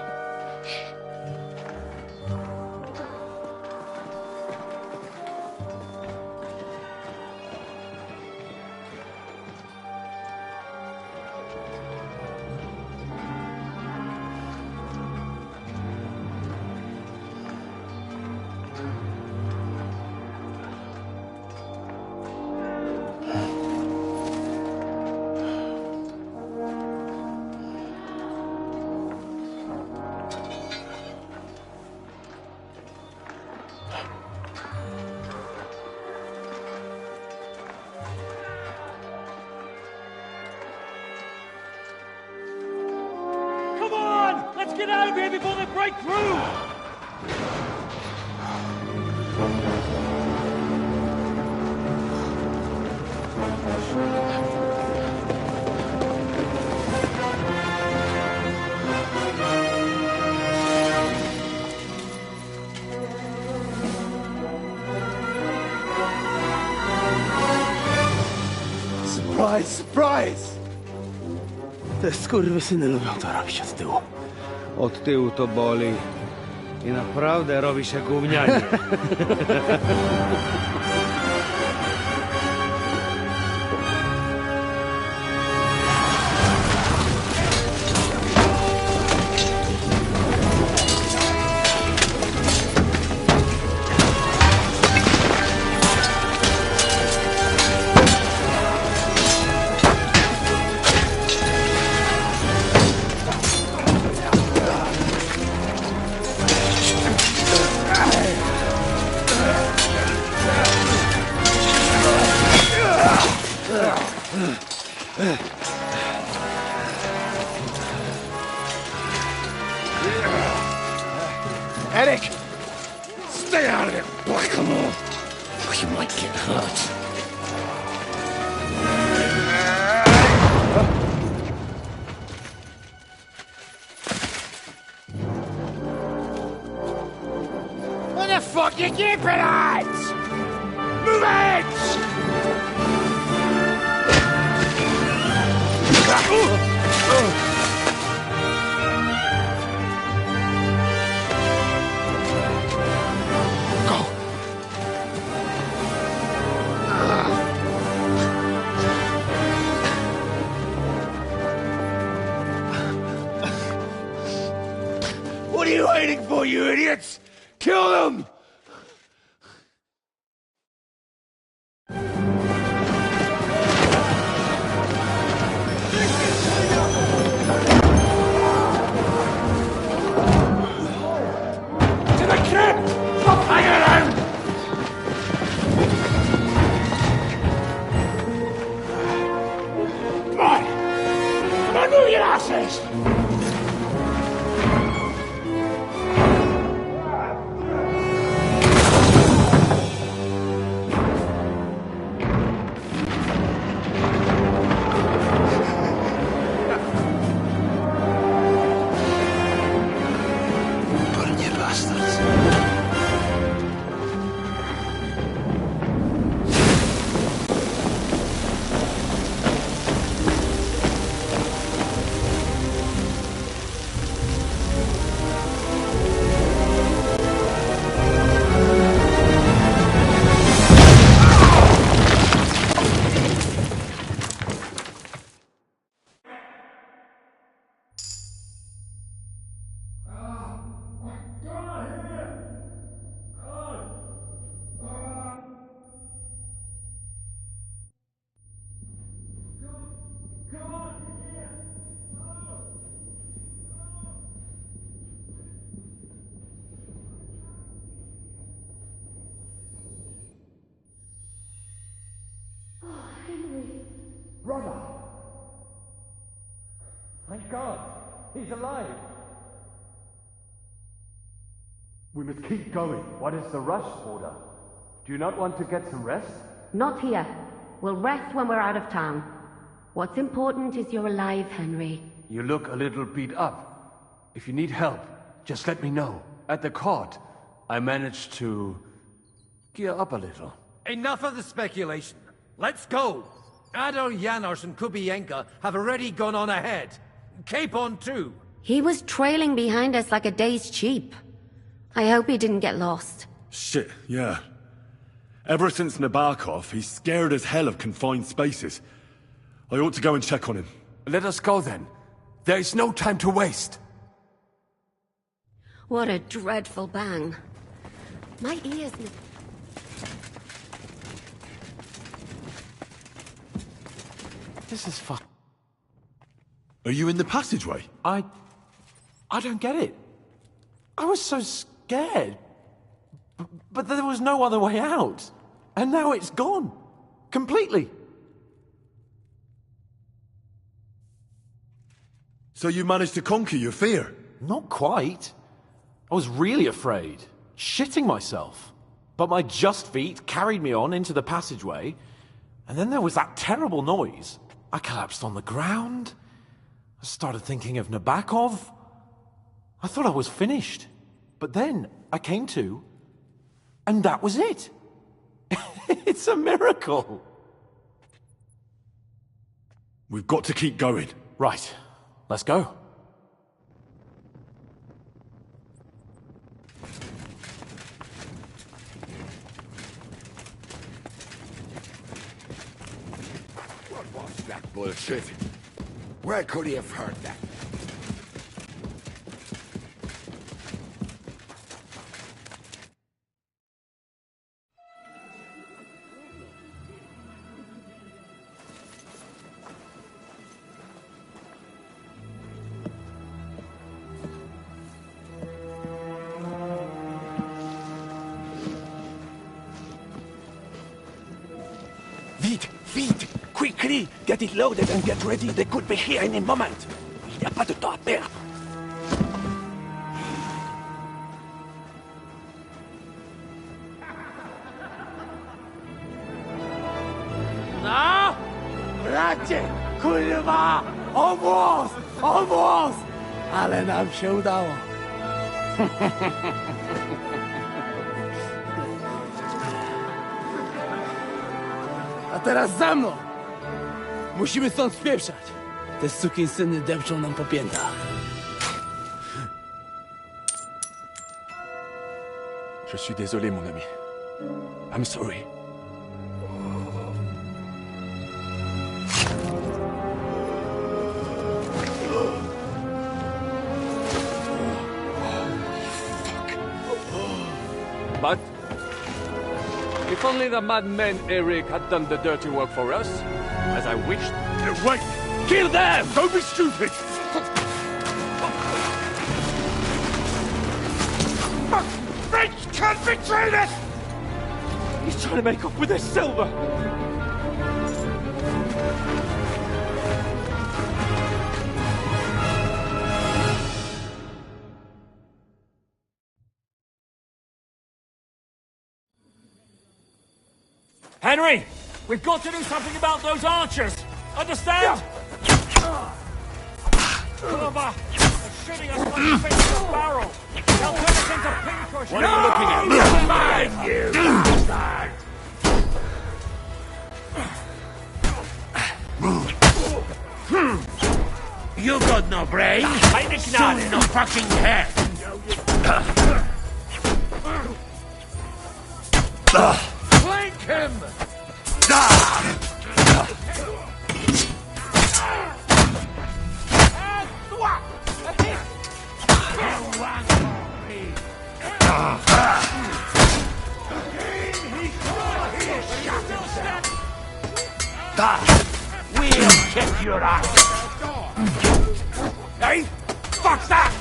Come on! Let's get out of here before they break through! Surprise, surprise! Te skurwysyny lubią to robić od tyłu. Od tyłu to boli. I naprawdę robi się gównianie. headache? Stay out of it, Blackamoor. You might get hurt. What the fuck you keeping at? Move it! What are you waiting for, you idiots? Kill them! To the kid! Stop hanging around! Come on! Come on, move your asses! Brother! Thank God! He's alive! We must keep going. What is the rush, Order? Do you not want to get some rest? Not here. We'll rest when we're out of town. What's important is you're alive, Henry. You look a little beat up. If you need help, just let me know. At the court, I managed to gear up a little. Enough of the speculation. Let's go! Adol Janos and Kubienka have already gone on ahead. Capon too. He was trailing behind us like a day's sheep. I hope he didn't get lost. Shit, yeah. Ever since Nabokov, he's scared as hell of confined spaces. I ought to go and check on him. Let us go then. There is no time to waste. What a dreadful bang. My ears... This is fuck. Are you in the passageway? I don't get it. I was so scared. But there was no other way out. And now it's gone. Completely. So you managed to conquer your fear? Not quite. I was really afraid. Shitting myself. But my just feet carried me on into the passageway. And then there was that terrible noise. I collapsed on the ground. I started thinking of Nabokov. I thought I was finished. But then I came to, and that was it. It's a miracle. We've got to keep going. Right. Let's go. What was that bullshit? Where could he have heard that? Vite! Quickly! Get it loaded and get ready. They could be here any moment. Il n'y a pas de temps à perdre. Bracie, kurwa! O włos! O włos! Ale nam się udało. A teraz za mną! Musimy stąd spieprzać. Te sukinsyny depczą nam po piętach. Je suis désolé, mon ami. I'm sorry. But if only the madman Eric had done the dirty work for us, as I wished. Wait! Kill them! Don't be stupid! French can't betray us! He's trying to make off with his silver! Henry! We've got to do something about those archers! Understand? Cover! They're shooting us like fish in a barrel! They'll turn us into pinpricks! What are you looking at? Never mind, you bastard! You got no brain? Soon no fucking head! Flank him! We'll kick your ass! Hey! Fuck that!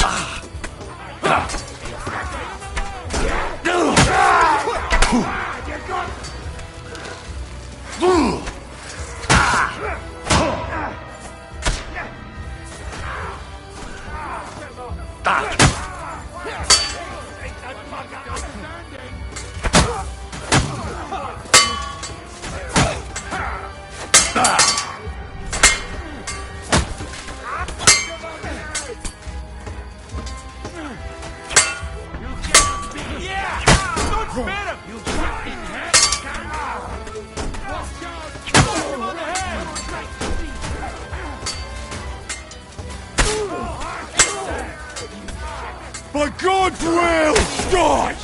By God's will! Die!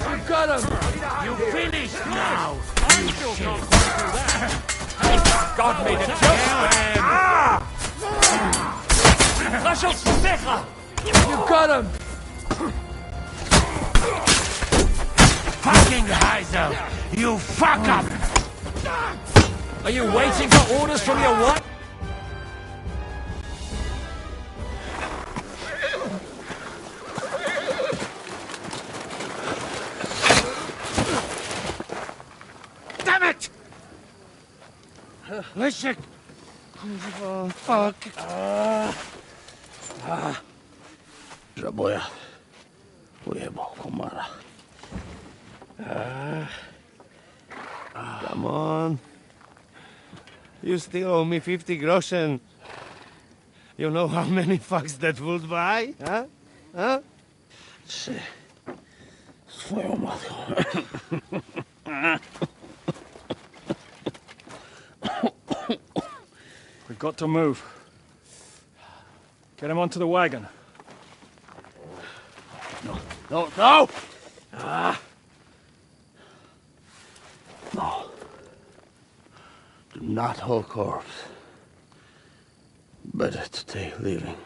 You got him! You finished now! God made a joke! You got him! Fucking Heisel! You fuck up! Are you waiting for orders from your what? Damn it! Leszek! Kurwa, fuck. Żaboja. Ujebał komara. Come on. You still owe me 50 groschen. You know how many fucks that would buy? Huh? Huh? Swoją matką. We've got to move. Get him onto the wagon. No! No! Do not hold corpse. Better to take living.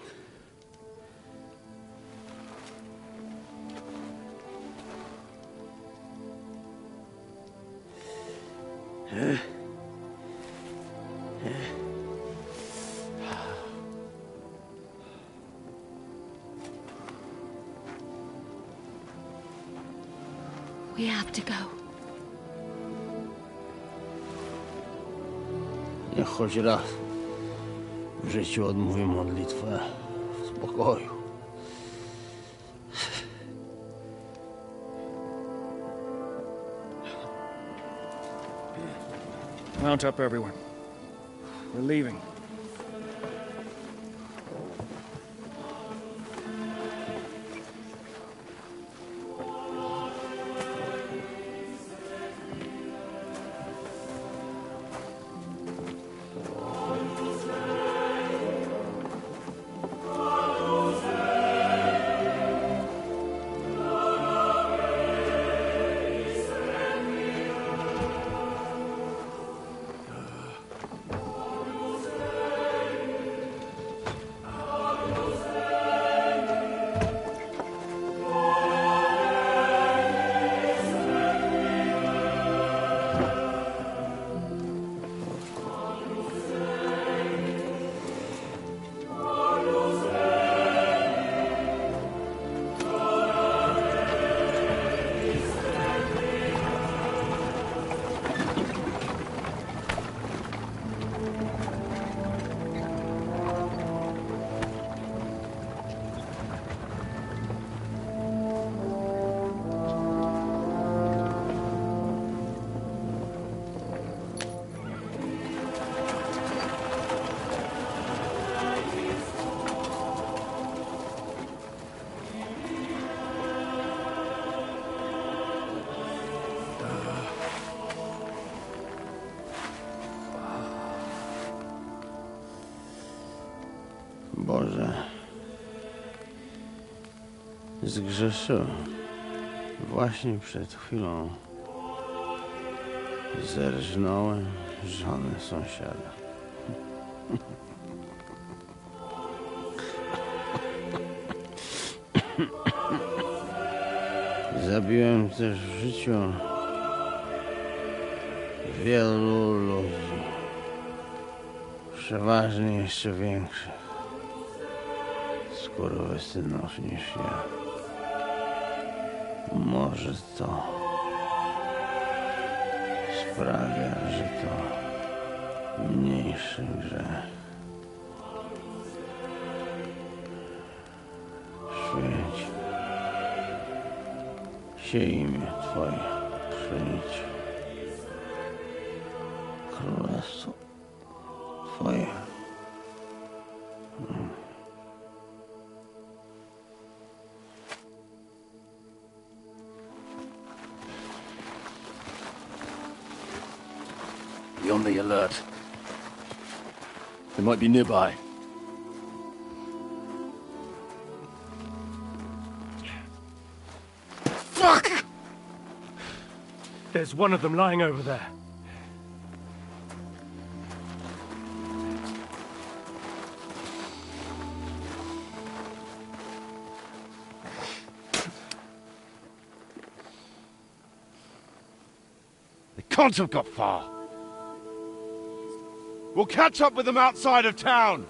We have to go. Niech choć raz w życiu odmówię modlitwę w spokoju. Mount up, everyone. We're leaving. Boże, zgrzeszyłem. Właśnie przed chwilą zerżnąłem żonę sąsiada. Zabiłem też w życiu wielu ludzi, przeważnie jeszcze większych skurwysynów niż ja. Może to sprawia, że to mniejszy grzech. Święć się imię Twoje, przyjdź królestwo Twoje. Be on the alert. They might be nearby. Fuck! There's one of them lying over there. They can't have got far. We'll catch up with them outside of town.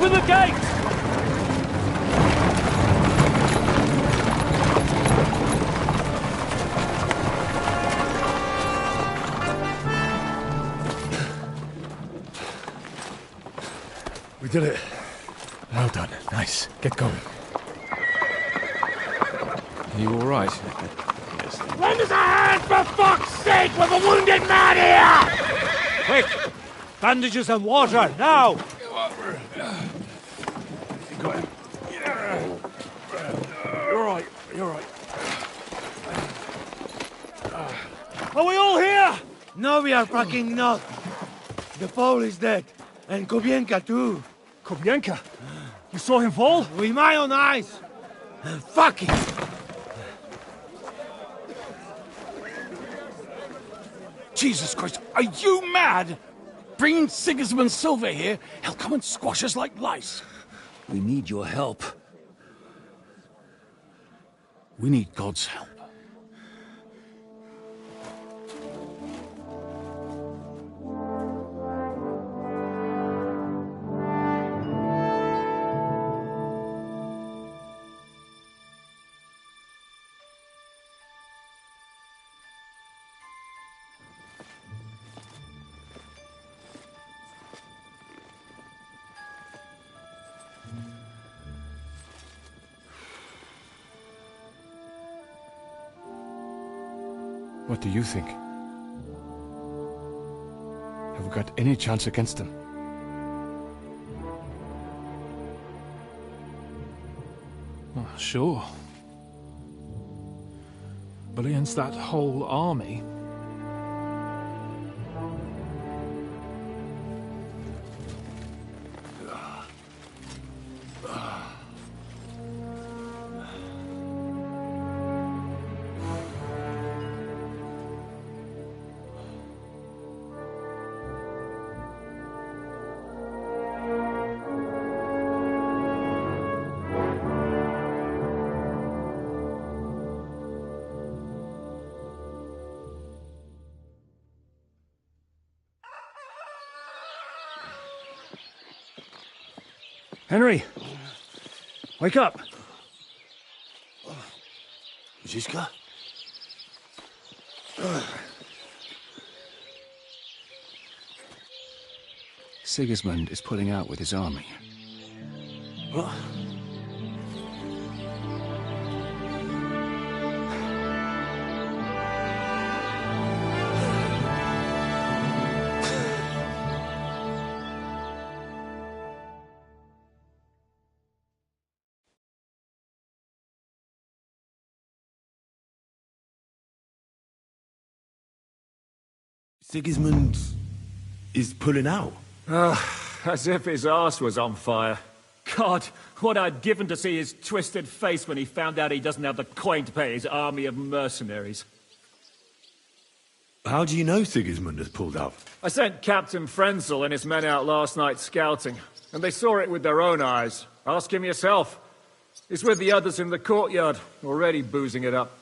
Open the gate! We did it. Well done. Nice. Get going. Are you all right? Lend us a hand, for fuck's sake! With a wounded man here! Quick! Bandages and water, now! You're right. You're right. Are we all here? No, we are fucking not. The foal is dead. And Kobienka too. Kobienka? You saw him fall? With my own eyes. Fuck it. Jesus Christ, are you mad? Bringing Sigismund Silver here, he'll come and squash us like lice. We need your help. We need God's help. What do you think? Have we got any chance against them? Oh, sure. But against that whole army... Henry! Wake up! Ziska? Sigismund is pulling out with his army. What? Sigismund is pulling out. As if his arse was on fire. God, what I'd given to see his twisted face when he found out he doesn't have the coin to pay his army of mercenaries. How do you know Sigismund has pulled out? I sent Captain Frenzel and his men out last night scouting, and they saw it with their own eyes. Ask him yourself. He's with the others in the courtyard, already boozing it up.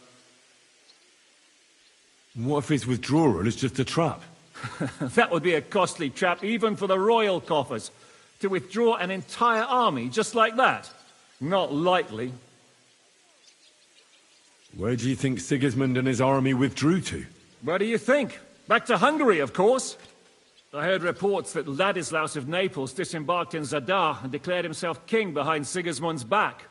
What if his withdrawal is just a trap? That would be a costly trap, even for the royal coffers. To withdraw an entire army just like that? Not likely. Where do you think Sigismund and his army withdrew to? Where do you think? Back to Hungary, of course. I heard reports that Ladislaus of Naples disembarked in Zadar and declared himself king behind Sigismund's back.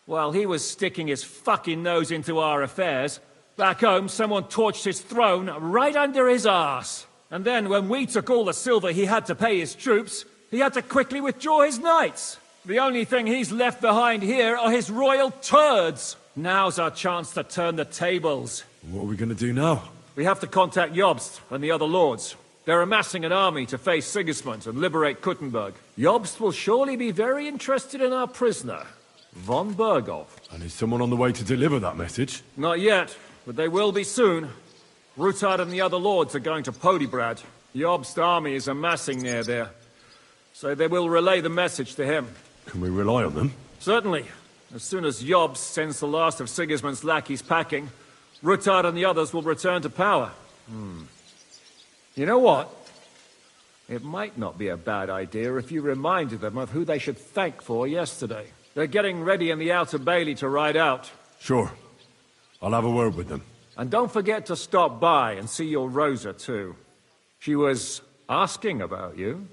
While he was sticking his fucking nose into our affairs, back home someone torched his throne right under his arse. And then when we took all the silver he had to pay his troops, he had to quickly withdraw his knights. The only thing he's left behind here are his royal turds. Now's our chance to turn the tables. What are we going to do now? We have to contact Jobst and the other lords. They're amassing an army to face Sigismund and liberate Kuttenberg. Jobst will surely be very interested in our prisoner, von Berghoff. And is someone on the way to deliver that message? Not yet, but they will be soon. Rutard and the other lords are going to Podebrad. Jobst's army is amassing near there. So they will relay the message to him. Can we rely on them? Certainly. As soon as Jobst sends the last of Sigismund's lackeys packing, Rutard and the others will return to power. You know what? It might not be a bad idea if you reminded them of who they should thank for yesterday. They're getting ready in the Outer Bailey to ride out. Sure. I'll have a word with them. And don't forget to stop by and see your Rosa, too. She was asking about you.